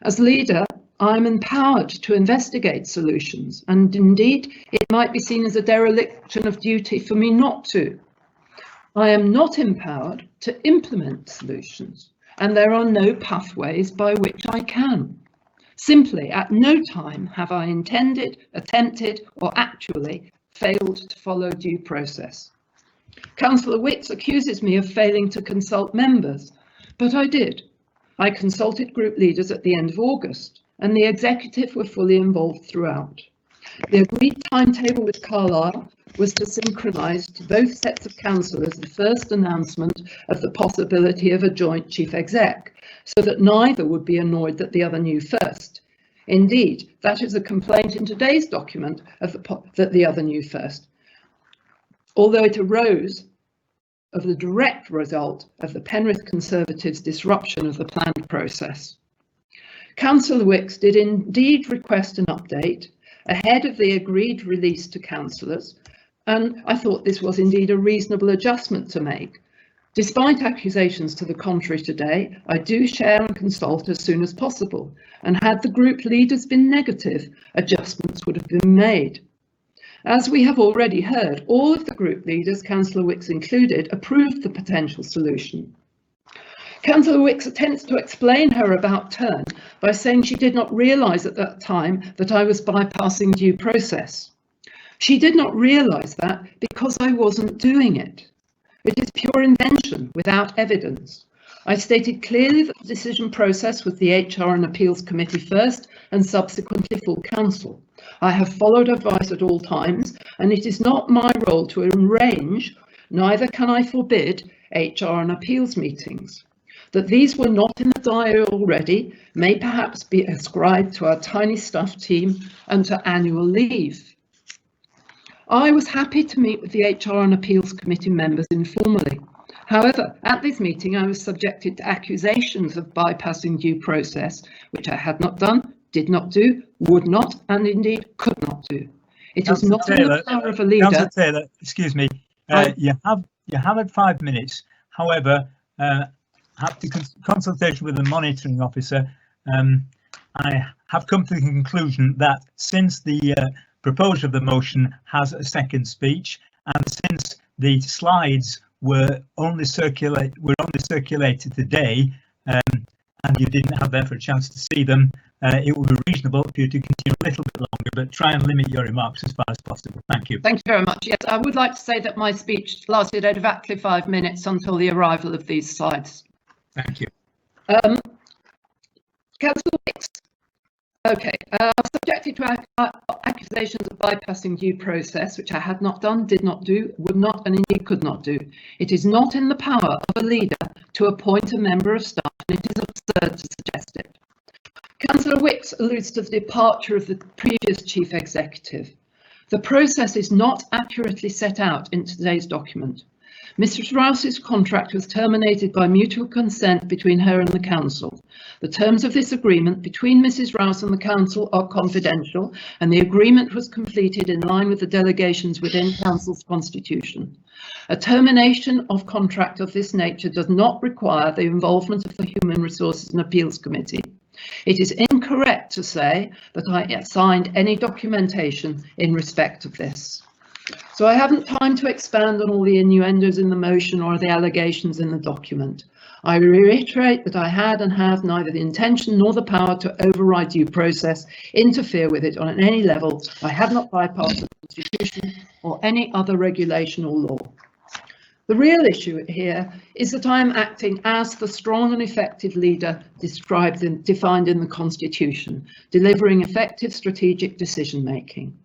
As leader, I'm empowered to investigate solutions, and indeed it might be seen as a dereliction of duty for me not to. I am not empowered to implement solutions, and there are no pathways by which I can. Simply, at no time have I intended, attempted, or actually failed to follow due process. Councillor Wicks accuses me of failing to consult members, but I did. I consulted group leaders at the end of August, and the executive were fully involved throughout. The agreed timetable with Carlisle was to synchronise to both sets of councillors the first announcement of the possibility of a joint chief exec, so that neither would be annoyed that the other knew first. Indeed, that is a complaint in today's document of that the other knew first, although it arose of the direct result of the Penrith Conservatives' disruption of the planned process. Councillor Wicks did indeed request an update ahead of the agreed release to councillors, and I thought this was indeed a reasonable adjustment to make. Despite accusations to the contrary today, I do share and consult as soon as possible, and had the group leaders been negative, adjustments would have been made. As we have already heard, all of the group leaders, Councillor Wicks included, approved the potential solution. Councillor Wicks attempts to explain her about turn by saying she did not realise at that time that I was bypassing due process. She did not realise that because I wasn't doing it. It is pure invention without evidence. I stated clearly that the decision process was the HR and Appeals Committee first and subsequently full council. I have followed advice at all times, and it is not my role to arrange, neither can I forbid, HR and Appeals meetings. That these were not in the diary already may perhaps be ascribed to our tiny staff team and to annual leave. I was happy to meet with the HR and Appeals Committee members informally. However, at this meeting, I was subjected to accusations of bypassing due process, which I had not done, did not do, would not, and indeed could not do. It is not in the power of a leader. Councillor Taylor, excuse me, you have had 5 minutes. However, after consultation with the monitoring officer, I have come to the conclusion that since the proposer of the motion has a second speech, and since the slides were only circulated today, and you didn't have therefore a chance to see them, it would be reasonable for you to continue a little bit longer, but try and limit your remarks as far as possible. Thank you. Thank you very much. Yes, I would like to say that my speech lasted exactly 5 minutes until the arrival of these slides. Thank you. Councillor Wicks. Okay, subjected to accusations of bypassing due process, which I had not done, did not do, would not, and indeed could not do. It is not in the power of a leader to appoint a member of staff, and it is absurd to suggest it. Councillor Wicks alludes to the departure of the previous chief executive. The process is not accurately set out in today's document. Mrs. Rouse's contract was terminated by mutual consent between her and the council. The terms of this agreement between Mrs. Rouse and the council are confidential, and the agreement was completed in line with the delegations within council's constitution. A termination of contract of this nature does not require the involvement of the Human Resources and Appeals Committee. It is incorrect to say that I signed any documentation in respect of this. So I haven't time to expand on all the innuendos in the motion or the allegations in the document. I reiterate that I had and have neither the intention nor the power to override due process, interfere with it on any level. I have not bypassed the Constitution or any other regulation or law. The real issue here is that I am acting as the strong and effective leader described and defined in the Constitution, delivering effective strategic decision making.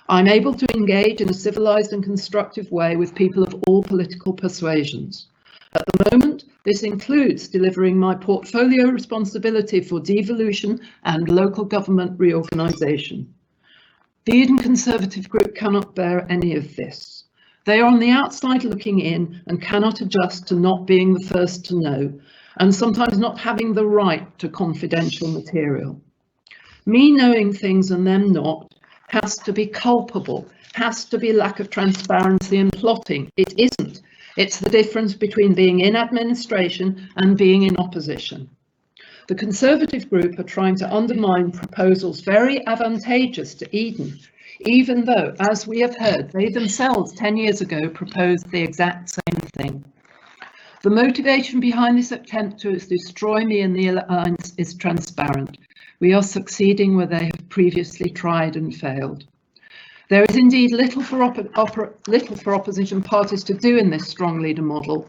I'm able to engage in a civilised and constructive way with people of all political persuasions. At the moment, this includes delivering my portfolio responsibility for devolution and local government reorganisation. The Eden Conservative Group cannot bear any of this. They are on the outside looking in and cannot adjust to not being the first to know, and sometimes not having the right to confidential material. Me knowing things and them not has to be culpable, has to be lack of transparency and plotting. It isn't. It's the difference between being in administration and being in opposition. The Conservative group are trying to undermine proposals very advantageous to Eden, even though, as we have heard, they themselves 10 years ago proposed the exact same thing. The motivation behind this attempt to destroy me and the Alliance is transparent. We are succeeding where they have previously tried and failed. There is indeed little for opposition parties to do in this strong leader model,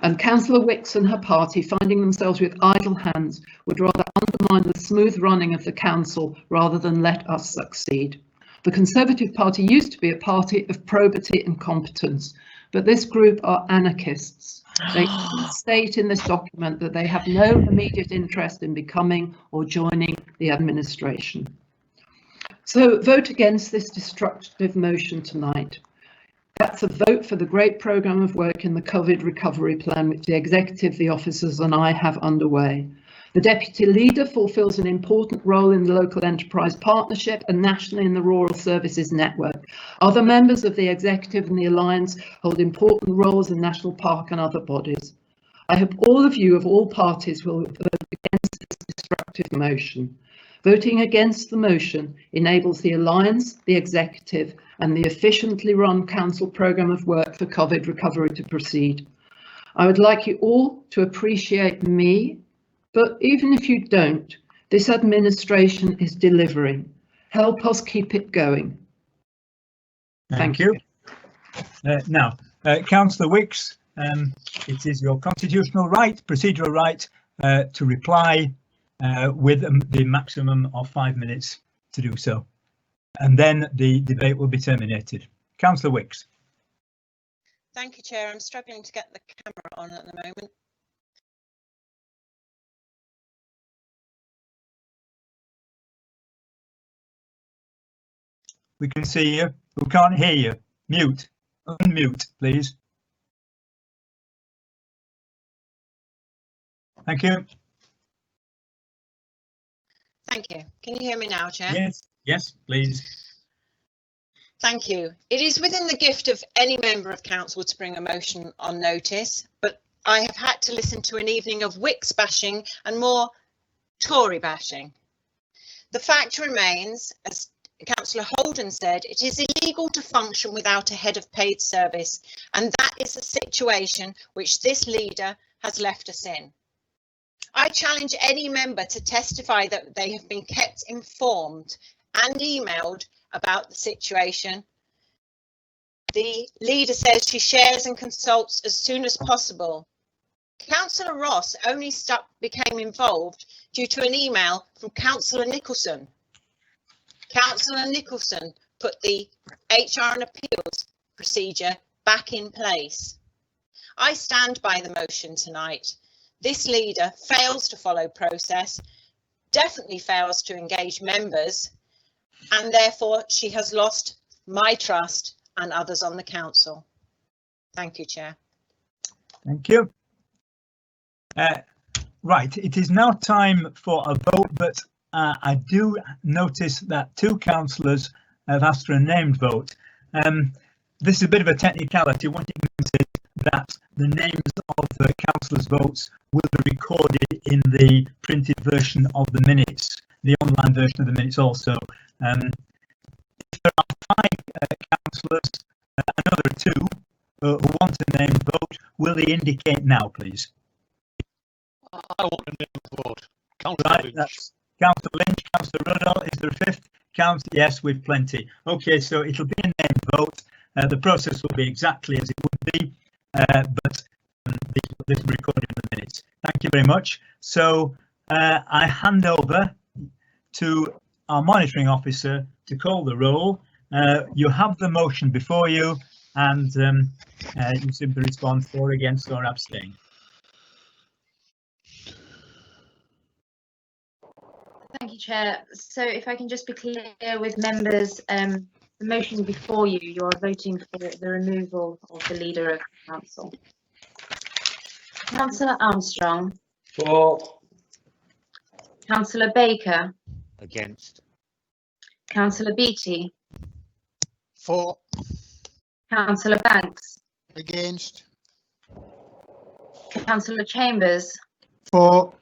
and Councillor Wicks and her party, finding themselves with idle hands, would rather undermine the smooth running of the council rather than let us succeed. The Conservative Party used to be a party of probity and competence, but this group are anarchists. They state in this document that they have no immediate interest in becoming or joining the administration. So vote against this destructive motion tonight. That's a vote for the great programme of work in the COVID recovery plan which the executive, the officers and I have underway. The Deputy Leader fulfills an important role in the local enterprise partnership and nationally in the Rural Services Network. Other members of the Executive and the Alliance hold important roles in National Park and other bodies. I hope all of you of all parties will vote against this destructive motion. Voting against the motion enables the Alliance, the Executive and the efficiently run Council programme of work for COVID recovery to proceed. I would like you all to appreciate me, but even if you don't, this administration is delivering. Help us keep it going. Thank you. Now, Councillor Wicks, it is your constitutional right, procedural right, to reply with the maximum of 5 minutes to do so. And then the debate will be terminated. Councillor Wicks. Thank you, Chair. I'm struggling to get the camera on at the moment. We can see you. We can't hear you. Mute. Unmute, please. Thank you. Thank you. Can you hear me now, Chair? Yes, yes, please. Thank you. It is within the gift of any member of council to bring a motion on notice, but I have had to listen to an evening of Wicks bashing and more Tory bashing. The fact remains, as Councillor Holden said, it is illegal to function without a head of paid service, and that is a situation which this leader has left us in. I challenge any member to testify that they have been kept informed and emailed about the situation. The leader says she shares and consults as soon as possible. Councillor Ross only became involved due to an email from Councillor Nicholson. Councillor Nicholson put the HR and appeals procedure back in place. I stand by the motion tonight. This leader fails to follow process, definitely fails to engage members, and therefore she has lost my trust and others on the council. Thank you, Chair. Thank you. Right, it is now time for a vote, but I do notice that 2 councillors have asked for a named vote. This is a bit of a technicality. What it means is that the names of the councillors' votes will be recorded in the printed version of the minutes, the online version of the minutes also. If there are 5 councillors, another 2 who want a named vote, will they indicate now, please? I want a named vote. Right, that's Councillor Lynch, Councillor Ruddell. Is there a 5th? Count? Yes, we've plenty. Okay, so it'll be a named vote. The process will be exactly as it would be, but this will be recorded in the minutes. Thank you very much. So I hand over to our monitoring officer to call the roll. You have the motion before you, and you simply respond for, against, or abstain. Thank you, Chair. So if I can just be clear with members, the motion before you, you are voting for the removal of the leader of the council. Councillor Armstrong. For. Councillor Baker. Against. Councillor Beattie. For. Councillor Banks. Against. Councillor Chambers. For.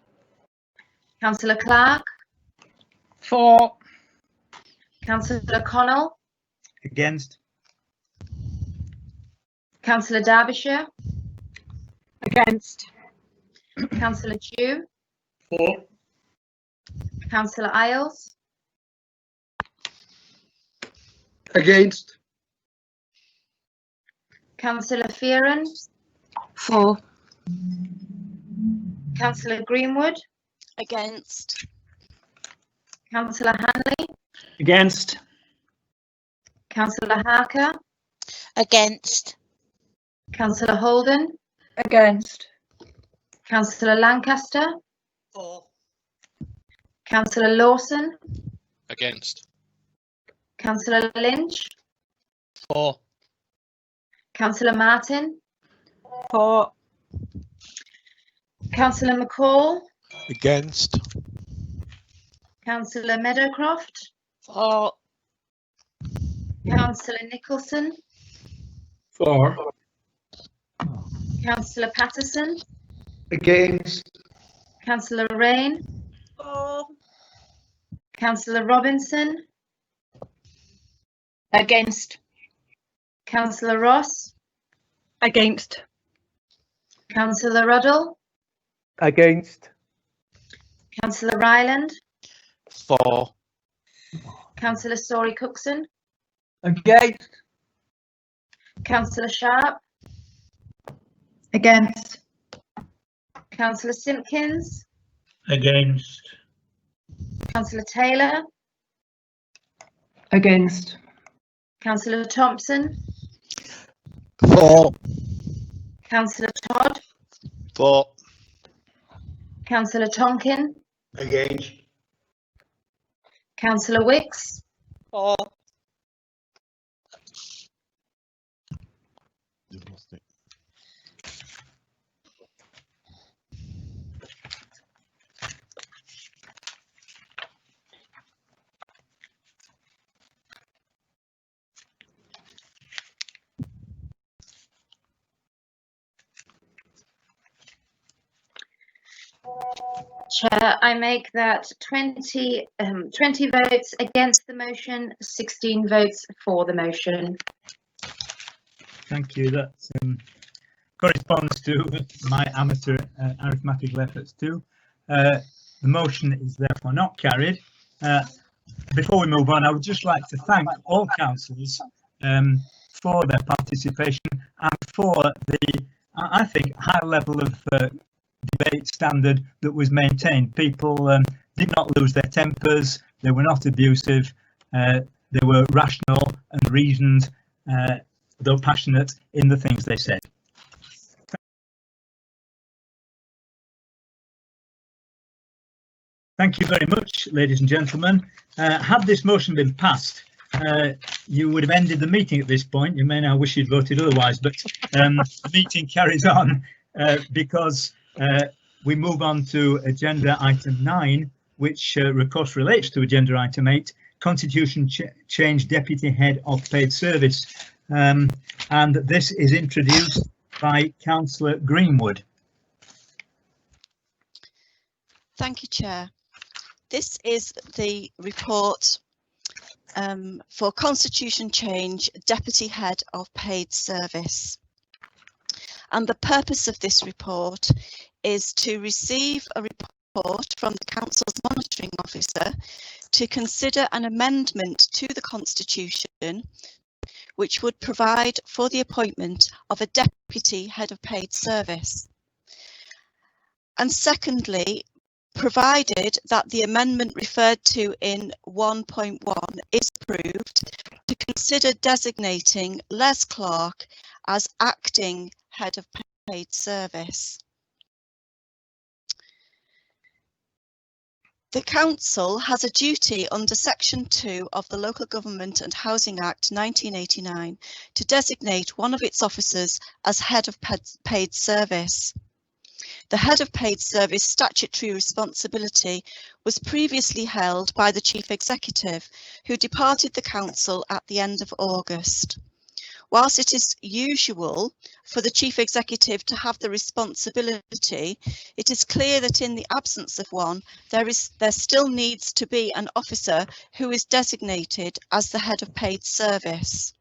Councillor Clark. For. Councillor Connell. Against. Councillor Derbyshire. Against. Councillor Chew. For. Councillor Isles. Against. Councillor Fearon. For. Councillor Greenwood. Against. Councillor Hanley. Against. Councillor Harker, Against. Councillor Holden, Against. Councillor Lancaster, For. Councillor Lawson, Against. Councillor Lynch, For. Councillor Martin, For. Councillor McCall, Against. Councillor Meadowcroft, For. Councillor Nicholson, For. Councillor Patterson, Against. Councillor Rain, For. Councillor Robinson, Against. Councillor Ross, Against. Councillor Ruddle, Against. Councillor Ryland, For. Councillor Story Cookson, Against. Councillor Sharp, Against. Councillor Simpkins, Against. Councillor Taylor, Against. Councillor Thompson, For. Councillor Todd, For. Councillor Tonkin, Against. Councillor Wicks, For. Chair, I make that 20 votes against the motion, 16 votes for the motion. Thank you. That corresponds to my amateur arithmetical efforts too. The motion is therefore not carried. Before we move on, I would just like to thank all councillors for their participation and for the, I think, high level of debate standard that was maintained. People did not lose their tempers, they were not abusive, they were rational and reasoned, though passionate in the things they said. Thank you very much, ladies and gentlemen. Had this motion been passed, you would have ended the meeting at this point. You may now wish you'd voted otherwise, but the meeting carries on because we move on to agenda item 9, which of course relates to agenda item 8, constitution change deputy head of paid service. And this is introduced by Councillor Greenwood. Thank you, Chair. This is the report for constitution change deputy head of paid service. And the purpose of this report is to receive a report from the Council's monitoring officer to consider an amendment to the Constitution which would provide for the appointment of a deputy head of paid service. And secondly, provided that the amendment referred to in 1.1 is approved, to consider designating Les Clark as acting head of paid service. The Council has a duty under Section 2 of the Local Government and Housing Act 1989 to designate one of its officers as head of paid service. The head of paid service statutory responsibility was previously held by the Chief Executive, who departed the Council at the end of August. Whilst it is usual for the Chief Executive to have the responsibility, it is clear that in the absence of one, there still needs to be an officer who is designated as the head of paid service.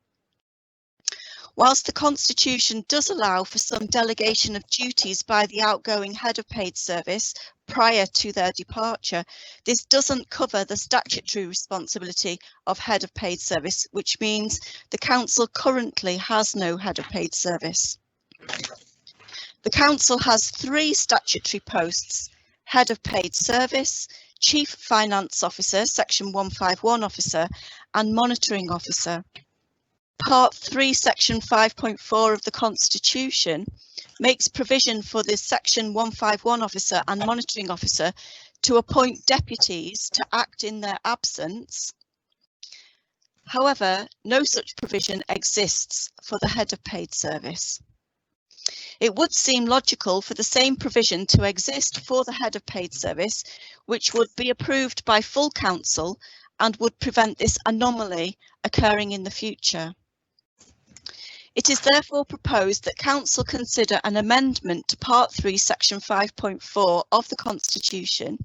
Whilst the Constitution does allow for some delegation of duties by the outgoing head of paid service prior to their departure, this doesn't cover the statutory responsibility of head of paid service, which means the Council currently has no head of paid service. The Council has 3 statutory posts: head of paid service, chief finance officer, section 151 officer, and monitoring officer. Part 3, Section 5.4 of the Constitution makes provision for the Section 151 officer and monitoring officer to appoint deputies to act in their absence. However, no such provision exists for the head of paid service. It would seem logical for the same provision to exist for the head of paid service, which would be approved by full council and would prevent this anomaly occurring in the future. It is therefore proposed that council consider an amendment to Part 3, Section 5.4 of the Constitution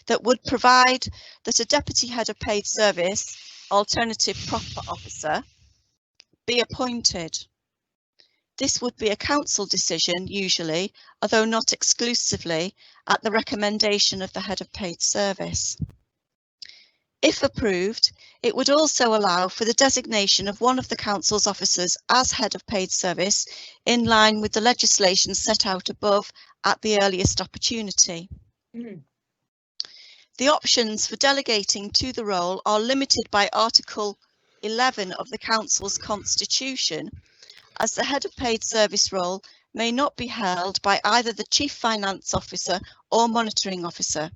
that would provide that a deputy head of paid service, alternative proper officer, be appointed. This would be a council decision usually, although not exclusively, at the recommendation of the head of paid service. If approved, it would also allow for the designation of one of the council's officers as head of paid service in line with the legislation set out above at the earliest opportunity. The options for delegating to the role are limited by Article 11 of the council's constitution, as the head of paid service role may not be held by either the chief finance officer or monitoring officer.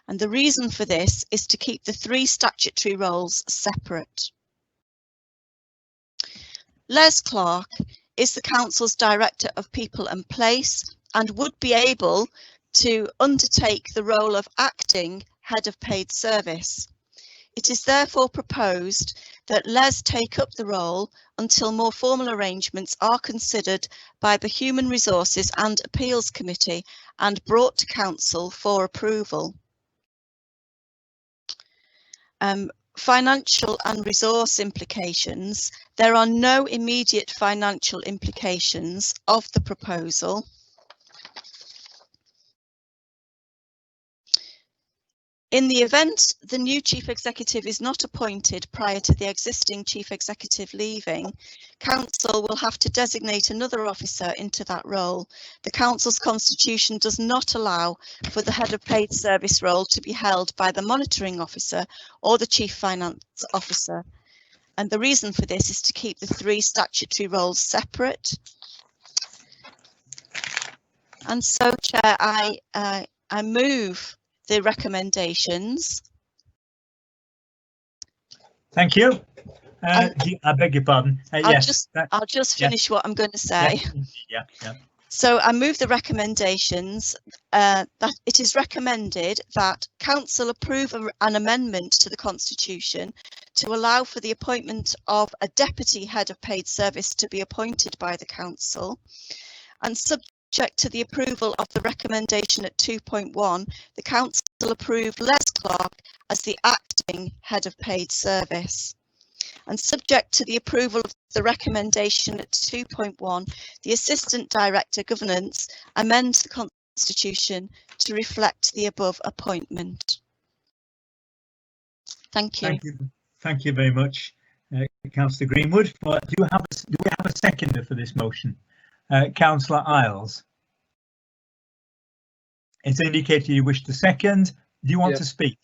And the reason for this is to keep the 3 statutory roles separate. Les Clark is the council's director of people and place and would be able to undertake the role of acting head of paid service. It is therefore proposed that Les take up the role until more formal arrangements are considered by the Human Resources and Appeals Committee and brought to council for approval. Financial and resource implications. There are no immediate financial implications of the proposal. In the event the new chief executive is not appointed prior to the existing chief executive leaving, council will have to designate another officer into that role. The council's constitution does not allow for the head of paid service role to be held by the monitoring officer or the chief finance officer. And the reason for this is to keep the 3 statutory roles separate. And so, Chair, I move the recommendations. Thank you. I beg your pardon. Yes. I'll just finish what I'm going to say. Yeah. So I move the recommendations that it is recommended that council approve an amendment to the constitution to allow for the appointment of a deputy head of paid service to be appointed by the council, and subject to the approval of the recommendation at 2.1, the council approved Les Clark as the acting head of paid service. And subject to the approval of the recommendation at 2.1, the Assistant Director Governance amends the Constitution to reflect the above appointment. Thank you. Thank you very much, Councillor Greenwood. Do we have a seconder for this motion? Councillor Isles. It's indicated you wish to second. Do you want to speak?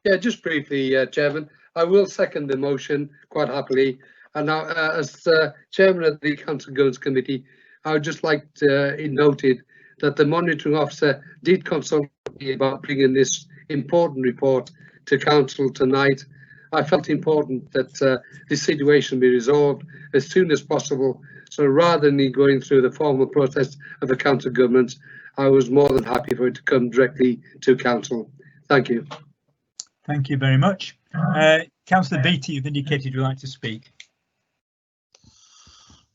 Yeah, just briefly, Chairman. I will second the motion quite happily. And now, as Chairman of the Council Governance Committee, I would just like to noted that the monitoring officer did consult me about bringing this important report to Council tonight. I felt important that this situation be resolved as soon as possible. So rather than going through the formal process of the council government, I was more than happy for it to come directly to council. Thank you. Thank you very much. Councillor Beattie, you've indicated you'd like to speak.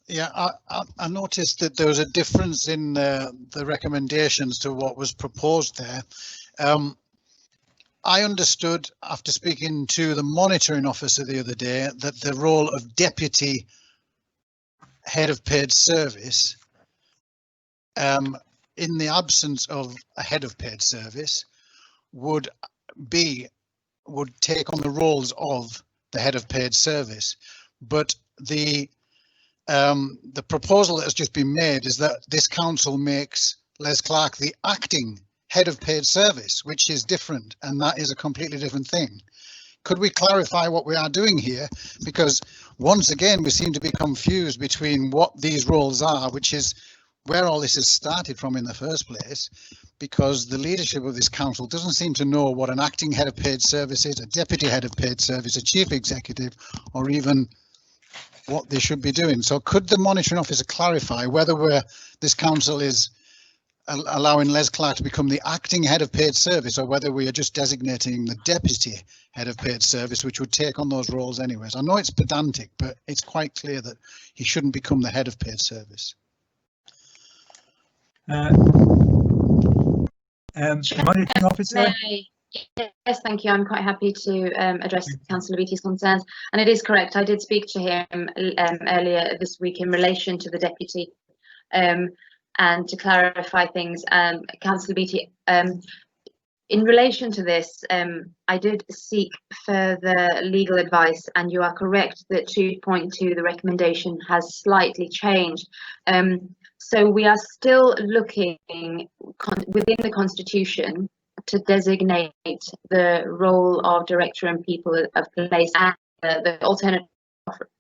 Yeah, I noticed that there was a difference in the recommendations to what was proposed there. I understood after speaking to the monitoring officer the other day that the role of deputy head of paid service, in the absence of a head of paid service, would take on the roles of the head of paid service. But the proposal that has just been made is that this council makes Les Clark the acting head of paid service, which is different, and that is a completely different thing. Could we clarify what we are doing here? Because once again, we seem to be confused between what these roles are, which is where all this has started from in the first place, because the leadership of this council doesn't seem to know what an acting head of paid service is, a deputy head of paid service, a chief executive, or even what they should be doing. So could the monitoring officer clarify whether this council is allowing Les Clark to become the acting head of paid service, or whether we are just designating the deputy head of paid service, which would take on those roles anyways? I know it's pedantic, but it's quite clear that he shouldn't become the head of paid service. Monitoring officer. Yes, thank you. I'm quite happy to address Councillor Beattie's concerns. And it is correct, I did speak to him earlier this week in relation to the deputy, and to clarify things. Councillor Beattie, in relation to this, I did seek further legal advice, and you are correct that 2.2, the recommendation, has slightly changed. So we are still looking within the Constitution to designate the role of director and people of place as the alternate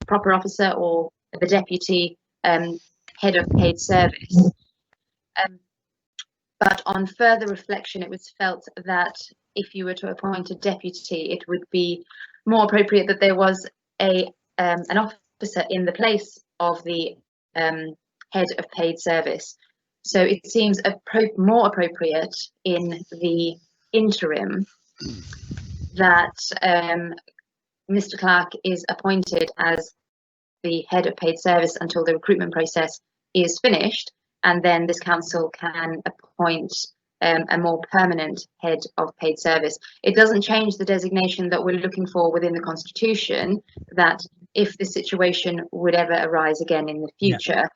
proper officer or the deputy head of paid service. But on further reflection, it was felt that if you were to appoint a deputy, it would be more appropriate that there was an officer in the place of the head of paid service. So it seems more appropriate in the interim that Mr. Clark is appointed as the head of paid service until the recruitment process is finished, and then this council can appoint a more permanent head of paid service. It doesn't change the designation that we're looking for within the Constitution, that if the situation would ever arise again in the future,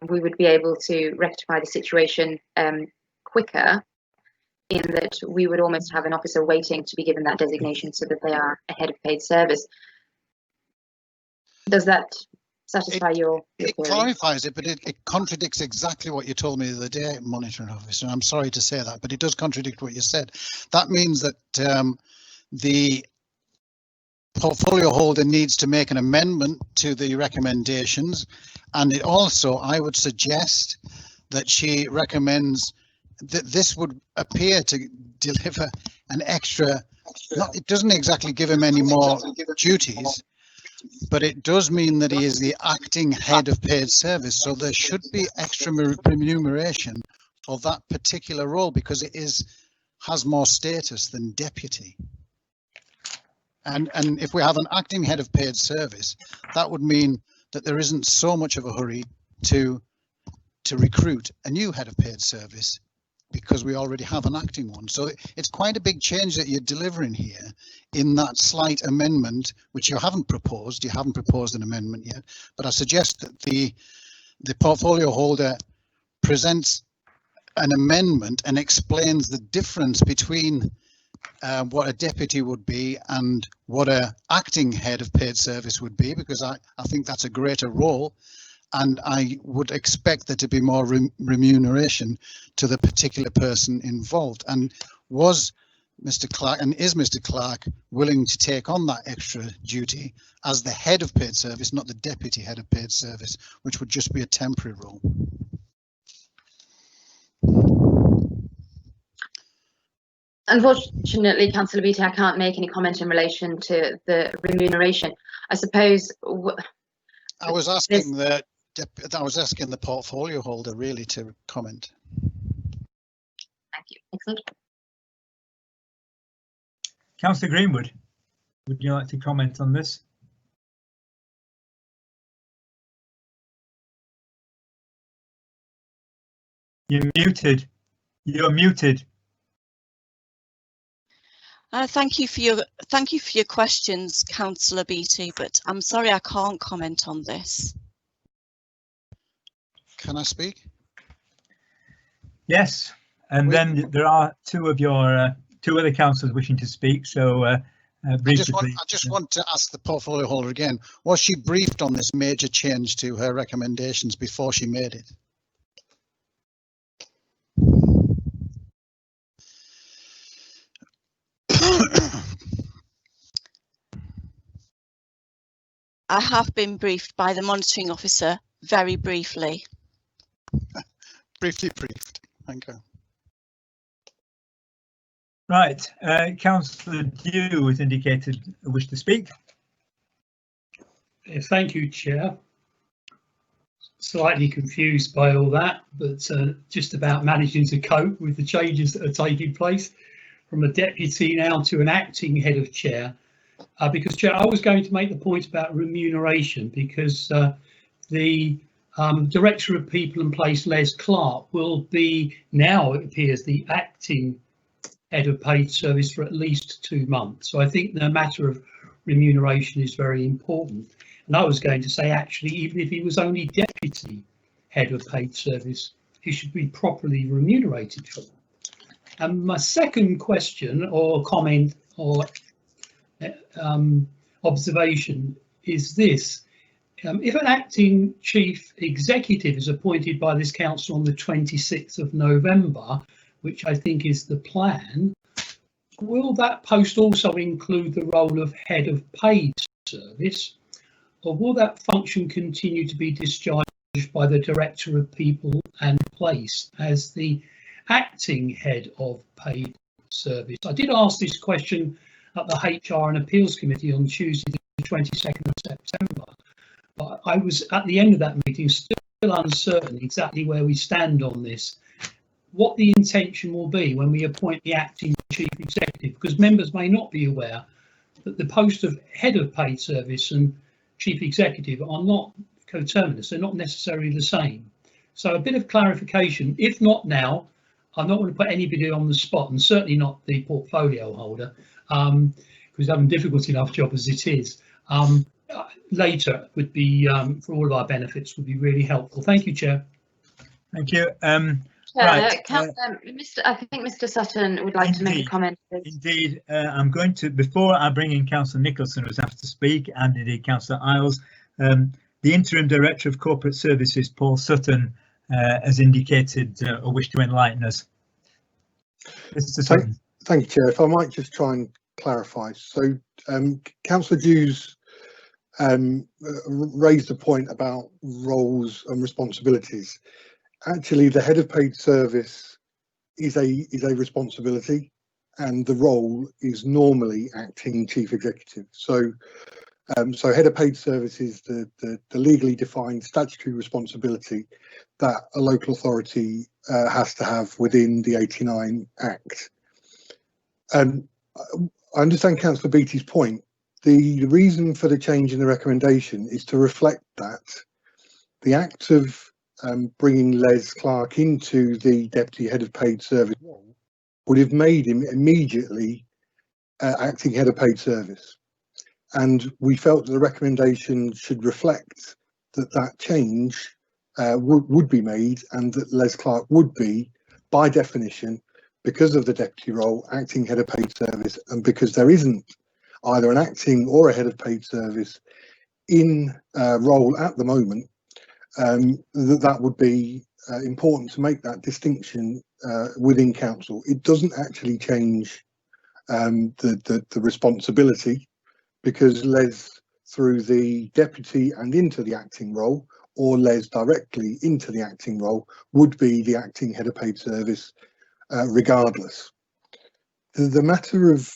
we would be able to rectify the situation quicker, in that we would almost have an officer waiting to be given that designation so that they are a head of paid service. Does that satisfy your It query? clarifies it, but it contradicts exactly what you told me the other day, monitoring officer. I'm sorry to say that, but it does contradict what you said. That means that the portfolio holder needs to make an amendment to the recommendations, and it also, I would suggest that she recommends that this would appear to deliver an extra, it doesn't exactly give him any more duties, but it does mean that he is the acting head of paid service. So there should be extra remuneration for that particular role, because it has more status than deputy. And if we have an acting head of paid service, that would mean that there isn't so much of a hurry to recruit a new head of paid service, because we already have an acting one. So it's quite a big change that you're delivering here in that slight amendment, which you haven't proposed. You haven't proposed an amendment yet, but I suggest that the portfolio holder presents an amendment and explains the difference between what a deputy would be and what a acting head of paid service would be, because I think that's a greater role, and I would expect there to be more remuneration to the particular person involved. And was Mr. Clark, and is Mr. Clark, willing to take on that extra duty as the head of paid service, not the deputy head of paid service, which would just be a temporary role? Unfortunately, Councillor Beattie, I can't make any comment in relation to the remuneration. I suppose I was asking the portfolio holder really to comment. Thank you. Excellent. Councillor Greenwood, would you like to comment on this? You're muted. You're muted. Thank you for your questions, Councillor Beattie, but I'm sorry I can't comment on this. Can I speak? Yes, and then there are two other councillors wishing to speak. So I just want to ask the portfolio holder again: was she briefed on this major change to her recommendations before she made it? I have been briefed by the monitoring officer very briefly. Briefly briefed. Thank you. Right, Councillor Dew has indicated a wish to speak. Thank you, Chair. Slightly confused by all that, but just about managing to cope with the changes that are taking place from a deputy now to an acting head of chair. Because, Chair, I was going to make the point about remuneration, because the Director of People and Place, Les Clark, will be now, it appears, the acting head of paid service for at least 2 months. So I think the matter of remuneration is very important. And I was going to say, actually, even if he was only deputy head of paid service, he should be properly remunerated for that. And my second question or comment or observation is this. If an acting chief executive is appointed by this council on the 26th of November, which I think is the plan, will that post also include the role of head of paid service, or will that function continue to be discharged by the Director of People and Place as the acting head of paid service? I did ask this question at the HR and Appeals Committee on Tuesday, the 22nd of September, but I was at the end of that meeting still uncertain exactly where we stand on this, what the intention will be when we appoint the acting chief executive, because members may not be aware that the post of head of paid service and chief executive are not coterminous, they're not necessarily the same. So a bit of clarification, if not now, I'm not going to put anybody on the spot, and certainly not the portfolio holder, because he's having a difficult enough job as it is. Later would be, for all of our benefits, would be really helpful. Thank you, Chair. Thank you. Right, I think Mr. Sutton would like to make a comment. Indeed, I'm going to, before I bring in Councillor Nicholson, who's asked to speak, and indeed Councillor Isles, the Interim Director of Corporate Services, Paul Sutton, has indicated a wish to enlighten us. Mr. Sutton. Thank you, Chair. If I might just try and clarify. So, Councillor Dew's raised a point about roles and responsibilities. Actually, the head of paid service is a responsibility, and the role is normally acting chief executive. So, so head of paid service is the legally defined statutory responsibility that a local authority has to have within the 89 Act. I understand Councillor Beattie's point. The reason for the change in the recommendation is to reflect that the act of bringing Les Clark into the deputy head of paid service role would have made him immediately acting head of paid service, and we felt that the recommendation should reflect that that change would be made, and that Les Clark would be, by definition, because of the deputy role, acting head of paid service, and because there isn't either an acting or a head of paid service in role at the moment, that would be important to make that distinction within council. It doesn't actually change the responsibility, because Les through the deputy and into the acting role, or Les directly into the acting role, would be the acting head of paid service regardless. The matter of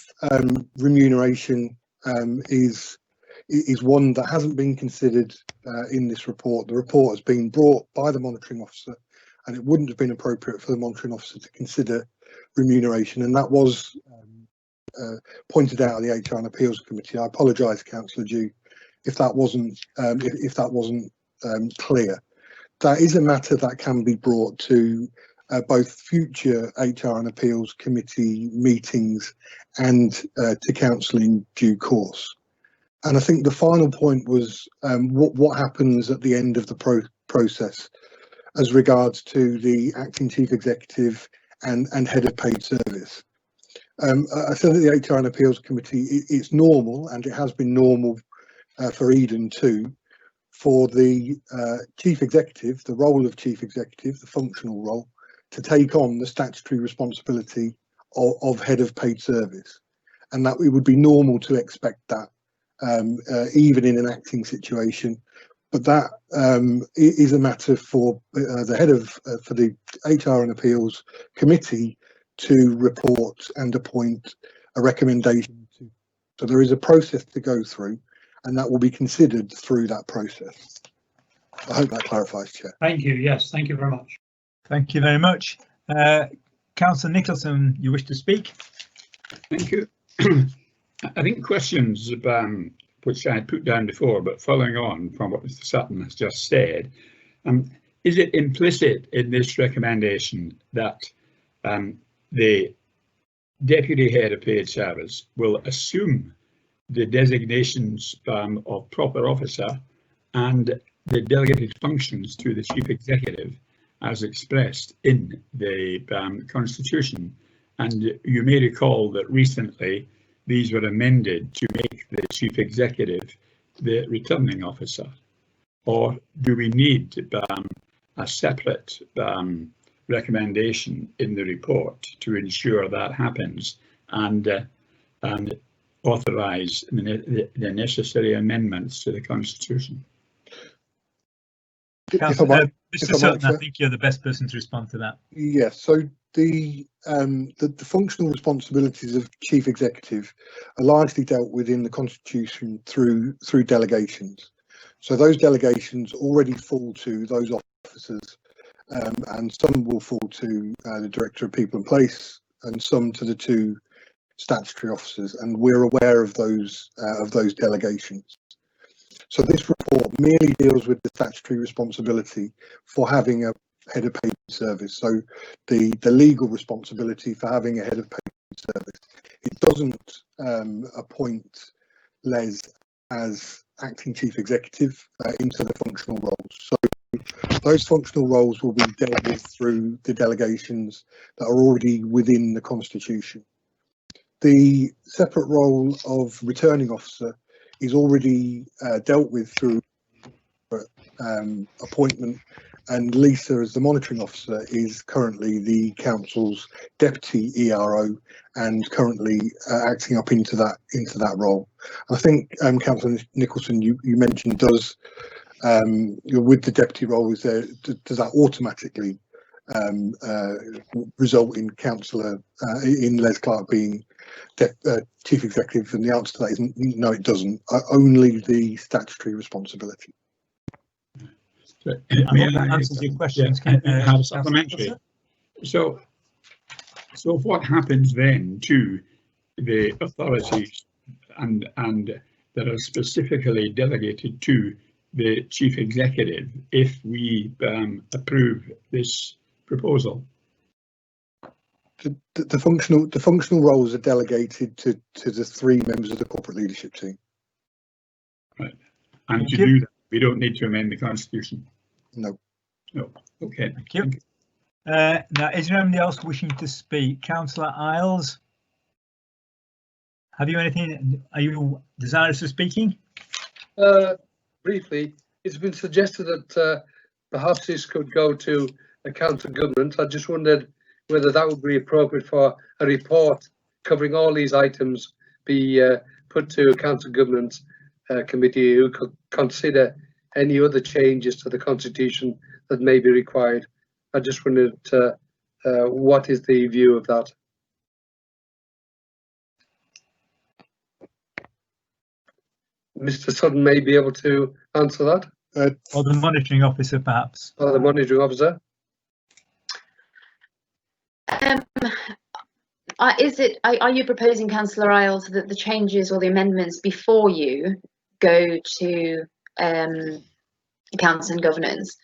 remuneration is one that hasn't been considered in this report. The report has been brought by the monitoring officer, and it wouldn't have been appropriate for the monitoring officer to consider remuneration, and that was pointed out at the HR and Appeals Committee. I apologise, Councillor Dew, if that wasn't clear. That is a matter that can be brought to both future HR and Appeals Committee meetings and to council in due course. And I think the final point was what happens at the end of the process as regards to the acting chief executive and head of paid service. I said at the HR and Appeals Committee, it's normal, and it has been normal for Eden too, for the chief executive, the role of chief executive, the functional role, to take on the statutory responsibility of head of paid service, and that it would be normal to expect that even in an acting situation. But that is a matter for the head of for the HR and Appeals Committee to report and appoint a recommendation to. So there is a process to go through, and that will be considered through that process. I hope that clarifies, Chair. Thank you. Yes, thank you very much. Thank you very much. Councillor Nicholson, you wish to speak? Thank you. I think questions which I had put down before, but following on from what Mr. Sutton has just said, is it implicit in this recommendation that the Deputy Head of Paid Service will assume the designations of proper officer and the delegated functions to the Chief Executive as expressed in the Constitution? And you may recall that recently these were amended to make the Chief Executive the returning officer. Or do we need a separate recommendation in the report to ensure that happens and authorise the necessary amendments to the Constitution? Mr. Sutton, I think you're the best person to respond to that. Yes. So the functional responsibilities of Chief Executive are largely dealt with in the Constitution through delegations. So those delegations already fall to those officers, and some will fall to the Director of People and Place, and some to the two statutory officers. And we're aware of those delegations. So this report merely deals with the statutory responsibility for having a head of paid service. So the legal responsibility for having a head of paid service. It doesn't appoint Les as acting chief executive into the functional roles. So those functional roles will be dealt with through the delegations that are already within the Constitution. The separate role of returning officer is already dealt with through appointment, and Lisa, as the monitoring officer, is currently the council's deputy ERO and currently acting up into that role. I think Councillor Nicholson, you mentioned does with the deputy role, does that automatically result in in Les Clark being chief executive? And the answer to that is no, it doesn't. Only the statutory responsibility. I hope that answers your questions. Have supplementary. So what happens then to the authorities and that are specifically delegated to the chief executive if we approve this proposal? The functional roles are delegated to the three members of the corporate leadership team. Right. And to do that, we don't need to amend the Constitution. No. No. Okay. Thank you. Now, is there anybody else wishing to speak? Councillor Isles, have you anything? Are you desirous of speaking? Briefly, it's been suggested that perhaps this could go to the council government. I just wondered whether that would be appropriate for a report covering all these items be put to a council government committee who could consider any other changes to the Constitution that may be required. I just wondered what is the view of that? Mr. Sutton may be able to answer that. Or the monitoring officer, perhaps. Or the monitoring officer. Are you proposing, Councillor Isles, that the changes or the amendments before you go to accounts and governance?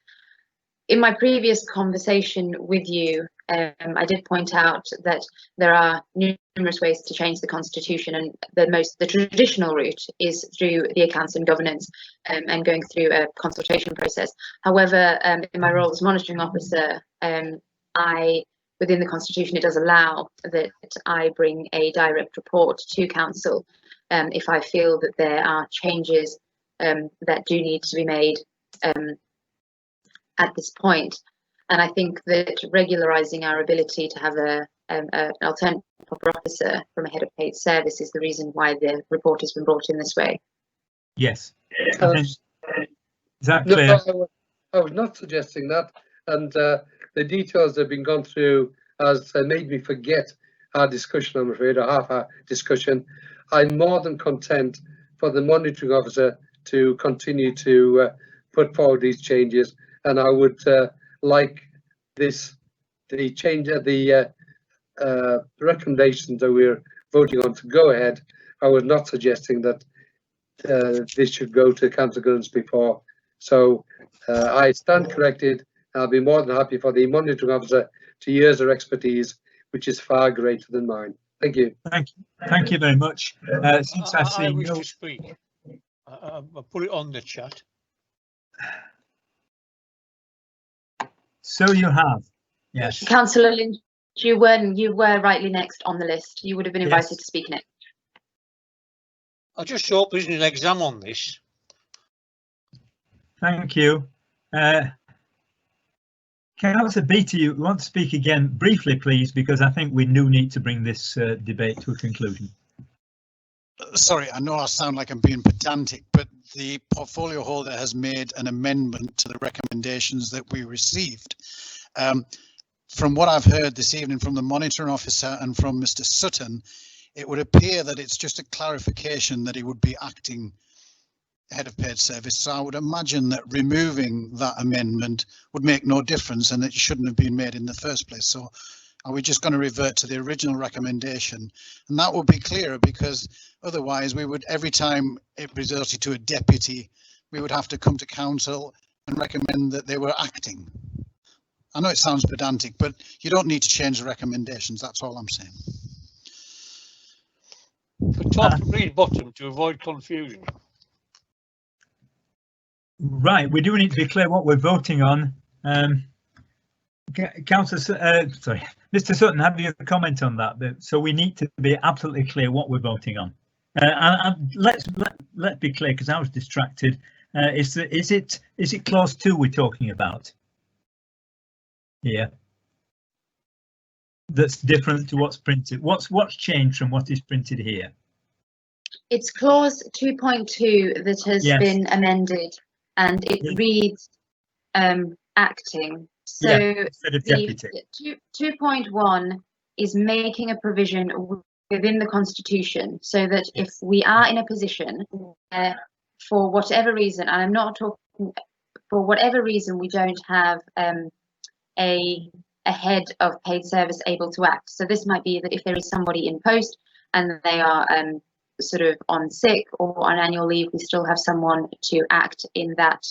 In my previous conversation with you, I did point out that there are numerous ways to change the Constitution, and the traditional route is through the accounts and governance and going through a consultation process. However, in my role as monitoring officer, within the Constitution, it does allow that I bring a direct report to council if I feel that there are changes that do need to be made at this point. And I think that regularising our ability to have an alternate proper officer from a head of paid service is the reason why the report has been brought in this way. Yes. I think, is that No, clear? I was not suggesting that, and the details that have been gone through has made me forget our discussion, I'm afraid, or half our discussion. I'm more than content for the monitoring officer to continue to put forward these changes, and I would like the change of the recommendations that we're voting on to go ahead. I was not suggesting that this should go to Councillor Guns before. So I stand corrected. I'll be more than happy for the monitoring officer to use their expertise, which is far greater than mine. Thank you. Thank you very much. Since I see wish no, to speak. I'll put it on the chat. so you have. Yes. Councillor Lynch, you were rightly next on the list. You would have been invited to speak next. I just hope there isn't an exam on this. Thank you. Councillor Beattie, you want to speak again briefly, please, because I think we do need to bring this debate to a conclusion. Sorry, I know I sound like I'm being pedantic, but the portfolio holder has made an amendment to the recommendations that we received. From what I've heard this evening from the monitoring officer and from Mr. Sutton, it would appear that it's just a clarification that he would be acting head of paid service. So I would imagine that removing that amendment would make no difference and it shouldn't have been made in the first place. So are we just going to revert to the original recommendation? And that would be clearer, because otherwise we would, every time it resorted to a deputy, we would have to come to council and recommend that they were acting. I know it sounds pedantic, but you don't need to change the recommendations. That's all I'm saying. For top, read bottom to avoid confusion. Right, we do need to be clear what we're voting on. Councillor, sorry, Mr. Sutton, have you a comment on that? So we need to be absolutely clear what we're voting on. And let's be clear, because I was distracted. Is it clause 2 we're talking about here? That's different to what's printed. What's changed from what is printed here? It's clause 2.2 that has been amended, and it reads acting. So instead of deputy. 2.1 is making a provision within the Constitution, so that if we are in a position for whatever reason, and I'm not talking for whatever reason, we don't have a head of paid service able to act. So this might be that if there is somebody in post and they are sort of on sick or on annual leave, we still have someone to act in that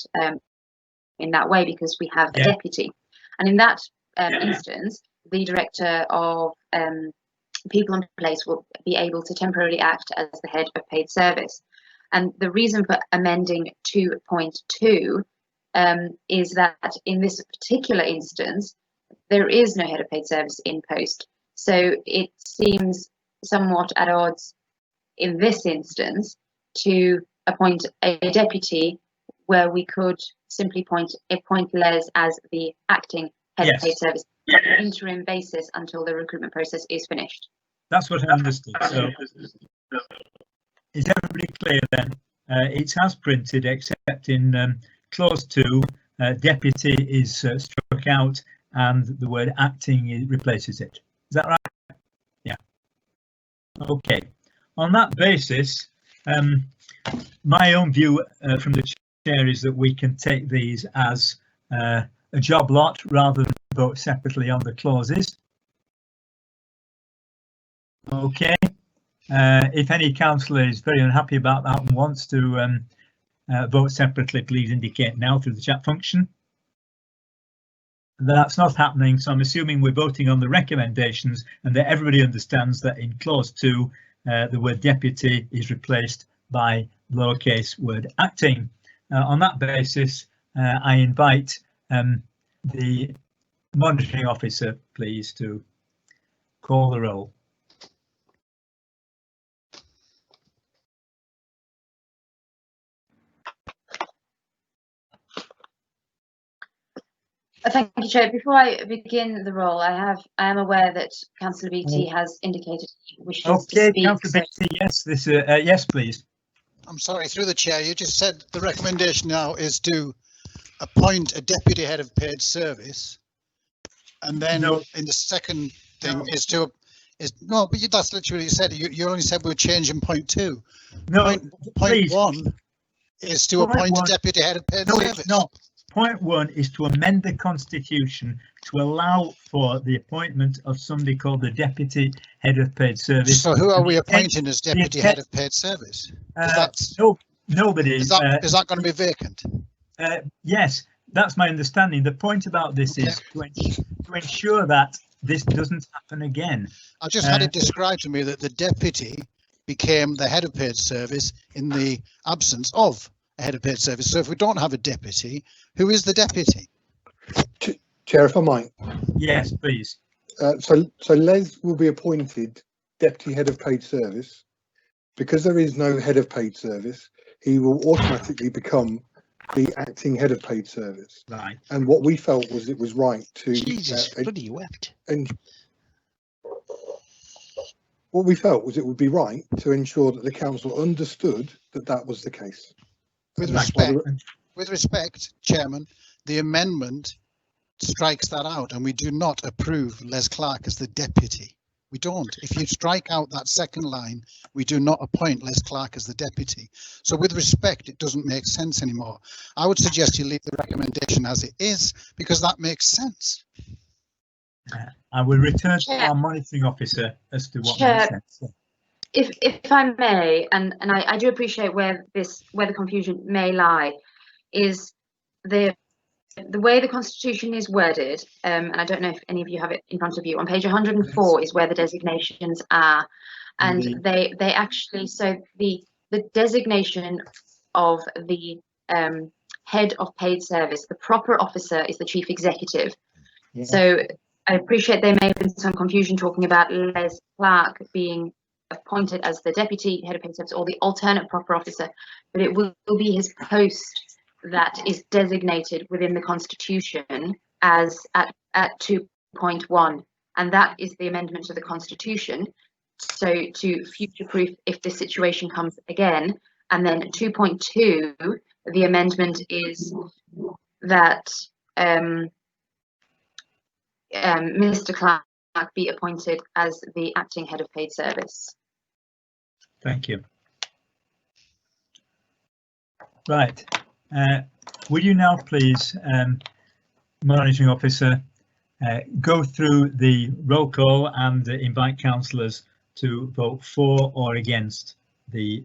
way, because we have a deputy. And in that instance, the director of people in place will be able to temporarily act as the head of paid service. And the reason for amending 2.2 is that in this particular instance, there is no head of paid service in post. So it seems somewhat at odds in this instance to appoint a deputy where we could simply appoint Les as the acting head of paid service on an interim basis until the recruitment process is finished. That's what I understood. So is everybody clear then? It's as printed, except in clause 2, deputy is struck out and the word acting replaces it. Is that right? Yeah. Okay. On that basis, my own view from the chair is that we can take these as a job lot rather than vote separately on the clauses. Okay. If any councillor is very unhappy about that and wants to vote separately, please indicate now through the chat function. That's not happening, so I'm assuming we're voting on the recommendations and that everybody understands that in clause 2 the word deputy is replaced by lowercase word acting. On that basis, I invite the monitoring officer, please, to call the roll. Thank you, Chair. Before I begin the roll, I am aware that Councillor Beattie has indicated he wishes to speak. Councillor Beattie, yes, yes, please. I'm sorry, through the chair, you just said the recommendation now is to appoint a deputy head of paid service. And then in the second thing is to, but that's literally what you said. You only said we were changing point 2. No, point 1 is to appoint a deputy head of paid service. No, point 1 is to amend the constitution to allow for the appointment of somebody called the deputy head of paid service. So who are we appointing as deputy head of paid service? Nobody. Is that going to be vacant? Yes, that's my understanding. The point about this is to ensure that this doesn't happen again. I just had it described to me that the deputy became the head of paid service in the absence of a head of paid service. So if we don't have a deputy, who is the deputy? Chair, if I might. Yes, please. So Les will be appointed deputy head of paid service. Because there is no head of paid service, he will automatically become the acting head of paid service. Right. And what we felt was it was right to Jesus, bloody wept. And what we felt was it would be right to ensure that the council understood that that was the case. With respect, Chairman, the amendment strikes that out, and we do not approve Les Clark as the deputy. We don't. If you strike out that second line, we do not appoint Les Clark as the deputy. So with respect, it doesn't make sense anymore. I would suggest you leave the recommendation as it is, because that makes sense. I will return to our monitoring officer as to what makes sense. If I may, and I do appreciate where the confusion may lie, is the way the constitution is worded, and I don't know if any of you have it in front of you. On page 104 is where the designations are, and they actually, so the designation of the head of paid service, the proper officer is the chief executive. Yeah. So I appreciate there may have been some confusion talking about Les Clark being appointed as the deputy head of paid service or the alternate proper officer, but it will be his post that is designated within the constitution as at 2.1, and that is the amendment to the constitution, so to future-proof if this situation comes again. And then 2.2, the amendment is that Mr. Clark be appointed as the acting head of paid service. Thank you. Right. Will you now please, monitoring officer, go through the roll call and invite councillors to vote for or against the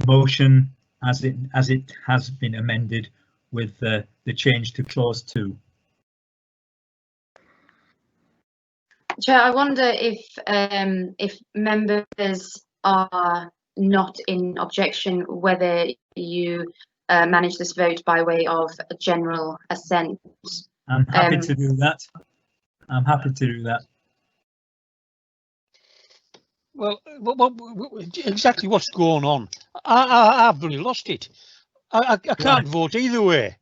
motion as it has been amended with the change to clause 2. Chair, I wonder if members are not in objection, whether you manage this vote by way of a general assent. I'm happy to do that. I'm happy to do that. Well, exactly what's going on? I've really lost it. I can't vote either way.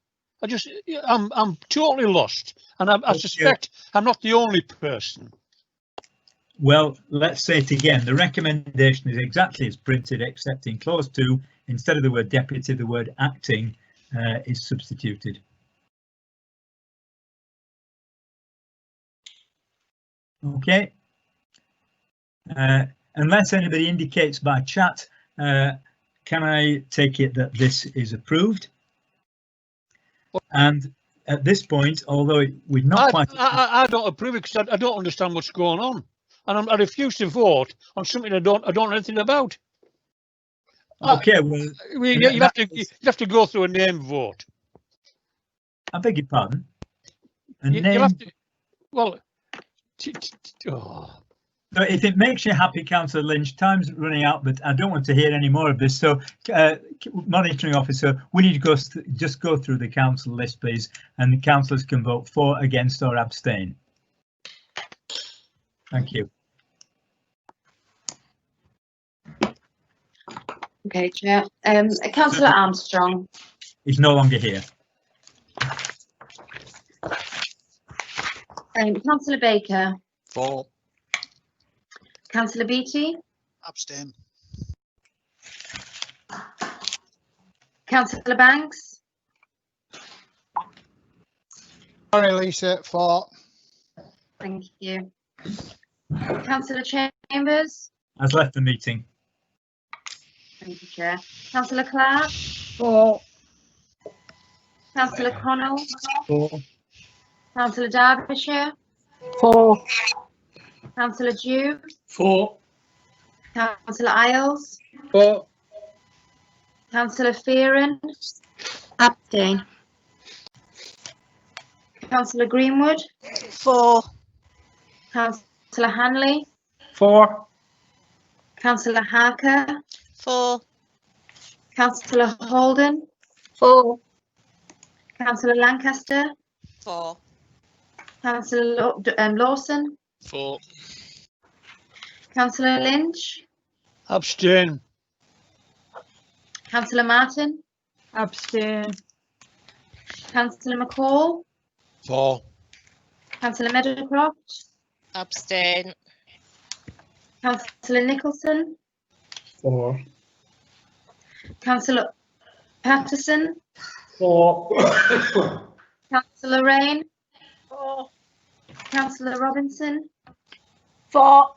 I'm totally lost, and I suspect I'm not the only person. Well, let's say it again. The recommendation is exactly as printed, except in clause 2, instead of the word deputy, the word acting is substituted. Okay. Unless anybody indicates by chat, can I take it that this is approved? And at this point, although we're not quite... I don't approve it because I don't understand what's going on. And I refuse to vote on something I don't know anything about. Okay, well, you have to go through a name vote. I beg your pardon. You have to, well, So if it makes you happy, Councillor Lynch, time's running out, but I don't want to hear any more of this. So, monitoring officer, we need to just go through the council list, please, and the councillors can vote for, against, or abstain. Thank you. Okay, Chair. Councillor Armstrong. He's no longer here. Councillor Baker. For. Councillor Beattie. Abstain. Councillor Banks, Sorry, Lisa, for. thank you. Councillor Chambers, Has left the meeting. thank you, Chair. Councillor Clark, For. Councillor Connell, For. Councillor Derbyshire, For. Councillor Dew, For. Councillor Isles, For. Councillor Fearon, abstain. Councillor Greenwood, For. Councillor Hanley, For. Councillor Harker, For. Councillor Holden, For. Councillor Lancaster, For. Councillor Lawson, For. Councillor Lynch, Abstain. Councillor Martin, Abstain. Councillor McCall, For. Councillor Meadowcroft, Abstain. Councillor Nicholson, For. Councillor Patterson, For. Councillor Rain, For. Councillor Robinson, For.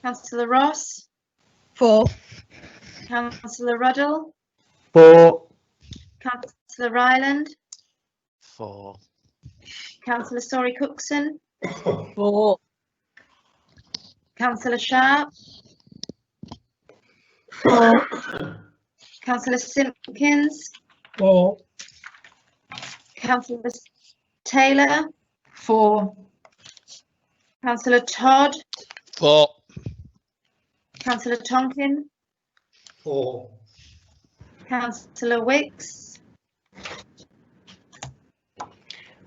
Councillor Ross, For. Councillor Ruddle, For. Councillor Ryland, For. Councillor Sorry Cookson, For. Councillor Sharp, For. Councillor Simpkins, For. Councillor Taylor, For. Councillor Todd, For. Councillor Tonkin, For. Councillor Wicks,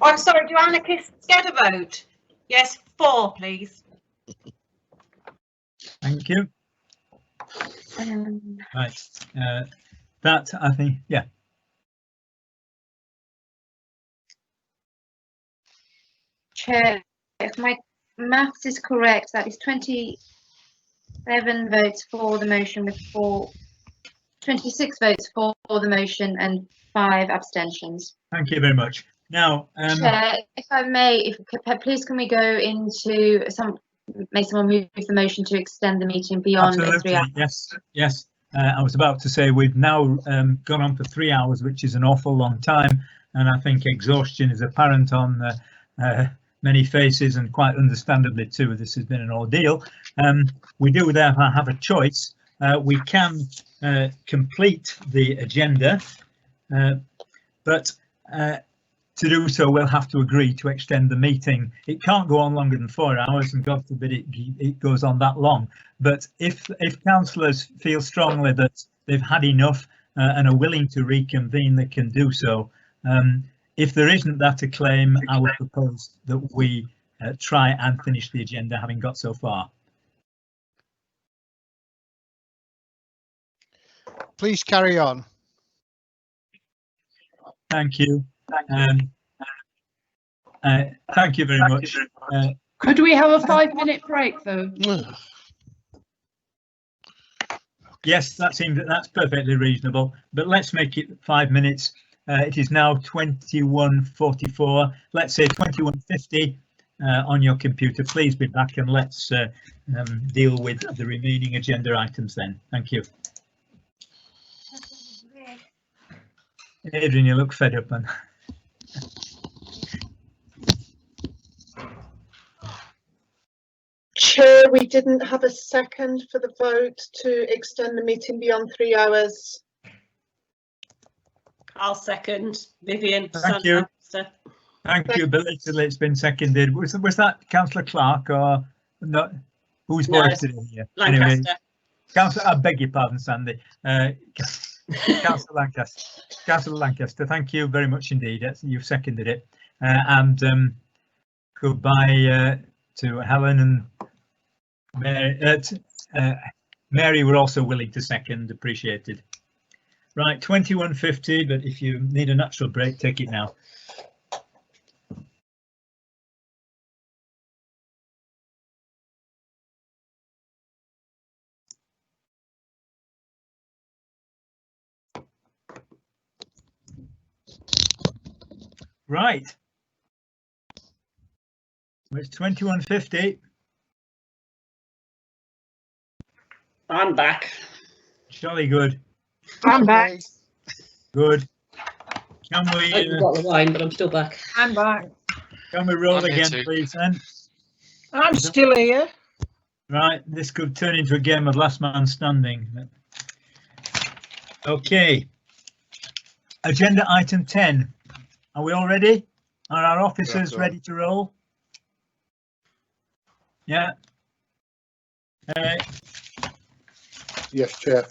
I'm sorry, do anarchists get a vote? Yes, 4, please. Thank you. Right. That I think, yeah. Chair, if my maths is correct, that is 27 votes for the motion with 26 votes for the motion and 5 abstentions. Thank you very much. Now, Chair, if I may, please can we go into may someone move the motion to extend the meeting beyond the 3 hours? Yes, yes. I was about to say we've now gone on for 3 hours, which is an awful long time, and I think exhaustion is apparent on many faces, and quite understandably too. This has been an ordeal. We do therefore have a choice. We can complete the agenda, but to do so, we'll have to agree to extend the meeting. It can't go on longer than 4 hours, and God forbid it goes on that long. But if councillors feel strongly that they've had enough and are willing to reconvene, they can do so. If there isn't that a claim, I would propose that we try and finish the agenda, having got so far. Please carry on. Thank you. Thank you very much. Could we have a 5-minute break though? Yes, that's perfectly reasonable, but let's make it 5 minutes. It is now 21:44. Let's say 21:50 on your computer. Please be back and let's deal with the remaining agenda items then. Thank you. Adrian, you look fed up, man. Chair, we didn't have a second for the vote to extend the meeting beyond 3 hours. I'll second. Vivian. Thank you. Thank you. Belatedly, it's been seconded. Was that Councillor Clark or not? Whose voice did it hear? Lancaster. Anyway, Councillor, I beg your pardon, Sandy. Councillor Lancaster. Councillor Lancaster, thank you very much indeed. You've seconded it. And goodbye to Helen and Mary. Mary were also willing to second, appreciated. Right, 21:50, but if you need a natural break, take it now. Right. It's 21:50. I'm back. Jolly good. I'm back. Good. Can I we? haven't got the wine, but I'm still back. I'm back. Can we roll I'm here again, too. please? Then. I'm still here. Right. This could turn into a game of last man standing. Okay. Agenda item 10. Are we all ready? Are our officers ready to roll? Yeah. Yes, Chair.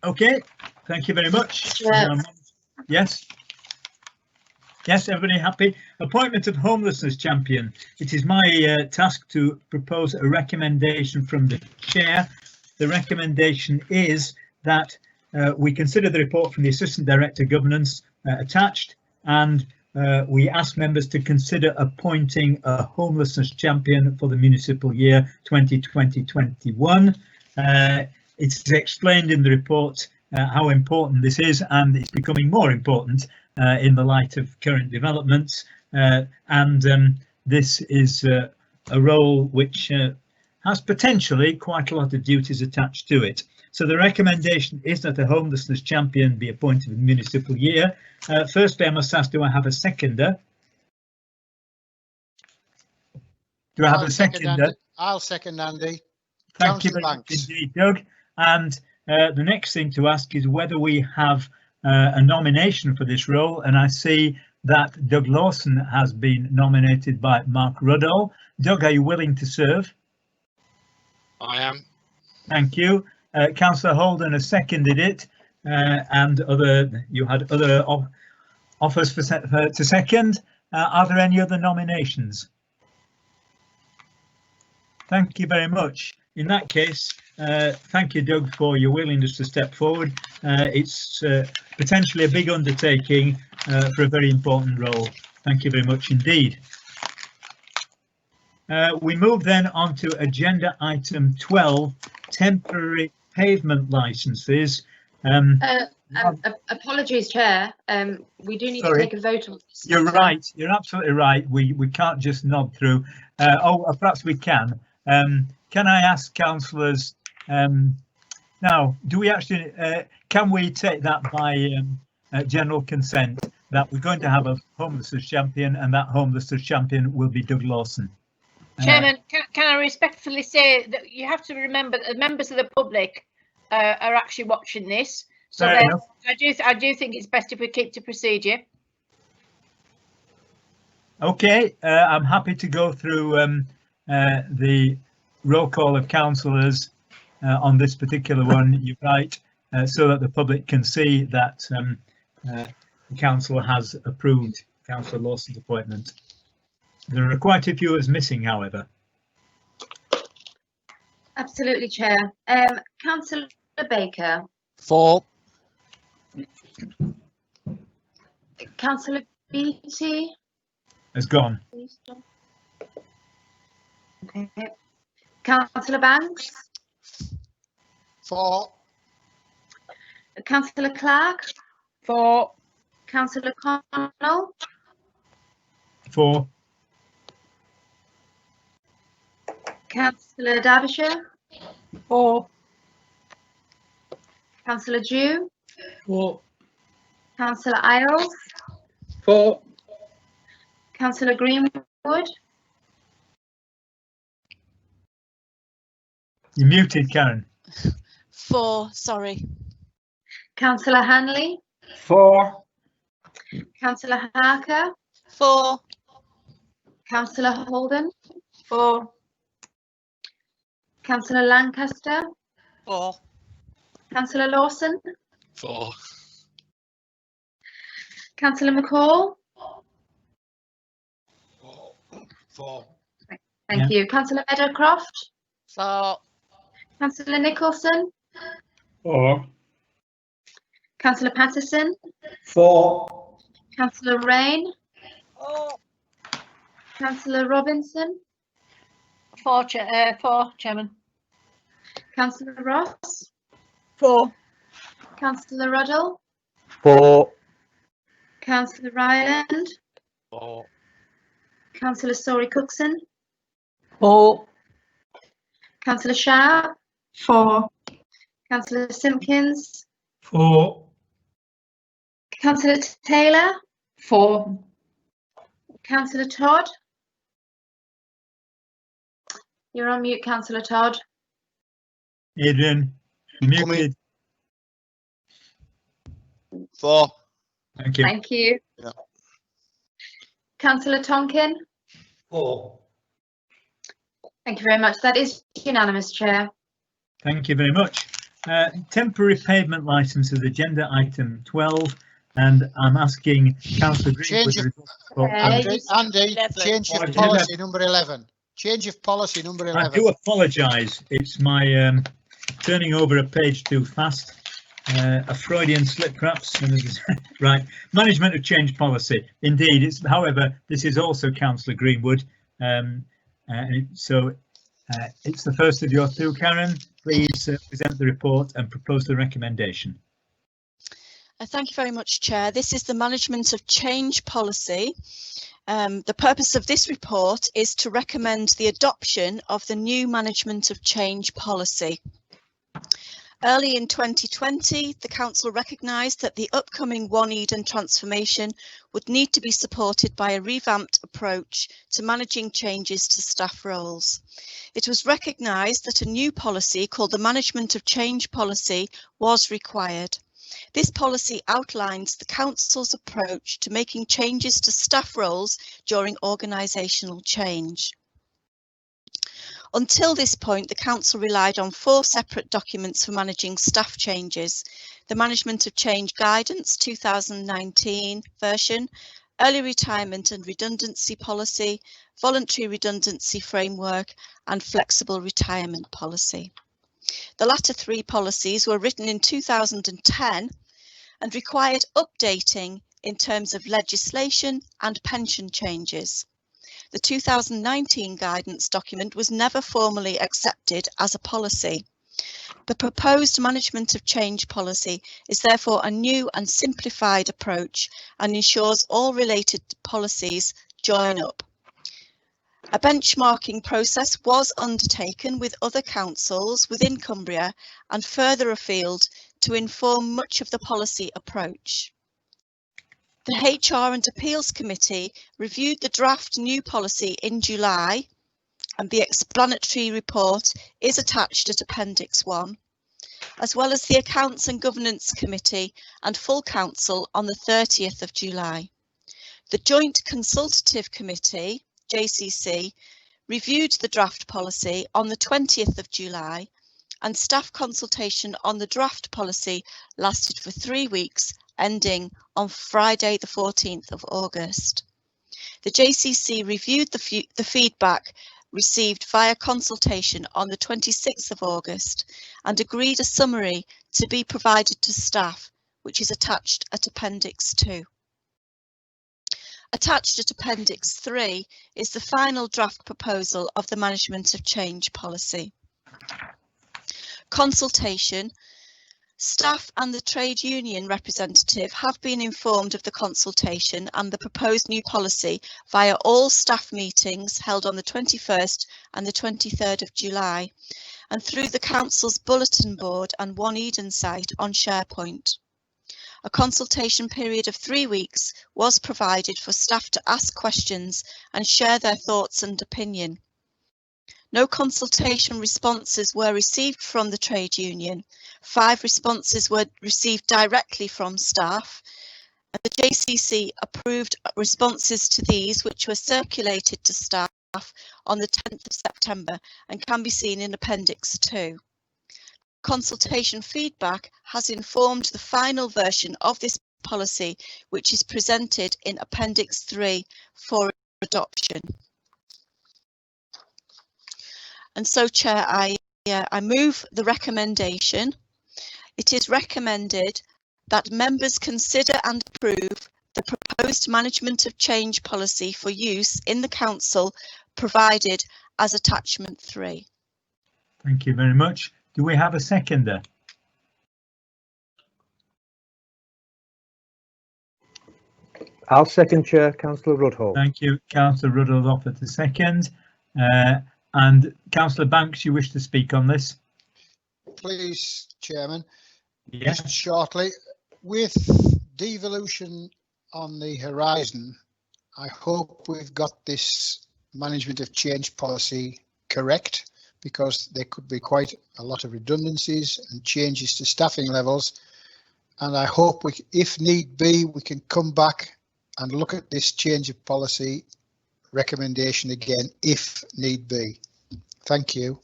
Okay. Thank you very much. Yeah. Yes. Yes, everybody happy? Appointment of homelessness champion. It is my task to propose a recommendation from the chair. The recommendation is that we consider the report from the Assistant Director Governance attached, and we ask members to consider appointing a homelessness champion for the municipal year 2020-21. It's explained in the report how important this is, and it's becoming more important in the light of current developments, and this is a role which has potentially quite a lot of duties attached to it. So the recommendation is that a homelessness champion be appointed in the municipal year. Firstly, I must ask, do I have a seconder? Do I have a seconder? I'll second Andy. Thank you very much indeed, Doug. And the next thing to ask is whether we have a nomination for this role, and I see that Doug Lawson has been nominated by Mark Ruddall. Doug, are you willing to serve? I am. Thank you. Councillor Holden has seconded it, and you had other offers to second. Are there any other nominations? Thank you very much. In that case, thank you, Doug, for your willingness to step forward. It's potentially a big undertaking for a very important role. Thank you very much indeed. We move then on to agenda item 12, temporary pavement licenses. Apologies, Chair. We do need to take a vote on this. You're right. You're absolutely right. We can't just nod through. Perhaps we can. Can I ask councillors now? Do we actually? Can we take that by general consent that we're going to have a homelessness champion, and that homelessness champion will be Doug Lawson? Chairman, can I respectfully say that you have to remember that members of the public are actually watching this, so I do think it's best if we keep to procedure. Okay, I'm happy to go through the roll call of councillors on this particular one. You're right, so that the public can see that the council has approved Councillor Lawson's appointment. There are quite a few as missing, however. Absolutely, Chair. Councillor Baker. For. Councillor Beattie. Has gone. Okay. Councillor Banks. For. Councillor Clark. For. Councillor Connell. For. Councillor Derbyshire. For. Councillor Dew. For. Councillor Isles. For. Councillor Greenwood. You're muted, Karen. For, sorry. Councillor Hanley. For. Councillor Harker. For. Councillor Holden. For. Councillor Lancaster. For. Councillor Lawson. For. Councillor McCall. For. Thank you. Councillor Meadowcroft. For. Councillor Nicholson. For. Councillor Patterson. For. Councillor Rain. For. Councillor Robinson. For, Chairman. Councillor Ross. For. Councillor Ruddle. For. Councillor Ryland, 4. Councillor Story Cookson, 4. Councillor Sharp, 4. Councillor Simpkins, 4. Councillor Taylor, 4. Councillor Todd. You're on mute, Councillor Todd. Adrian, muted. 4. Thank you. Thank you. Yeah. Councillor Tonkin. 4. Thank you very much. That is unanimous, Chair. Thank you very much. Temporary payment license is agenda item 12, and I'm asking Councillor Change Greenwood. of, Okay. Andy, change Oh, of policy number 11. Change of policy number I 11. do apologise. It's my turning over a page too fast. A Freudian slip, perhaps. Right. Management of change policy. Indeed, it's. However, this is also Councillor Greenwood. So it's the first of your two. Karen, please present the report and propose the recommendation. Thank you very much, Chair. This is the management of change policy. The purpose of this report is to recommend the adoption of the new management of change policy. Early in 2020, the Council recognised that the upcoming One Eden transformation would need to be supported by a revamped approach to managing changes to staff roles. It was recognised that a new policy called the Management of Change Policy was required. This policy outlines the Council's approach to making changes to staff roles during organisational change. Until this point, the Council relied on 4 separate documents for managing staff changes: the Management of Change Guidance 2019 version, Early Retirement and Redundancy Policy, Voluntary Redundancy Framework and Flexible Retirement Policy. The latter 3 policies were written in 2010 and required updating in terms of legislation and pension changes. The 2019 guidance document was never formally accepted as a policy. The proposed management of change policy is therefore a new and simplified approach and ensures all related policies join up. A benchmarking process was undertaken with other councils within Cumbria and further afield to inform much of the policy approach. The HR and Appeals Committee reviewed the draft new policy in July, and the explanatory report is attached at Appendix 1, as well as the Accounts and Governance Committee and full council on the 30th of July. The Joint Consultative Committee, JCC, reviewed the draft policy on the 20th of July, and staff consultation on the draft policy lasted for 3 weeks, ending on Friday the 14th of August. The JCC reviewed the feedback received via consultation on the 26th of August and agreed a summary to be provided to staff, which is attached at Appendix 2. Attached at Appendix 3 is the final draft proposal of the Management of Change policy. Consultation. Staff and the trade union representative have been informed of the consultation and the proposed new policy via all staff meetings held on the 21st and the 23rd of July and through the Council's bulletin board and One Eden site on SharePoint. A consultation period of 3 weeks was provided for staff to ask questions and share their thoughts and opinion. No consultation responses were received from the trade union. 5 responses were received directly from staff. The JCC approved responses to these, which were circulated to staff on the 10th of September and can be seen in Appendix 2. Consultation feedback has informed the final version of this policy, which is presented in Appendix 3 for adoption. And so, Chair, I move the recommendation. It is recommended that members consider and approve the proposed management of change policy for use in the Council provided as attachment 3. Thank you very much. Do we have a seconder? I'll second, Chair. Councillor Rudhall. Thank you. Councillor Rudhall offered the second. And Councillor Banks, you wish to speak on this? Please, Chairman. Yes. Just shortly, with devolution on the horizon, I hope we've got this management of change policy correct, because there could be quite a lot of redundancies and changes to staffing levels. And I hope we, if need be, we can come back and look at this change of policy recommendation again, if need be. Thank you.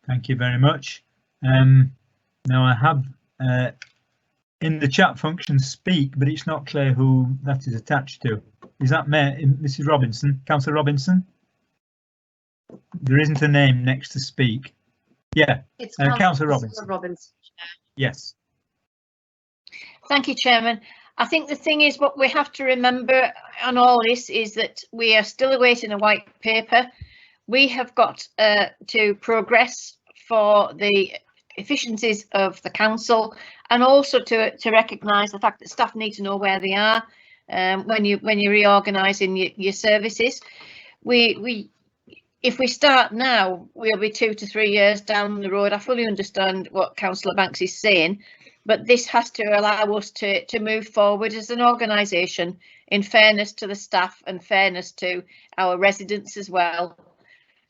Thank you very much. Now I have in the chat function speak, but it's not clear who that is attached to. Is that Mrs. Robinson, Councillor Robinson? There isn't a name next to speak. Yeah, It's Councillor Robinson. Yes. Thank you, Chairman. I think the thing is, what we have to remember on all this is that we are still awaiting a white paper. We have got to progress for the efficiencies of the council, and also to recognise the fact that staff need to know where they are when you're reorganising your services. If we start now, we'll be 2 to 3 years down the road. I fully understand what Councillor Banks is saying, but this has to allow us to move forward as an organisation in fairness to the staff and fairness to our residents as well,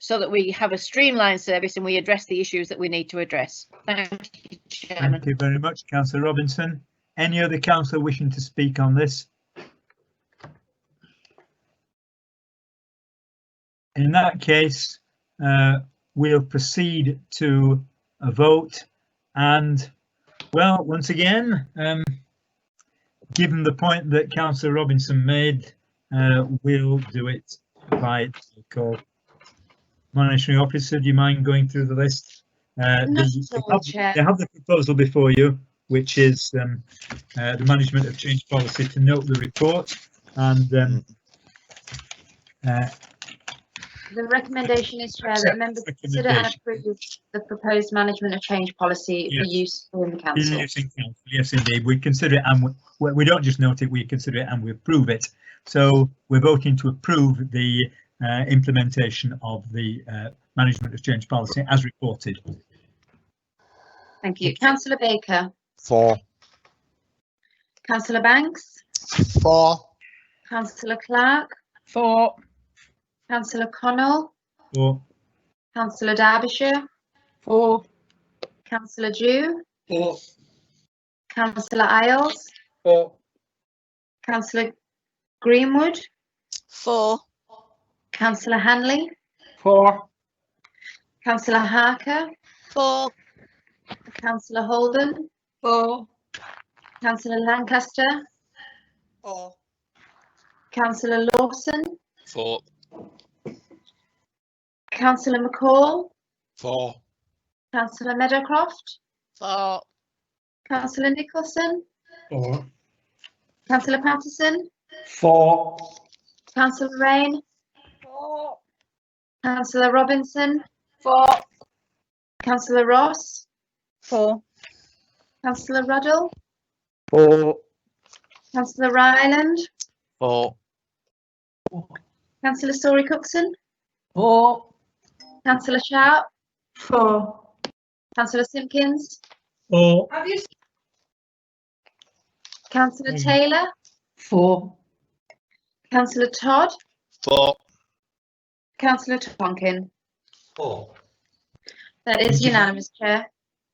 so that we have a streamlined service and we address the issues that we need to address. Thank you, Chairman. Thank you very much, Councillor Robinson. Any other councillor wishing to speak on this? In that case, we'll proceed to a vote, and well, once again, given the point that Councillor Robinson made, we'll do it by call. Monitoring Officer, do you mind going through the list? They have the proposal before you, which is the management of change policy, to note the report, and the recommendation is, Chair, that members consider and approve the proposed management of change policy for use within the council. Yes, indeed. We consider it, and we don't just note it, we consider it and we approve it. So we're voting to approve the implementation of the management of change policy as reported. Thank you. Councillor Baker. For. Councillor Banks. For. Councillor Clark. For. Councillor Connell. For. Councillor Derbyshire. For. Councillor Dew. For. Councillor Isles. For. Councillor Greenwood. For. Councillor Hanley. For. Councillor Harker. For. Councillor Holden. For. Councillor Lancaster. For. Councillor Lawson. For. Councillor McCall. For. Councillor Meadowcroft. For. Councillor Nicholson. For. Councillor Patterson. For. Councillor Rain. For. Councillor Robinson. For. Councillor Ross. For. Councillor Ruddle. For. Councillor Ryland. For. Councillor Story Cookson. For. Councillor Sharp. For. Councillor Simpkins. For. Councillor Taylor. For. Councillor Todd. For. Councillor Tonkin. For. That is unanimous, Chair.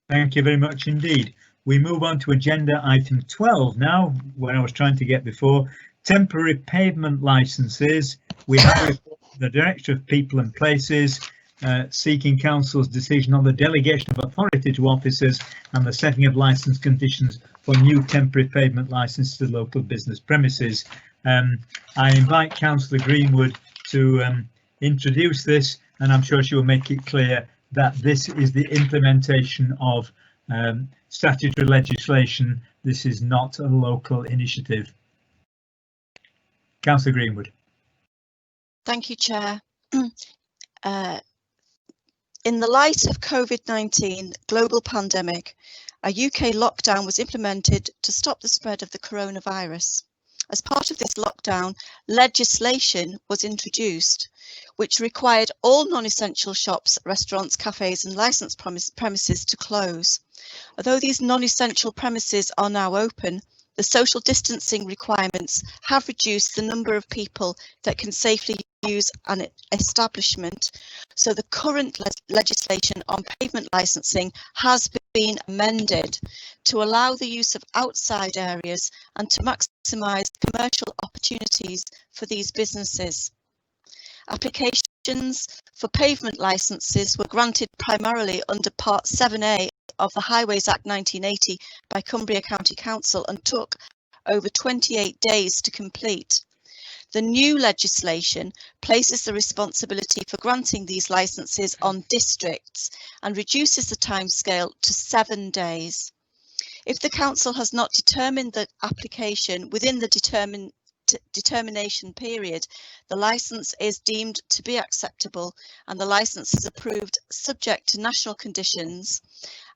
Thank you very much indeed. We move on to agenda item 12 now, where I was trying to get before. Temporary pavement licences. We have a report from the Director of People and Places seeking Council's decision on the delegation of authority to officers and the setting of licence conditions for new temporary pavement licences to local business premises. I invite Councillor Greenwood to introduce this, and I'm sure she will make it clear that this is the implementation of statutory legislation. This is not a local initiative. Councillor Greenwood. Thank you, Chair. In the light of COVID-19 global pandemic, a UK lockdown was implemented to stop the spread of the coronavirus. As part of this lockdown, legislation was introduced which required all non-essential shops, restaurants, cafes and licensed premises to close. Although these non-essential premises are now open, the social distancing requirements have reduced the number of people that can safely use an establishment, so the current legislation on pavement licensing has been amended to allow the use of outside areas and to maximise commercial opportunities for these businesses. Applications for pavement licences were granted primarily under Part 7A of the Highways Act 1980 by Cumbria County Council and took over 28 days to complete. The new legislation places the responsibility for granting these licences on districts and reduces the timescale to 7 days. If the council has not determined the application within the determination period, the licence is deemed to be acceptable and the licence is approved subject to national conditions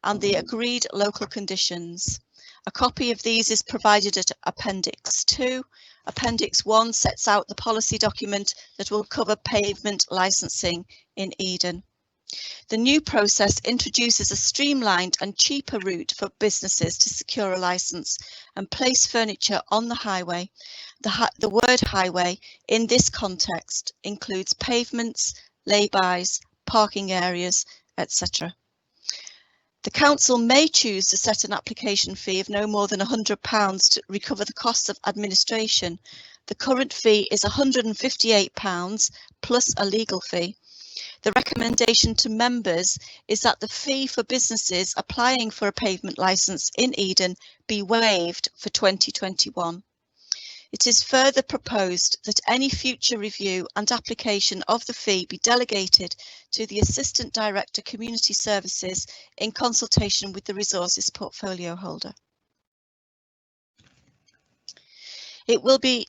and the agreed local conditions. A copy of these is provided at Appendix 2. Appendix 1 sets out the policy document that will cover pavement licensing in Eden. The new process introduces a streamlined and cheaper route for businesses to secure a licence and place furniture on the highway. The word highway in this context includes pavements, lay-bys, parking areas, etc. The council may choose to set an application fee of no more than £100 to recover the costs of administration. The current fee is £158 plus a legal fee. The recommendation to members is that the fee for businesses applying for a pavement licence in Eden be waived for 2021. It is further proposed that any future review and application of the fee be delegated to the Assistant Director Community Services in consultation with the Resources Portfolio holder. It will be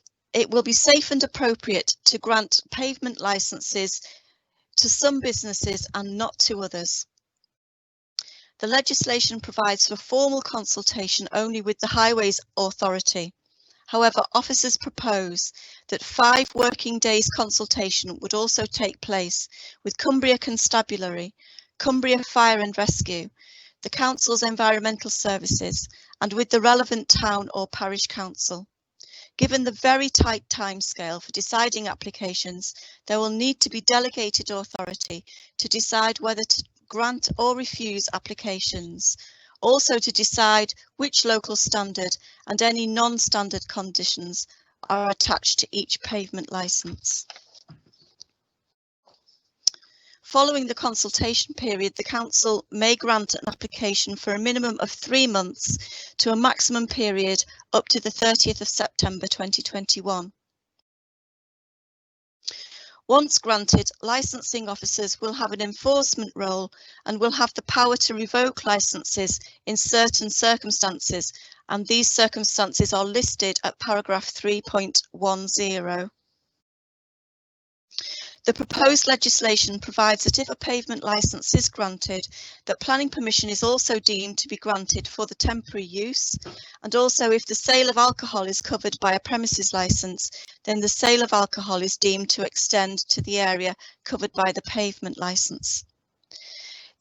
safe and appropriate to grant pavement licences to some businesses and not to others. The legislation provides for formal consultation only with the Highways Authority. However, officers propose that 5 working days consultation would also take place with Cumbria Constabulary, Cumbria Fire and Rescue, the Council's Environmental Services and with the relevant town or parish council. Given the very tight timescale for deciding applications, there will need to be delegated authority to decide whether to grant or refuse applications. Also to decide which local standard and any non-standard conditions are attached to each pavement licence. Following the consultation period, the council may grant an application for a minimum of 3 months to a maximum period up to the 30th of September 2021. Once granted, licensing officers will have an enforcement role and will have the power to revoke licenses in certain circumstances, and these circumstances are listed at paragraph 3.10. The proposed legislation provides that if a pavement licence is granted, that planning permission is also deemed to be granted for the temporary use, and also if the sale of alcohol is covered by a premises licence, then the sale of alcohol is deemed to extend to the area covered by the pavement licence.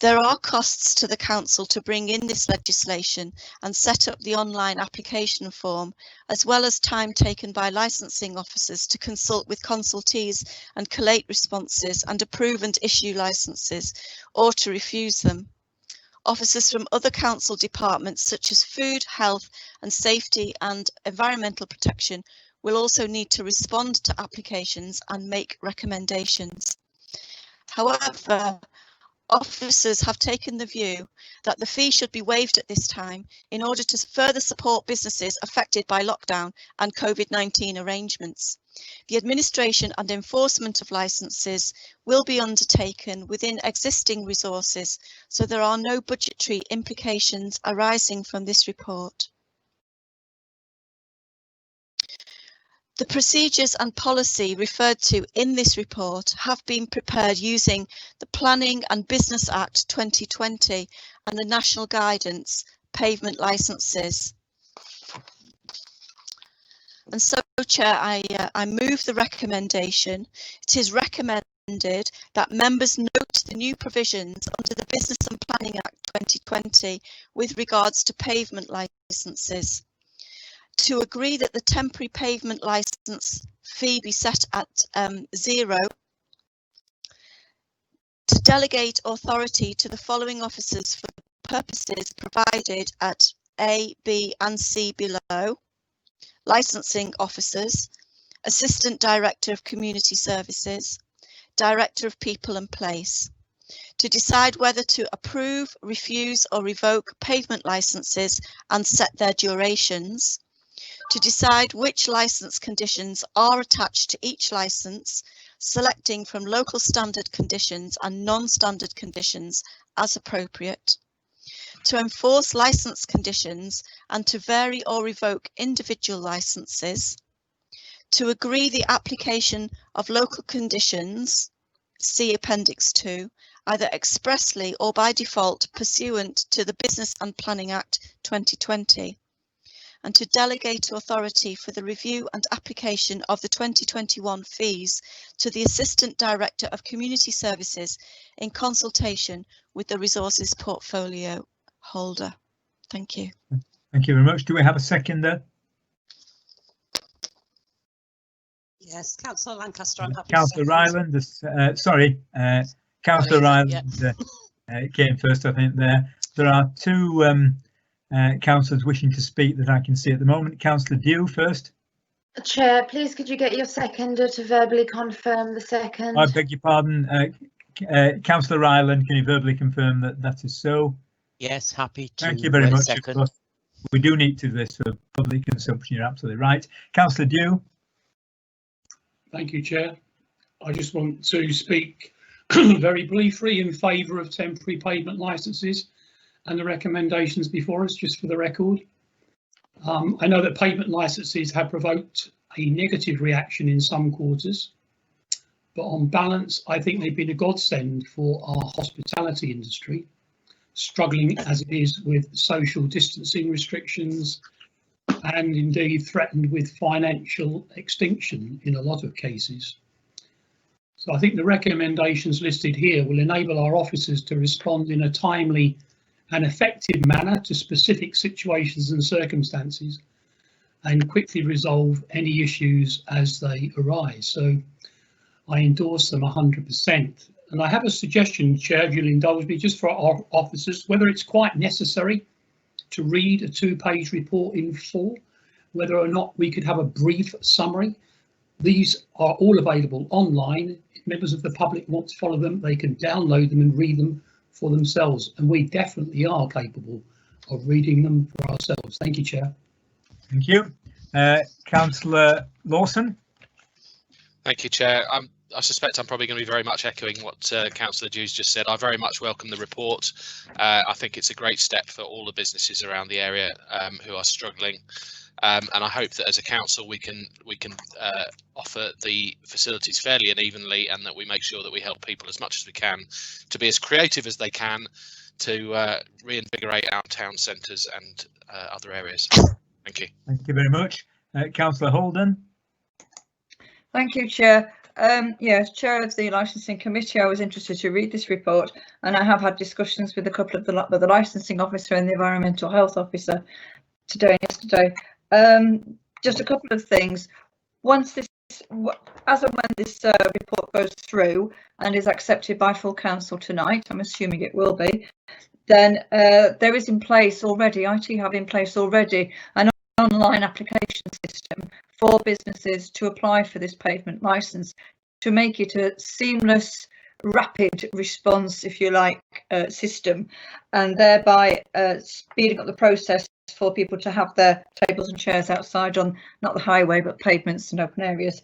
There are costs to the council to bring in this legislation and set up the online application form, as well as time taken by licensing officers to consult with consultees and collate responses and approve and issue licenses, or to refuse them. Officers from other council departments such as food, health and safety and environmental protection will also need to respond to applications and make recommendations. However, officers have taken the view that the fee should be waived at this time in order to further support businesses affected by lockdown and COVID-19 arrangements. The administration and enforcement of licences will be undertaken within existing resources, so there are no budgetary implications arising from this report. The procedures and policy referred to in this report have been prepared using the Planning and Business Act 2020 and the National Guidance Pavement Licences. And so, Chair, I move the recommendation. It is recommended that members note the new provisions under the Business and Planning Act 2020 with regards to pavement licences. To agree that the temporary pavement licence fee be set at 0. To delegate authority to the following officers for purposes provided at A, B and C below. Licensing officers, Assistant Director of Community Services, Director of People and Place, to decide whether to approve, refuse or revoke pavement licences and set their durations, to decide which licence conditions are attached to each licence, selecting from local standard conditions and non-standard conditions as appropriate, to enforce licence conditions and to vary or revoke individual licences, to agree the application of local conditions, see Appendix 2, either expressly or by default pursuant to the Business and Planning Act 2020, and to delegate authority for the review and application of the 2021 fees to the Assistant Director of Community Services in consultation with the Resources Portfolio holder. Thank you. Thank you very much. Do we have a seconder? Yes, Councillor Lancaster. I'm happy Councillor Ryland, Councillor Ryland came first, I think. There are two councillors wishing to speak that I can see at the moment. Councillor Dew first. Chair, please could you get your seconder to verbally confirm the second? I beg your pardon. Councillor Ryland, can you verbally confirm that that is so? Yes, happy to. Thank you very much. Second. Of course, we do need to this for public consumption. You're absolutely right. Councillor Dew. Thank you, Chair. I just want to speak very briefly in favour of temporary pavement licences and the recommendations before us, just for the record. I know that pavement licences have provoked a negative reaction in some quarters, but on balance, I think they've been a godsend for our hospitality industry, struggling as it is with social distancing restrictions and indeed threatened with financial extinction in a lot of cases. So I think the recommendations listed here will enable our officers to respond in a timely and effective manner to specific situations and circumstances and quickly resolve any issues as they arise. So I endorse them 100%. And I have a suggestion, Chair, if you'll indulge me, just for our officers, whether it's quite necessary to read a 2-page report in full, whether or not we could have a brief summary. These are all available online. If members of the public want to follow them, they can download them and read them for themselves. And we definitely are capable of reading them for ourselves. Thank you, Chair. Thank you. Councillor Lawson. Thank you, Chair. I suspect I'm probably going to be very much echoing what Councillor Dew's just said. I very much welcome the report. I think it's a great step for all the businesses around the area who are struggling. And I hope that as a council we can offer the facilities fairly and evenly, and that we make sure that we help people as much as we can to be as creative as they can to reinvigorate our town centres and other areas. Thank you. Thank you very much. Councillor Holden. Thank you, Chair. Yes, Chair of the Licensing Committee, I was interested to read this report, and I have had discussions with a couple of the licensing officer and the environmental health officer today and yesterday. Just a couple of things. Once this, as and when this report goes through and is accepted by full council tonight, I'm assuming it will be, then there is in place already, IT have in place already an online application system for businesses to apply for this pavement licence, to make it a seamless, rapid response, if you like, system, and thereby speeding up the process for people to have their tables and chairs outside on not the highway but pavements and open areas.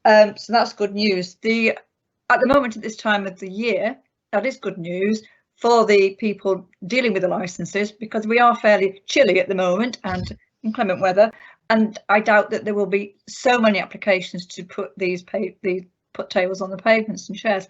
So that's good news. At the moment, at this time of the year, that is good news for the people dealing with the licences, because we are fairly chilly at the moment and inclement weather, and I doubt that there will be so many applications to put put tables on the pavements and chairs.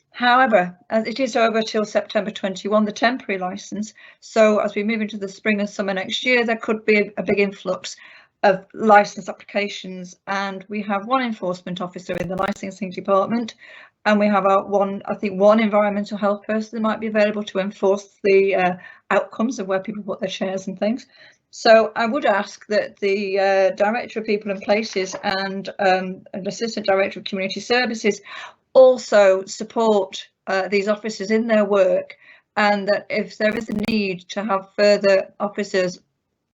However, as it is over till September 21, the temporary licence, so as we move into the spring and summer next year, there could be a big influx. of licence applications, and we have one enforcement officer in the licensing department, and we have one environmental health person that might be available to enforce the outcomes of where people put their chairs and things. So I would ask that the Director of People and Places and an Assistant Director of Community Services also support these officers in their work, and that if there is a need to have further officers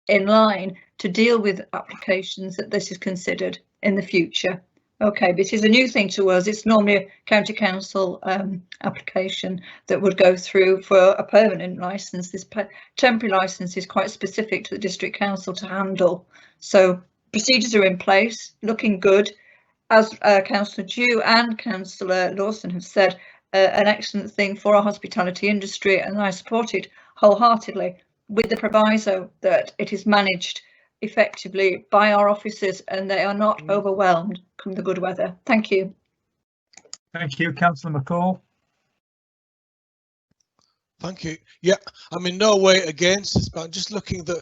in line to deal with applications, that this is considered in the future. Okay, this is a new thing to us. It's normally a county council application that would go through for a permanent licence. This temporary licence is quite specific to the district council to handle. So procedures are in place, looking good. As Councillor Dew and Councillor Lawson have said, an excellent thing for our hospitality industry, and I support it wholeheartedly, with the proviso that it is managed effectively by our officers and they are not overwhelmed come the good weather. Thank you. Thank you, Councillor McCall. Thank you. Yeah, I'm in no way against this, but I'm just looking that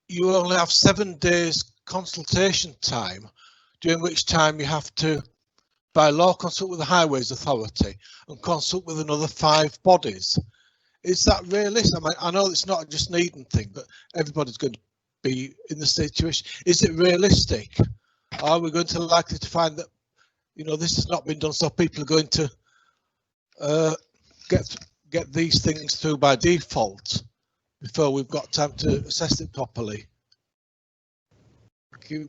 you only have 7 days consultation time, during which time you have to, by law, consult with the Highways Authority and consult with another 5 bodies. Is that realistic? I mean, I know it's not just an Eden thing, but everybody's going to be in the situation. Is it realistic? Are we going to likely to find that, you know, this has not been done, so people are going to get these things through by default before we've got time to assess it properly? Thank you.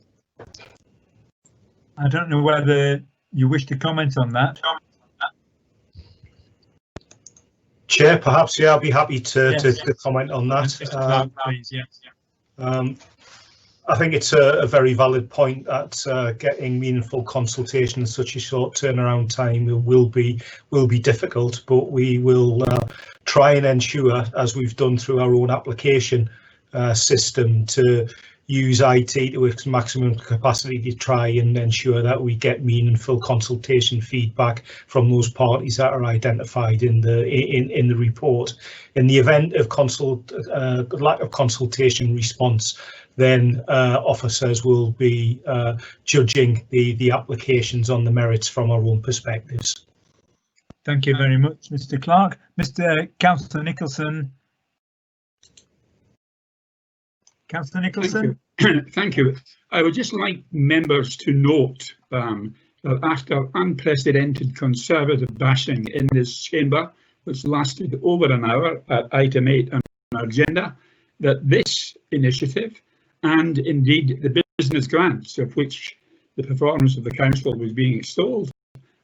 I don't know whether you wish to comment on that. Chair, perhaps, yeah, I'll be happy to comment on that. Please, yes. I think it's a very valid point that getting meaningful consultation in such a short turnaround time will be difficult, but we will try and ensure, as we've done through our own application system, to use IT to its maximum capacity to try and ensure that we get meaningful consultation feedback from those parties that are identified in the report. In the event of lack of consultation response, then officers will be judging the applications on the merits from our own perspectives. Thank you very much, Mr. Clark. Mr. Councillor Nicholson. Councillor Nicholson. Thank you. I would just like members to note that after unprecedented Conservative bashing in this chamber, which lasted over an hour at item 8 on our agenda, that this initiative and indeed the business grants, of which the performance of the council was being extolled,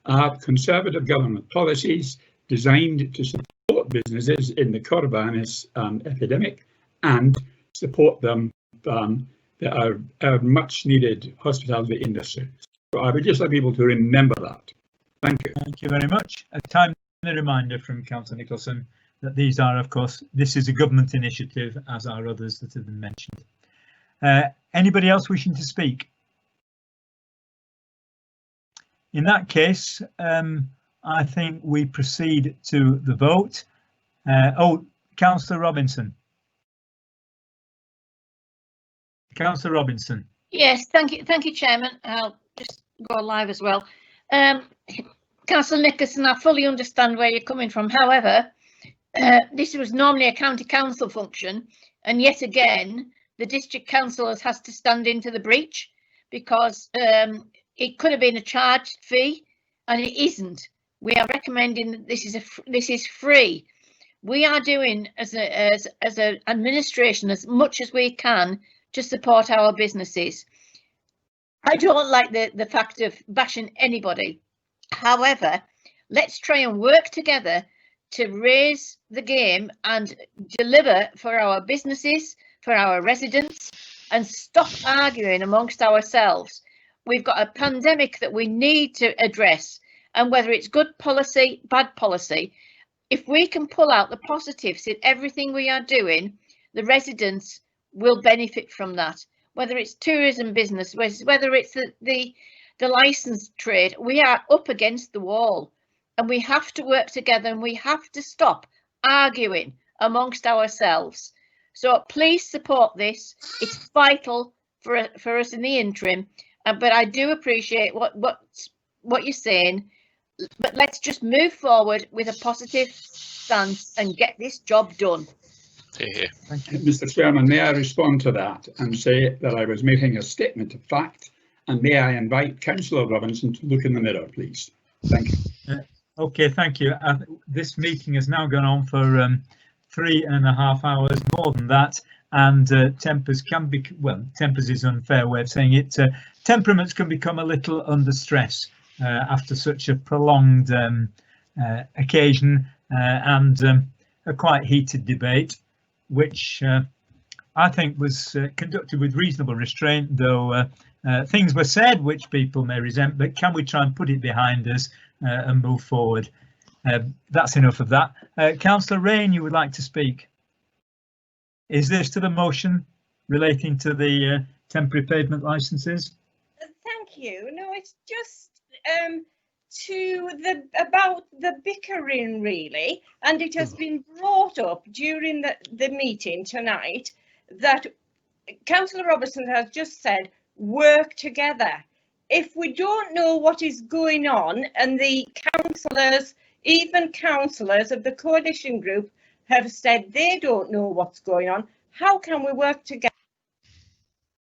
are Conservative government policies designed to support businesses in the coronavirus epidemic and support them that are much needed hospitality industry. So I would just like people to remember that. Thank you. Thank you very much. A timely reminder from Councillor Nicholson that these are, of course, this is a government initiative, as are others that have been mentioned. Anybody else wishing to speak? In that case, I think we proceed to the vote. Councillor Robinson. Councillor Robinson. Yes, thank you, Chairman. I'll just go live as well. Councillor Nicholson, I fully understand where you're coming from. However, this was normally a county council function, and yet again, the district council has to stand into the breach because it could have been a charged fee, and it isn't. We are recommending that this is free. We are doing as an administration as much as we can to support our businesses. I don't like the fact of bashing anybody. However, let's try and work together to raise the game and deliver for our businesses, for our residents, and stop arguing amongst ourselves. We've got a pandemic that we need to address, and whether it's good policy, bad policy, if we can pull out the positives in everything we are doing, the residents will benefit from that. Whether it's tourism business, whether it's the licensed trade, we are up against the wall, and we have to work together, and we have to stop arguing amongst ourselves. So please support this. It's vital for us in the interim. But I do appreciate what you're saying. But let's just move forward with a positive stance and get this job done. Mr. Chairman, may I respond to that and say that I was making a statement of fact, and may I invite Councillor Robinson to look in the mirror, please. Thank you. Okay, thank you. This meeting has now gone on for 3.5 hours, more than that, and tempers can be, well, tempers is an unfair way of saying it. Temperaments can become a little under stress after such a prolonged occasion and a quite heated debate, which I think was conducted with reasonable restraint, though things were said which people may resent, but can we try and put it behind us and move forward? That's enough of that. Councillor Rain, you would like to speak? Is this to the motion relating to the temporary pavement licences? Thank you. No, it's just about the bickering, really, and it has been brought up during the meeting tonight that Councillor Robertson has just said work together. If we don't know what is going on, and the councillors, even councillors of the coalition group, have said they don't know what's going on, how can we work together?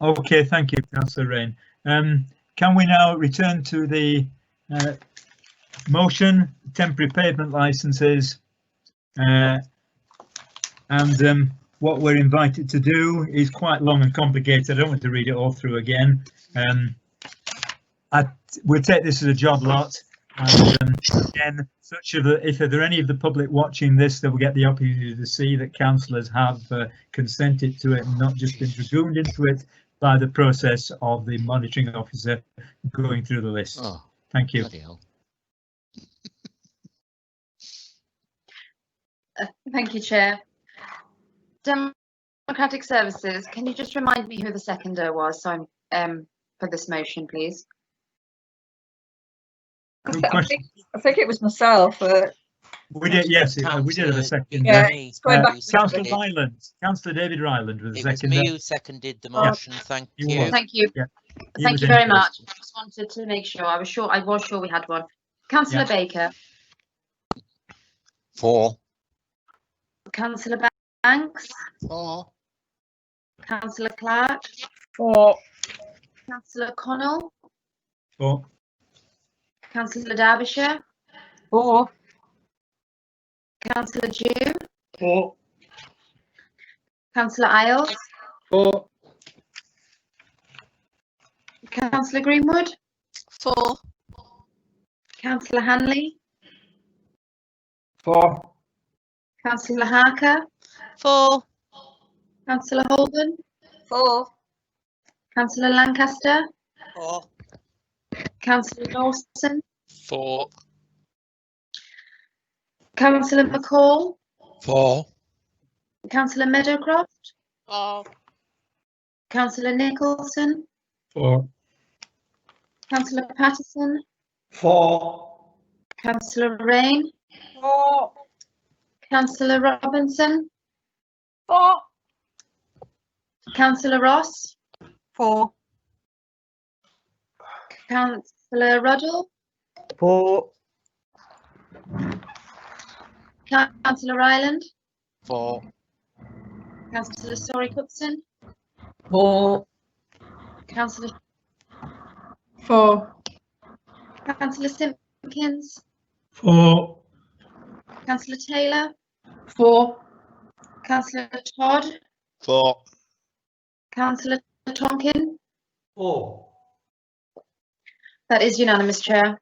Okay, thank you, Councillor Rain. Can we now return to the motion, temporary pavement licences, and what we're invited to do is quite long and complicated. I don't want to read it all through again. We'll take this as a job lot, and again, if there are any of the public watching this, they will get the opportunity to see that councillors have consented to it and not just been dragooned into it by the process of the monitoring officer going through the list. Oh, thank you. Thank you, Chair. Democratic Services, can you just remind me who the seconder was for this motion, please? I think it was myself. We did, yes, we did have a second. Yeah, Councillor Ryland, Councillor David Ryland was the second. It was me who seconded the motion. Thank you. Thank you. Yeah. Thank you very much. I just wanted to make sure. I was sure we had one. Councillor Baker. For. Councillor Banks. For. Councillor Clark. For. Councillor Connell. For. Councillor Derbyshire. For. Councillor Dew. For. Councillor Isles. For. Councillor Greenwood. For. Councillor Hanley. For. Councillor Harker. For. Councillor Holden. For. Councillor Lancaster. For. Councillor Dawson. For. Councillor McCall. For. Councillor Meadowcroft. For. Councillor Nicholson. For. Councillor Patterson. For. Councillor Rain. For. Councillor Robinson. For. Councillor Ross. For. Councillor Ruddle. For. Councillor Ryland. For. Councillor Story Cookson. For. Councillor. For. Councillor Simpkins. For. Councillor Taylor. For. Councillor Todd. For. Councillor Tonkin. For. That is unanimous, Chair.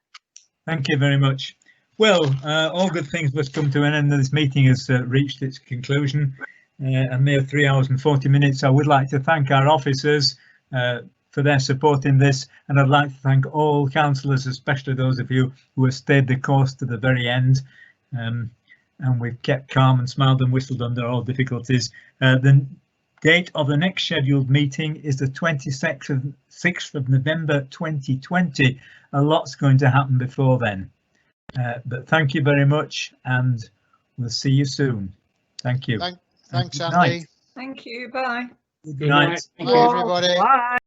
Thank you very much. Well, all good things must come to an end, and this meeting has reached its conclusion. A mere 3 hours and 40 minutes. I would like to thank our officers for their support in this, and I'd like to thank all councillors, especially those of you who have stayed the course to the very end. And we've kept calm and smiled and whistled under all difficulties. The date of the next scheduled meeting is the 26th of November 2020. A lot's going to happen before then. But thank you very much, and we'll see you soon. Thank you. Thanks, Good Andy. night. Thank you. Bye. Good night. Thank you, everybody. Bye.